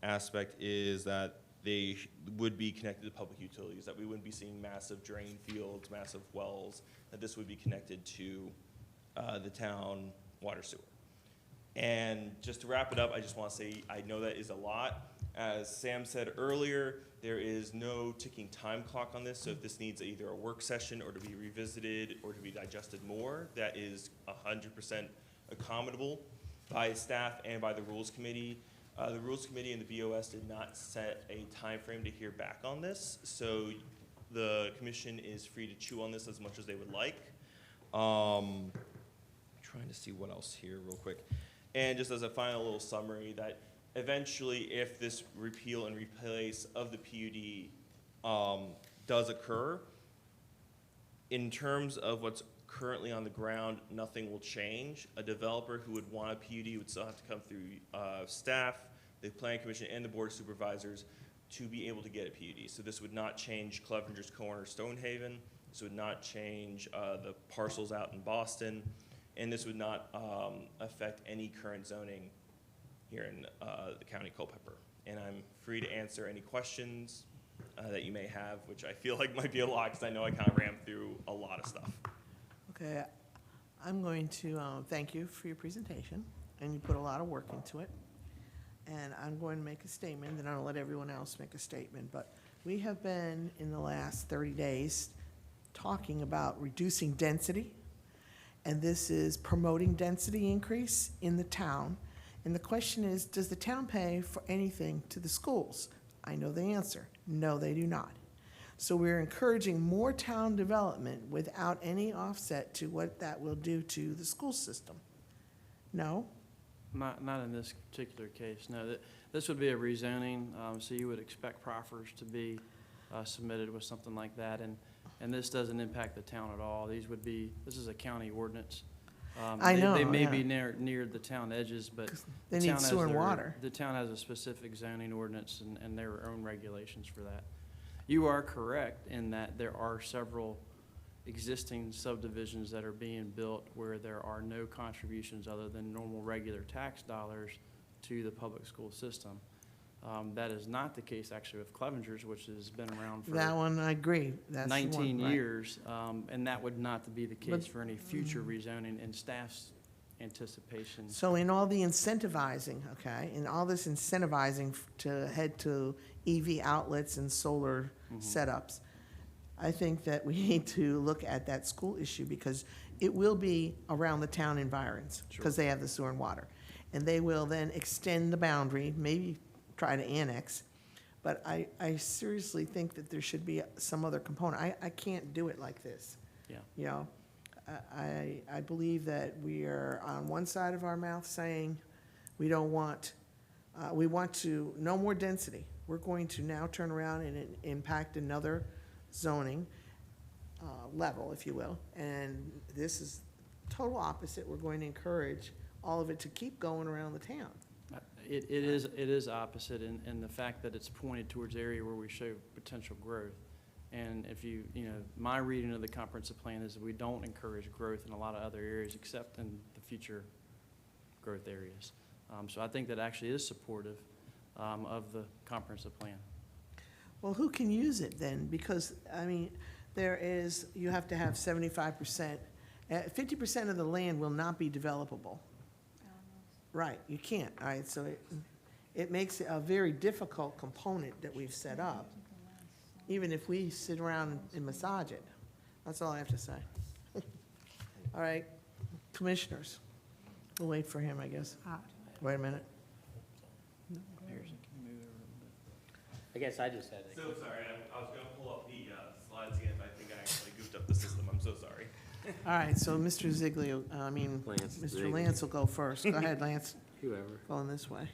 aspect is that they would be connected to public utilities, that we wouldn't be seeing massive drain fields, massive wells, that this would be connected to the town water sewer. And just to wrap it up, I just want to say I know that is a lot. As Sam said earlier, there is no ticking time clock on this, so if this needs either a work session or to be revisited or to be digested more, that is 100% accommodable by staff and by the Rules Committee. The Rules Committee and the BOS did not set a time frame to hear back on this, so the commission is free to chew on this as much as they would like. Trying to see what else here real quick. And just as a final little summary, that eventually if this repeal and replace of the PUD does occur, in terms of what's currently on the ground, nothing will change. A developer who would want a PUD would still have to come through staff, the planning commission, and the board of supervisors to be able to get a PUD. So this would not change Clevenger's Corner, Stonehaven. This would not change the parcels out in Boston, and this would not affect any current zoning here in the county of Culpeper. And I'm free to answer any questions that you may have, which I feel like might be a lot, because I know I kind of ran through a lot of stuff. Okay, I'm going to thank you for your presentation, and you put a lot of work into it. And I'm going to make a statement, then I'll let everyone else make a statement. But we have been, in the last 30 days, talking about reducing density, and this is promoting density increase in the town. And the question is, does the town pay for anything to the schools? I know the answer. No, they do not. So we're encouraging more town development without any offset to what that will do to the school system. No? Not in this particular case, no. This would be a rezoning, so you would expect proffers to be submitted with something like that, and this doesn't impact the town at all. This is a county ordinance. I know, They may yeah. be near the town edges, but They the need town has sewer and their- water. The town has a specific zoning ordinance and their own regulations for that. You are correct in that there are several existing subdivisions that are being built where there are no contributions other than normal regular tax dollars to the public school system. That is not the case actually with Clevenger's, which has been around for That one, I agree. That's the one, 19 right. years, and that would not be the case But- for any future rezoning in staff's anticipation. So in all the incentivizing, okay, in all this incentivizing to head to EV outlets and solar setups, I think that we need to look at that school issue because it will be around the town environs because they have the sewer and water. And they will then extend the boundary, maybe try to annex. But I seriously think that there should be some other component. I can't do it like this. Yeah. You know, I believe that we are on one side of our mouth saying we don't want, we want to, no more density. We're going to now turn around and impact another zoning level, if you will. And this is total opposite. We're going to encourage all of it to keep going around the town. It is opposite in the fact that it's pointed towards area where we show potential growth. And if you know, my reading of the comprehensive plan is that we don't encourage growth in a lot of other areas except in the future growth areas. So I think that actually is supportive of the comprehensive plan. Well, who can use it then? Because, I mean, there is, you have to have 75%. 50% of the land will not be developable. Right, you can't, all right, so it makes it a very difficult component that we've set up, even if we sit around and massage it. That's all I have to say. All right, commissioners, we'll wait for him, I guess. Wait a minute. I guess I just had a. So sorry, I was gonna pull up the slides again, but I think I actually goofed up the system. I'm so sorry. All right, so Mr. Ziegler, Lance Mr. Ziegler. Lance will go first. Go ahead, Lance, Whoever. going this way.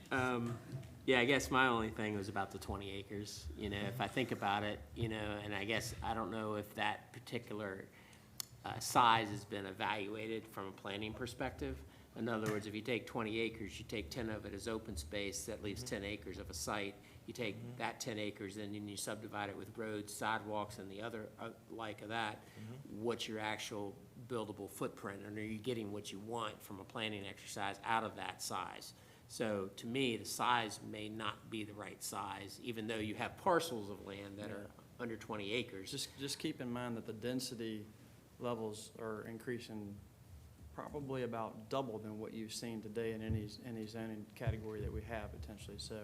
Yeah, I guess my only thing was about the 20 acres. You know, if I think about it, you know, and I guess I don't know if that particular size has been evaluated from a planning perspective. In other words, if you take 20 acres, you take 10 of it as open space, that leaves 10 acres of a site. You take that 10 acres and then you subdivide it with roads, sidewalks, and the other like of that. What's your actual buildable footprint? And are you getting what you want from a planning exercise out of that size? So to me, the size may not be the right size, even though you have parcels of land that are under 20 acres. Just keep in mind that the density levels are increasing probably about double than what you've seen today in any zoning category that we have potentially. So,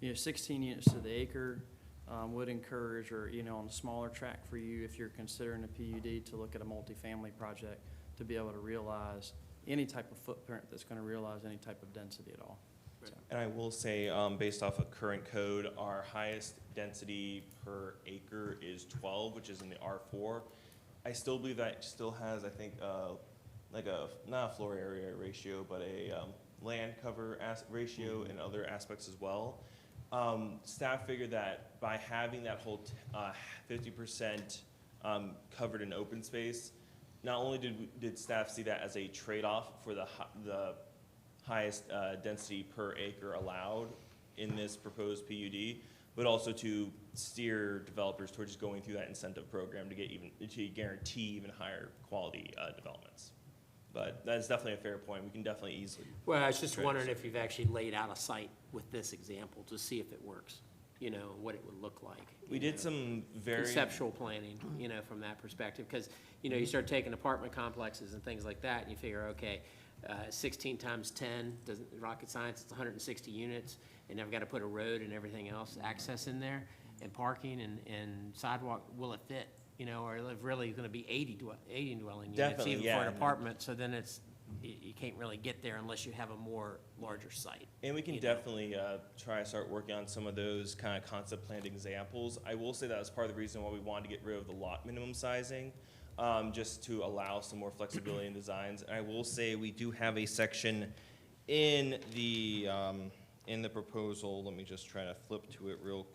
you know, 16 units to the acre would encourage, or, you know, on a smaller tract for you, if you're considering a PUD, to look at a multifamily project to be able to realize any type of footprint that's going to realize any type of density at all. So. And I will say, based off of current code, our highest density per acre is 12, which is in the R4. I still believe that still has, I think, like not a floor area ratio, but a land cover ratio and other aspects as well. Staff figured that by having that whole 50% covered in open space, not only did staff see that as a trade-off for the highest density per acre allowed in this proposed PUD, but also to steer developers towards just going through that incentive program to guarantee even higher quality developments. But that's definitely a fair point. We can definitely easily. Well, I was just trace. wondering if you've actually laid out a site with this example to see if it works, you know, what it would look like. We you did know, some very conceptual planning, you know, from that perspective, because, you know, you start taking apartment complexes and things like that, and you figure, okay, 16 times 10, doesn't, rocket science, it's 160 units, and I've got to put a road and everything else, access in there, and parking and sidewalk, will it fit? You know, or really going to be 80 dwelling units, Definitely, even yeah, for an and- apartment, so then you can't really get there unless you have a more larger site. And we can you know. definitely try to start working on some of those kind of concept planned examples. I will say that was part of the reason why we wanted to get rid of the lot minimum sizing, just to allow some more flexibility in designs. And I will say we do have a section in the proposal. Let me just try to flip to it real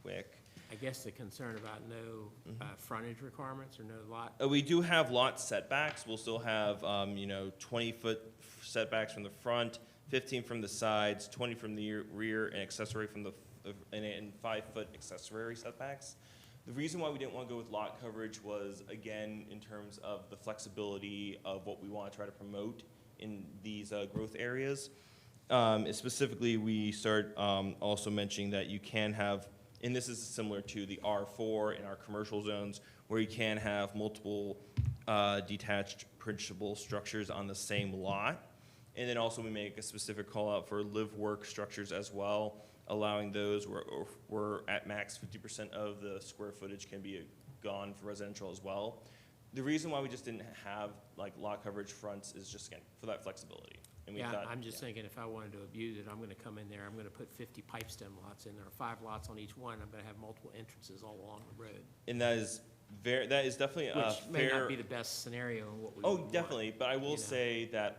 quick. I guess the concern about no frontage requirements or no lot. We do have lot setbacks. We'll still have, 20-foot setbacks from the front, 15 from the sides, 20 from the rear, and accessory from and 5-foot accessory setbacks. The reason why we didn't want to go with lot coverage was, again, in terms of the flexibility of what we want to try to promote in these growth areas. Specifically, we start also mentioning that you can have, and this is similar to the R4 in our commercial zones, where you can have multiple detached principal structures on the same lot. And then also we make a specific call out for live-work structures as well, allowing those where at max 50% of the square footage can be gone for residential as well. The reason why we just didn't have like lot coverage fronts is just, again, for that flexibility. And we Yeah, thought, I'm just thinking if I wanted to abuse it, I'm gonna come in there, I'm gonna put 50 pipe stem lots in there, 5 lots on each one, I'm gonna have multiple entrances all along the road. And that is definitely a Which may fair. not be the best scenario in what we Oh, would want, definitely, but I will you know. say that,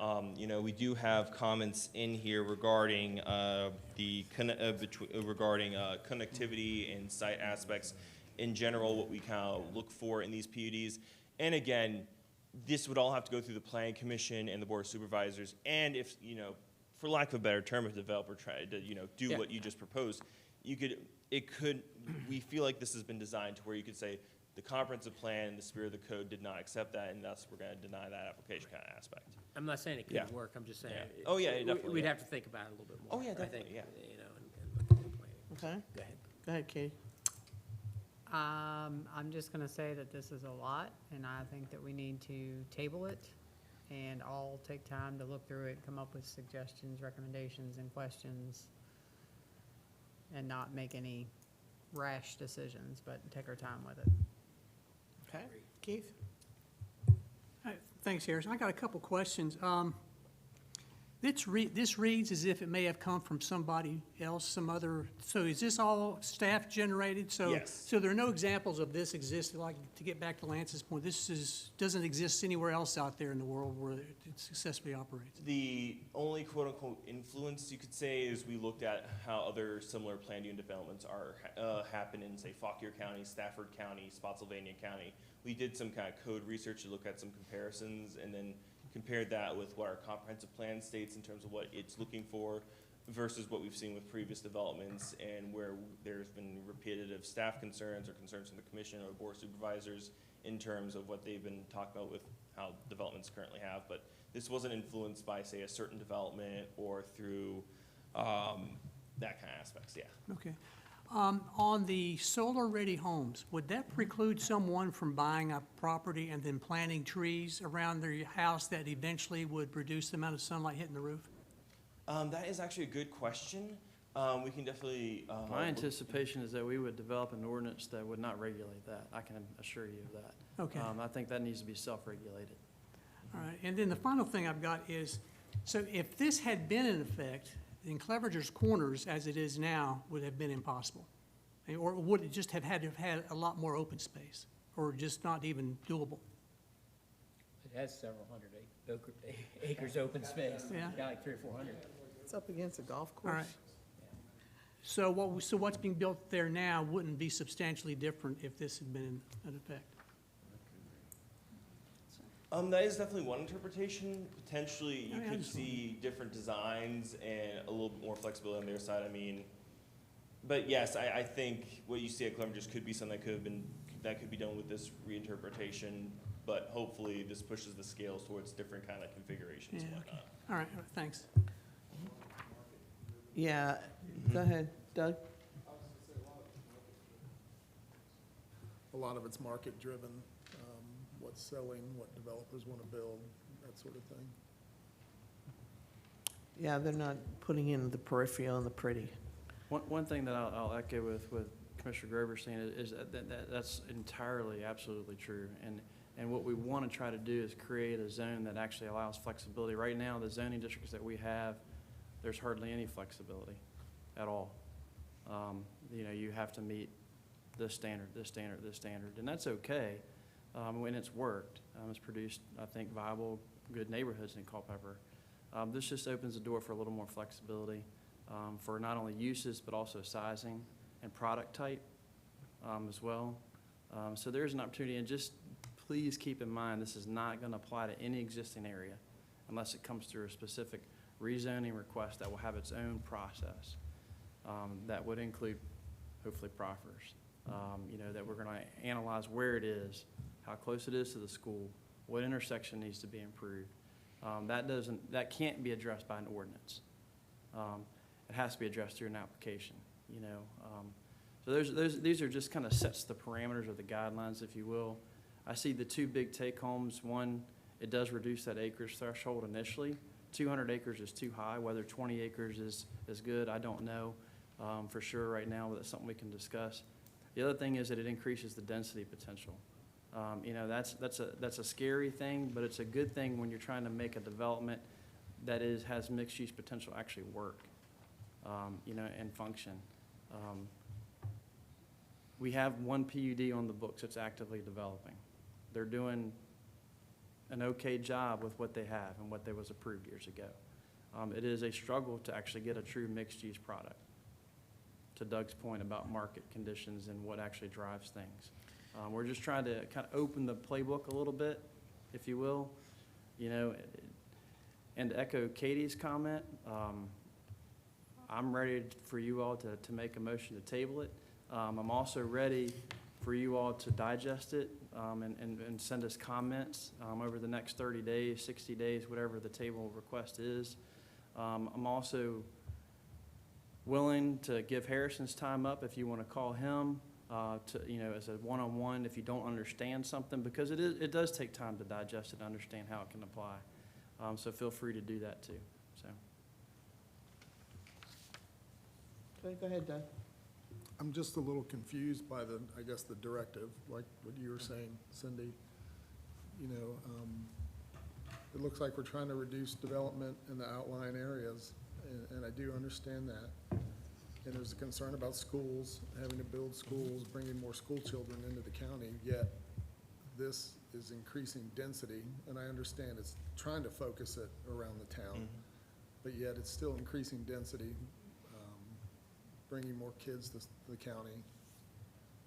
we do have comments in here regarding, regarding connectivity and site aspects in general, what we kind of look for in these PUDs. And again, this would all have to go through the planning commission and the board of supervisors, and if, for lack of a better term, if the developer tried to, do Yeah. what you just proposed, we feel like this has been designed to where you could say, the comprehensive plan, the spirit of the code did not accept that, and thus we're gonna deny that application kind of aspect. I'm not saying it Yeah. couldn't work, I'm just saying. Yeah. Oh, yeah, definitely, We'd yeah. have to think about it a little bit more. Oh, yeah, I think, definitely, yeah. You know, and look at the planning. Okay, Go ahead. go ahead, Katie. I'm just gonna say that this is a lot, and I think that we need to table it and all take time to look through it, come up with suggestions, recommendations, and questions, and not make any rash decisions, but take our time with it. Okay, Keith? Thanks, Harrison. I got a couple questions. This reads as if it may have come from somebody else, some other, so is this all staff generated? Yes. So there are no examples of this existing, like, to get back to Lance's point, doesn't exist anywhere else out there in the world where it successfully operates? The only quote-unquote influence you could say is we looked at how other similar planned unit developments happen in, say, Fauquier County, Stafford County, Spotsylvania County. We did some kind of code research to look at some comparisons, and then compared that with what our comprehensive plan states in terms of what it's looking for versus what we've seen with previous developments, and where there's been repetitive staff concerns or concerns from the commission or board of supervisors in terms of what they've been talking about with how developments currently have. But this wasn't influenced by, say, a certain development or through that kind of aspects, yeah. Okay. On the solar-ready homes, would that preclude someone from buying a property and then planting trees around their house that eventually would reduce the amount of sunlight hitting the roof? That is actually a good question. We can definitely. My anticipation is that we would develop an ordinance that would not regulate that. I can assure you of that. Okay. I think that needs to be self-regulated. All right, and then the final thing I've got is, so if this had been in effect, then Cleverger's Corners, as it is now, would have been impossible. Or would it just have had to have had a lot more open space, or just not even doable? It has several hundred acres open space. Yeah. Got like 300 or 400. It's up against a golf All course. right. So what's being built there now wouldn't be substantially different if this had been in effect? That is definitely one interpretation. Potentially, I you could understand. see different designs and a little bit more flexibility on their side. I mean, but yes, I think what you see at Clevenger just could be something that could be done with this reinterpretation. But hopefully, this pushes the scales towards different kind of configurations and Yeah, okay. whatnot. All right, thanks. Yeah, go ahead, Doug. A lot of it's market-driven, what's selling, what developers want to build, that sort of thing. Yeah, they're not putting in the peripheral and the pretty. One thing that I'll echo with Commissioner Grover saying is that's entirely, absolutely true. And what we want to try to do is create a zone that actually allows flexibility. Right now, the zoning districts that we have, there's hardly any flexibility at all. You know, you have to meet this standard, this standard, this standard, and that's okay when it's worked. It's produced, I think, viable, good neighborhoods in Culpeper. This just opens the door for a little more flexibility for not only uses, but also sizing and product type as well. So there's an opportunity, and just please keep in mind, this is not going to apply to any existing area unless it comes through a specific rezoning request that will have its own process. That would include, hopefully, proffers. You know, that we're going to analyze where it is, how close it is to the school, what intersection needs to be improved. That can't be addressed by an ordinance. It has to be addressed through an application, you know. So these are just kind of sets the parameters or the guidelines, if you will. I see the two big take-homes. One, it does reduce that acreage threshold initially. 200 acres is too high. Whether 20 acres is good, I don't know for sure right now, but that's something we can discuss. The other thing is that it increases the density potential. You know, that's a scary thing, but it's a good thing when you're trying to make a development that has mixed-use potential actually work, you know, and function. We have one PUD on the books that's actively developing. They're doing an okay job with what they have and what was approved years ago. It is a struggle to actually get a true mixed-use product, to Doug's point about market conditions and what actually drives things. We're just trying to kind of open the playbook a little bit, if you will, you know, and to echo Katie's comment, I'm ready for you all to make a motion to table it. I'm also ready for you all to digest it and send us comments over the next 30 days, 60 days, whatever the table request is. I'm also willing to give Harrison's time up if you want to call him to, you know, as a one-on-one if you don't understand something, because it does take time to digest it and understand how it can apply. So feel free to do that too. So. Okay, go ahead, Doug. I'm just a little confused by I guess, the directive, like what you were saying, Cindy. You know, it looks like we're trying to reduce development in the outlying areas, and I do understand that. And there's a concern about schools, having to build schools, bringing more school children into the county, yet this is increasing density, and I understand it's trying to focus it around the town, but yet it's still increasing density, bringing more kids to the county,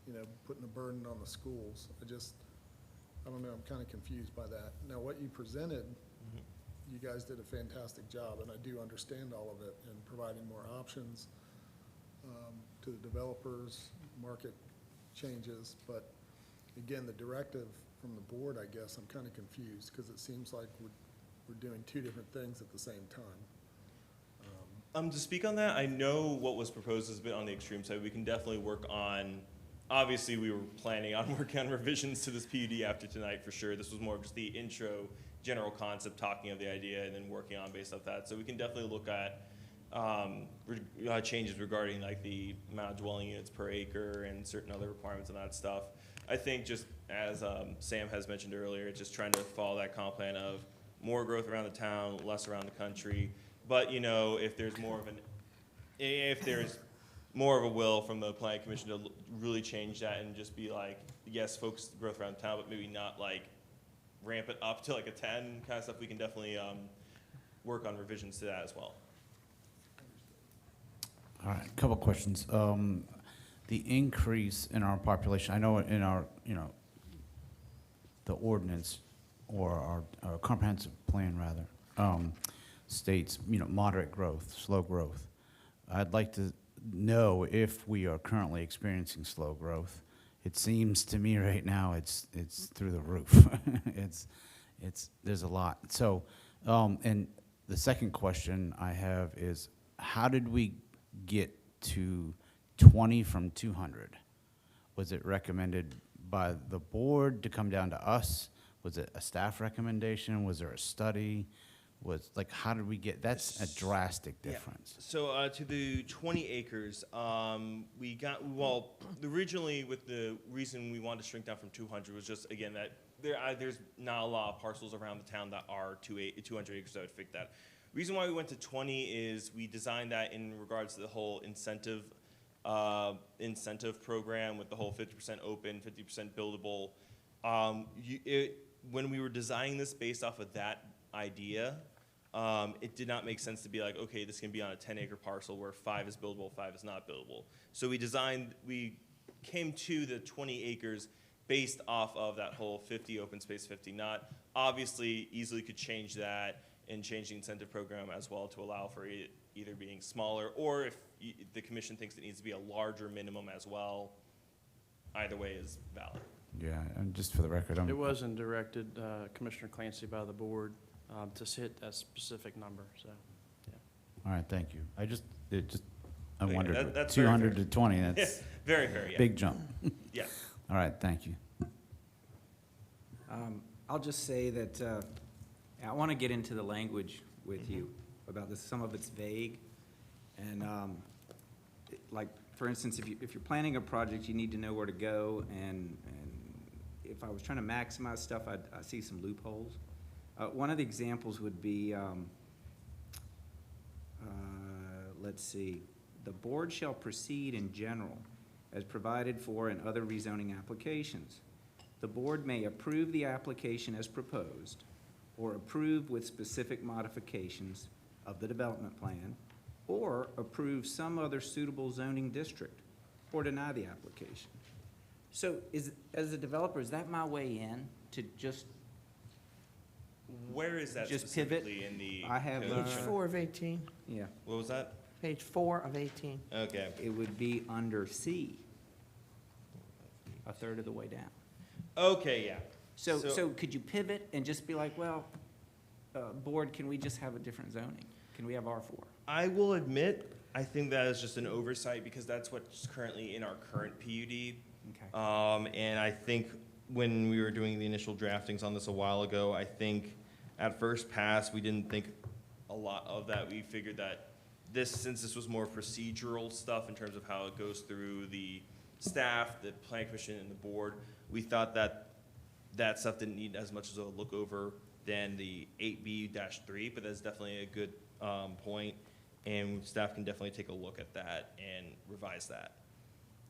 you know, putting a burden on the schools. I don't know, I'm kind of confused by that. Now, what you presented, you guys did a fantastic job, and I do understand all of it, and providing more options to the developers, market changes, but again, the directive from the board, I guess, I'm kind of confused, because it seems like we're doing two different things at the same time. To speak on that, I know what was proposed has been on the extreme side. We can definitely work on, obviously we were planning on working on revisions to this PUD after tonight for sure. This was more of just the intro, general concept, talking of the idea and then working on based off that. So we can definitely look at changes regarding like the amount of dwelling units per acre and certain other requirements and that stuff. I think just as Sam has mentioned earlier, just trying to follow that comp plan of more growth around the town, less around the country. But, you know, if there's more of a will from the planning commission to really change that and just be like, yes, focus the growth around town, but maybe not like ramp it up to like a 10 kind of stuff, we can definitely work on revisions to that as well. All right, a couple questions. The increase in our population, I know in our, the ordinance or our comprehensive plan rather, states, moderate growth, slow growth. I'd like to know if we are currently experiencing slow growth. It seems to me right now it's through the roof. There's a lot. So, and the second question I have is, how did we get to 20 from 200? Was it recommended by the board to come down to us? Was it a staff recommendation? Was there a study? How did we get, that's a drastic Yeah. difference. So to the 20 acres, originally with the reason we wanted to shrink down from 200 was just, again, that there's not a lot of parcels around the town that are 200 acres that would fit that. Reason why we went to 20 is we designed that in regards to the whole incentive program with the whole 50% open, 50% buildable. When we were designing this based off of that idea, it did not make sense to be like, okay, this can be on a 10-acre parcel where 5 is buildable, 5 is not buildable. So we came to the 20 acres based off of that whole 50 open space, 50 not. Obviously, easily could change that and change the incentive program as well to allow for it either being smaller, or if the commission thinks it needs to be a larger minimum as well, either way is valid. Yeah, and just for the record, It wasn't directed, Commissioner Clancy, by the board to hit a specific number, so, yeah. All right, thank you. I Okay, wondered, that's very 200 fair. to 20, that's Very fair, yeah. big jump. Yeah. All right, thank you. I'll just say that I want to get into the language with you about this. Some of it's vague, and like, for instance, if you're planning a project, you need to know where to go, and if I was trying to maximize stuff, I see some loopholes. One of the examples would be, let's see, the board shall proceed in general as provided for in other rezoning applications. The board may approve the application as proposed or approve with specific modifications of the development plan, or approve some other suitable zoning district, or deny the application. So as a developer, is that my way in to just Where is that Just pivot. specifically in the? I have, code? Page 4 of 18. Yeah, What was that? Page 4 of 18. Okay. it would be under C, a third of the way down. Okay, yeah. So could you pivot and just be like, well, board, can we just have a different zoning? Can we have R4? I will admit, I think that is just an oversight because that's what's currently in our current PUD. Okay. And I think when we were doing the initial draftings on this a while ago, I think at first pass, we didn't think a lot of that. We figured that since this was more procedural stuff in terms of how it goes through the staff, the planning commission, and the board, we thought that that stuff didn't need as much as a look over than the 8B-3, but that's definitely a good point, and staff can definitely take a look at that and revise that.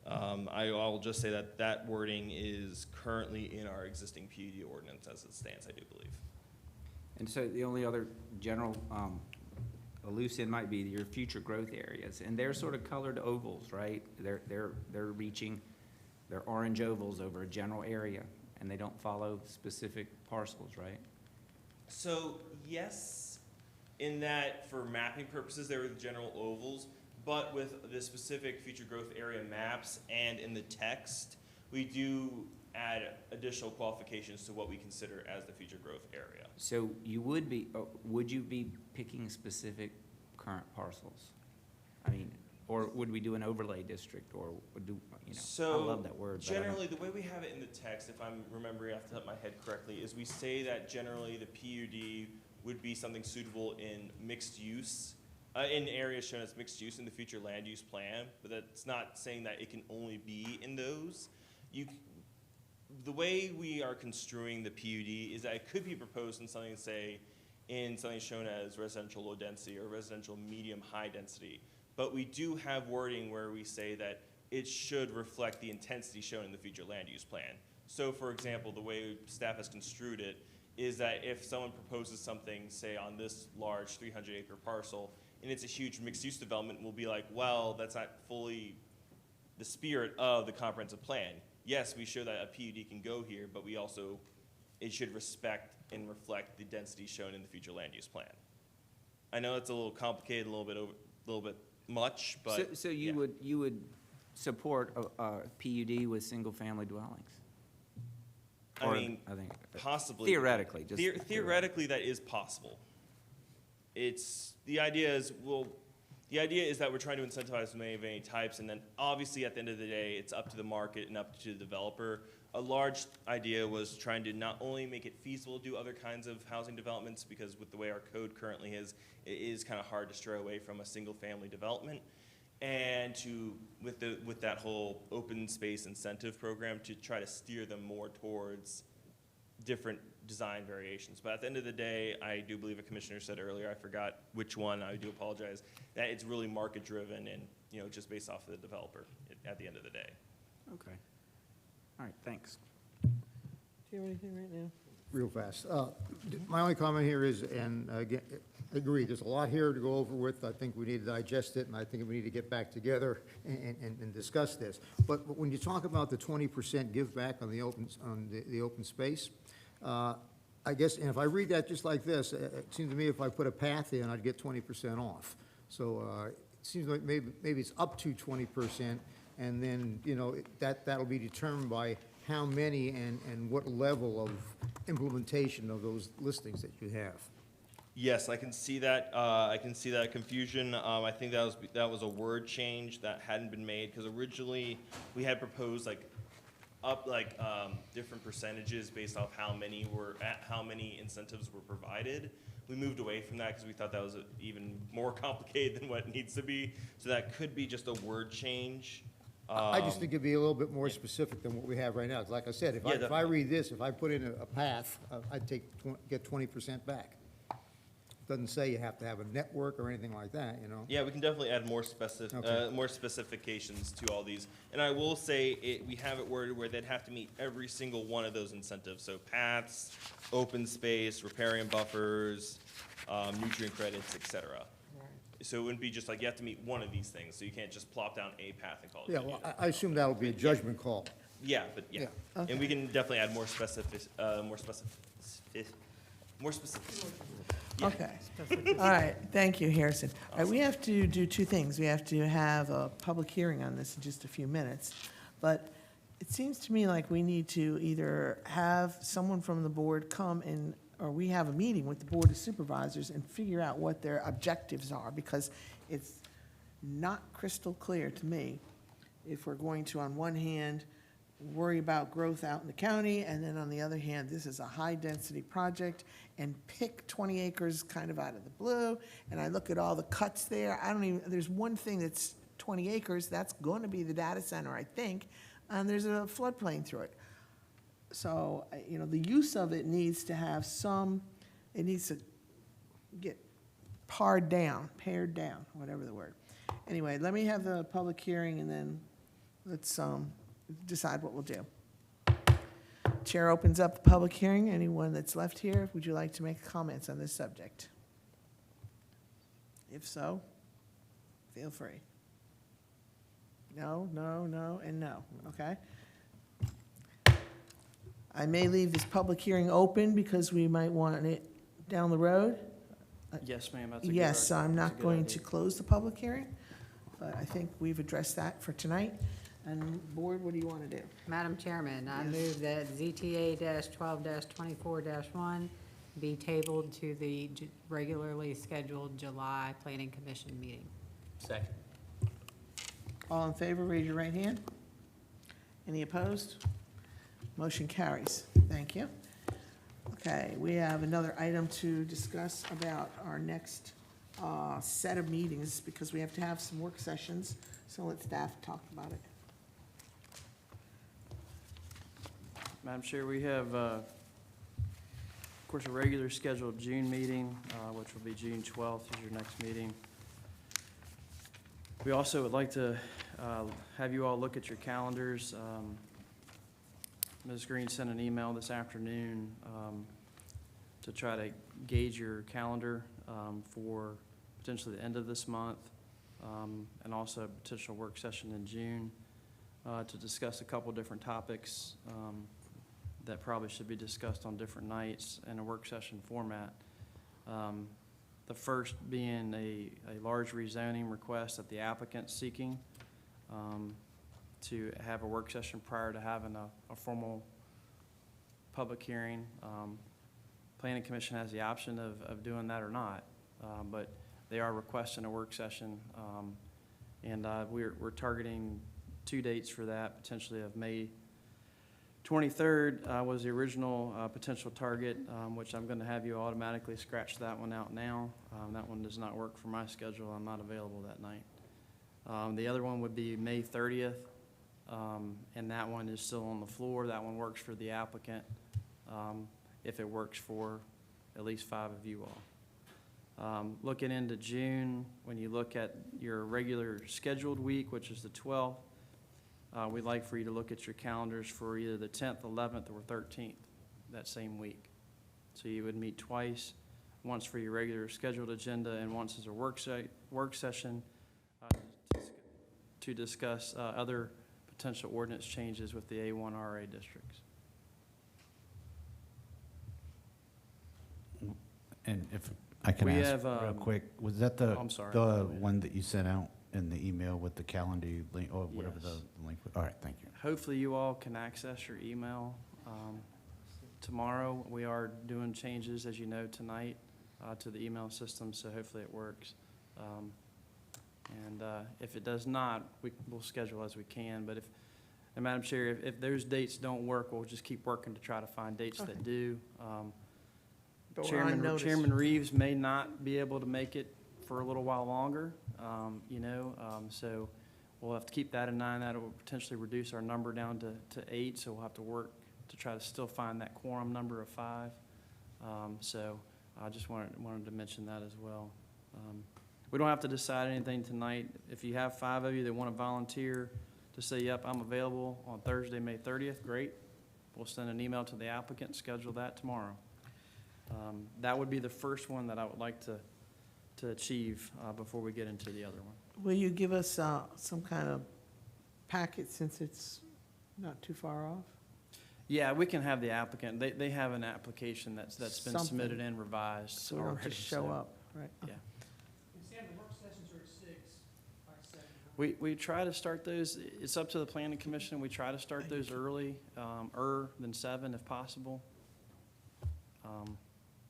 I'll just say that that wording is currently in our existing PUD ordinance as it stands, I do believe. And so the only other general, a loose end might be your future growth areas, and they're sort of colored ovals, right? They're reaching, they're orange ovals over a general area, and they don't follow specific parcels, right? So yes, in that for mapping purposes, they were the general ovals, but with the specific future growth area maps and in the text, we do add additional qualifications to what we consider as the future growth area. So you would you be picking specific current parcels? I mean, or would we do an overlay district, or would do, I love that word. So generally, the way we have it in the text, if I'm remembering off the top of my head correctly, is we say that generally the PUD would be something suitable in mixed use, in areas shown as mixed use in the future land use plan, but that's not saying that it can only be in those. The way we are construing the PUD is that it could be proposed in something, say, in something shown as residential low density or residential medium high density. But we do have wording where we say that it should reflect the intensity shown in the future land use plan. So for example, the way staff has construed it is that if someone proposes something, say on this large 300-acre parcel, and it's a huge mixed-use development, we'll be like, well, that's not fully the spirit of the comprehensive plan. Yes, we show that a PUD can go here, but we also, it should respect and reflect the density shown in the future land use plan. I know it's a little complicated, a little bit much, but. So you would support a PUD with single-family dwellings? I mean, I think possibly. theoretically, just Theoretically, that is possible. The idea is that we're trying to incentivize as many of any types, and then obviously at the end of the day, it's up to the market and up to the developer. A large idea was trying to not only make it feasible to do other kinds of housing developments, because with the way our code currently is, it is kind of hard to stray away from a single-family development, and with that whole open space incentive program to try to steer them more towards different design variations. But at the end of the day, I do believe a commissioner said earlier, I forgot which one, I do apologize, that it's really market-driven and, just based off of the developer at the end of the day. Okay. All right, thanks. Do you have anything right now? Real fast. My only comment here is, and again, I agree, there's a lot here to go over with. I think we need to digest it, and I think we need to get back together and discuss this. But when you talk about the 20% give back on the open space, I guess, and if I read that just like this, it seems to me if I put a path in, I'd get 20% off. So it seems like maybe it's up to 20%, and then, that'll be determined by how many and what level of implementation of those listings that you have. Yes, I can see that. I can see that confusion. I think that was a word change that hadn't been made, because originally we had proposed different percentages based off how many incentives were provided. We moved away from that because we thought that was even more complicated than what it needs to be. So that could be just a word change. I just think it'd be a little bit more specific than what we have right now. 'Cause like I said, if I read this, if I put in a path, I'd get 20% back. Doesn't say you have to have a network or anything like that, Yeah, we can definitely add more specifications to all these. And I will say, we have it worded where they'd have to meet every single one of those incentives. So paths, open space, riparian buffers, nutrient credits, et cetera. So it wouldn't be just like you have to meet one of these things, so you can't just plop down a path and call it. Yeah, well, I assume that'll be a judgment call. Yeah, but yeah. Okay. And we can definitely add more specific. Yeah. Okay. All right, thank you, Harrison. All right, we have to do two things. We have to have a public hearing on this in just a few minutes. But it seems to me like we need to either have someone from the board come in, or we have a meeting with the Board of Supervisors and figure out what their objectives are, because it's not crystal clear to me if we're going to, on one hand, worry about growth out in the county, and then on the other hand, this is a high-density project, and pick 20 acres kind of out of the blue, and I look at all the cuts there, there's one thing that's 20 acres, that's going to be the data center, I think, and there's a floodplain through it. So, the use of it needs to have it needs to get pared down, whatever the word. Anyway, let me have the public hearing, and then let's decide what we'll do. Chair opens up the public hearing. Anyone that's left here, would you like to make comments on this subject? If so, feel free. No, and no, okay? I may leave this public hearing open because we might want it down the road. Yes, ma'am, that's a good Yes, so I'm that's a not good going idea. to close the public hearing, but I think we've addressed that for tonight. And board, what do you want to do? Madam Chairman, I Yes. move that ZTA-12-24-1 be tabled to the regularly scheduled July Planning Commission meeting. Second. All in favor, raise your right hand. Any opposed? Motion carries. Thank you. Okay, we have another item to discuss about our next set of meetings, because we have to have some work sessions, so let staff talk about it. Madam Chair, we have, of course, a regular scheduled June meeting, which will be June 12th is your next meeting. We also would like to have you all look at your calendars. Ms. Green sent an email this afternoon to try to gauge your calendar for potentially the end of this month, and also a potential work session in June to discuss a couple different topics that probably should be discussed on different nights in a work session format. The first being a large rezoning request that the applicant's seeking to have a work session prior to having a formal public hearing. Planning Commission has the option of doing that or not, but they are requesting a work session. And we're targeting 2 dates for that, potentially of May 23rd was the original potential target, which I'm going to have you automatically scratch that one out now. That one does not work for my schedule. I'm not available that night. The other one would be May 30th, and that one is still on the floor. That one works for the applicant, if it works for at least 5 of you all. Looking into June, when you look at your regular scheduled week, which is the 12th, we'd like for you to look at your calendars for either the 10th, 11th, or 13th that same week. So you would meet twice, once for your regular scheduled agenda and once as a work session to discuss other potential ordinance changes with the A1 RA districts. And if I can We ask have, real quick, was that the, I'm sorry. the one that you sent out in the email with the calendar link, or whatever Yes. the link was? All right, thank you. Hopefully you all can access your email tomorrow. We are doing changes, as you know, tonight to the email system, so hopefully it works. And if it does not, we'll schedule as we can. But and Madam Chair, if those dates don't work, we'll just keep working to try to find dates that do. But we're on notice. Chairman Reeves may not be able to make it for a little while longer, so we'll have to keep that in mind. That will potentially reduce our number down to 8, so we'll have to work to try to still find that quorum number of 5. So I just wanted to mention that as well. We don't have to decide anything tonight. If you have 5 of you that want to volunteer to say, yep, I'm available on Thursday, May 30th, great. We'll send an email to the applicant, schedule that tomorrow. That would be the first one that I would like to achieve before we get into the other one. Will you give us some kind of packet since it's not too far off? Yeah, we can have the applicant, they have an application that's been Something. submitted and revised So we don't already, just show so, up, right? Yeah. Sam, the work sessions are at 6, by 7. We try to start those, it's up to the planning commission, we try to start those early, than 7 if possible.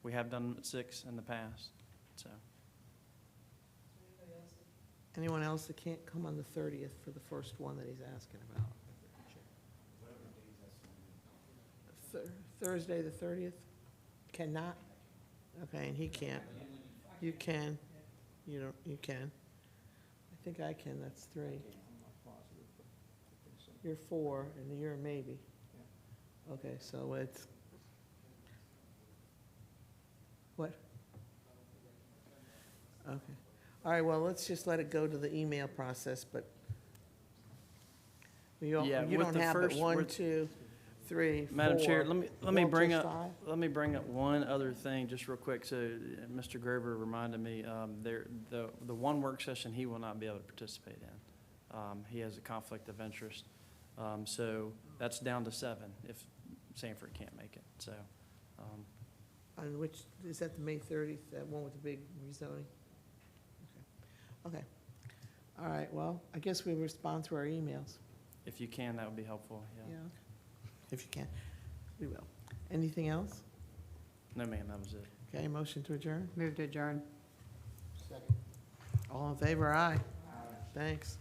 We have done them at 6 in the past, so. Anyone else that can't come on the 30th for the first one that he's asking about? Thursday, the 30th? Cannot? Okay, and he can't. You can. You can. I think I can, that's 3. You're 4, and you're a maybe. Okay, so it's, what? Okay. All right, well, let's just let it go to the email process, but you Yeah, don't with the have but first- 1, with- 2, 3, 4. Madam Chair, let me Won't bring just up, 5? let me bring up one other thing, just real quick. So Mr. Grover reminded me, the one work session he will not be able to participate in. He has a conflict of interest. So that's down to 7 if Sanford can't make it, so. On which, is that the May 30th, that one with the big rezoning? Okay. All right, well, I guess we respond to our emails. If you can, that would be helpful, yeah. If you can, we will. Anything else? No, ma'am, that was it. Okay, motion to adjourn? Move to adjourn. All in favor, aye. Thanks.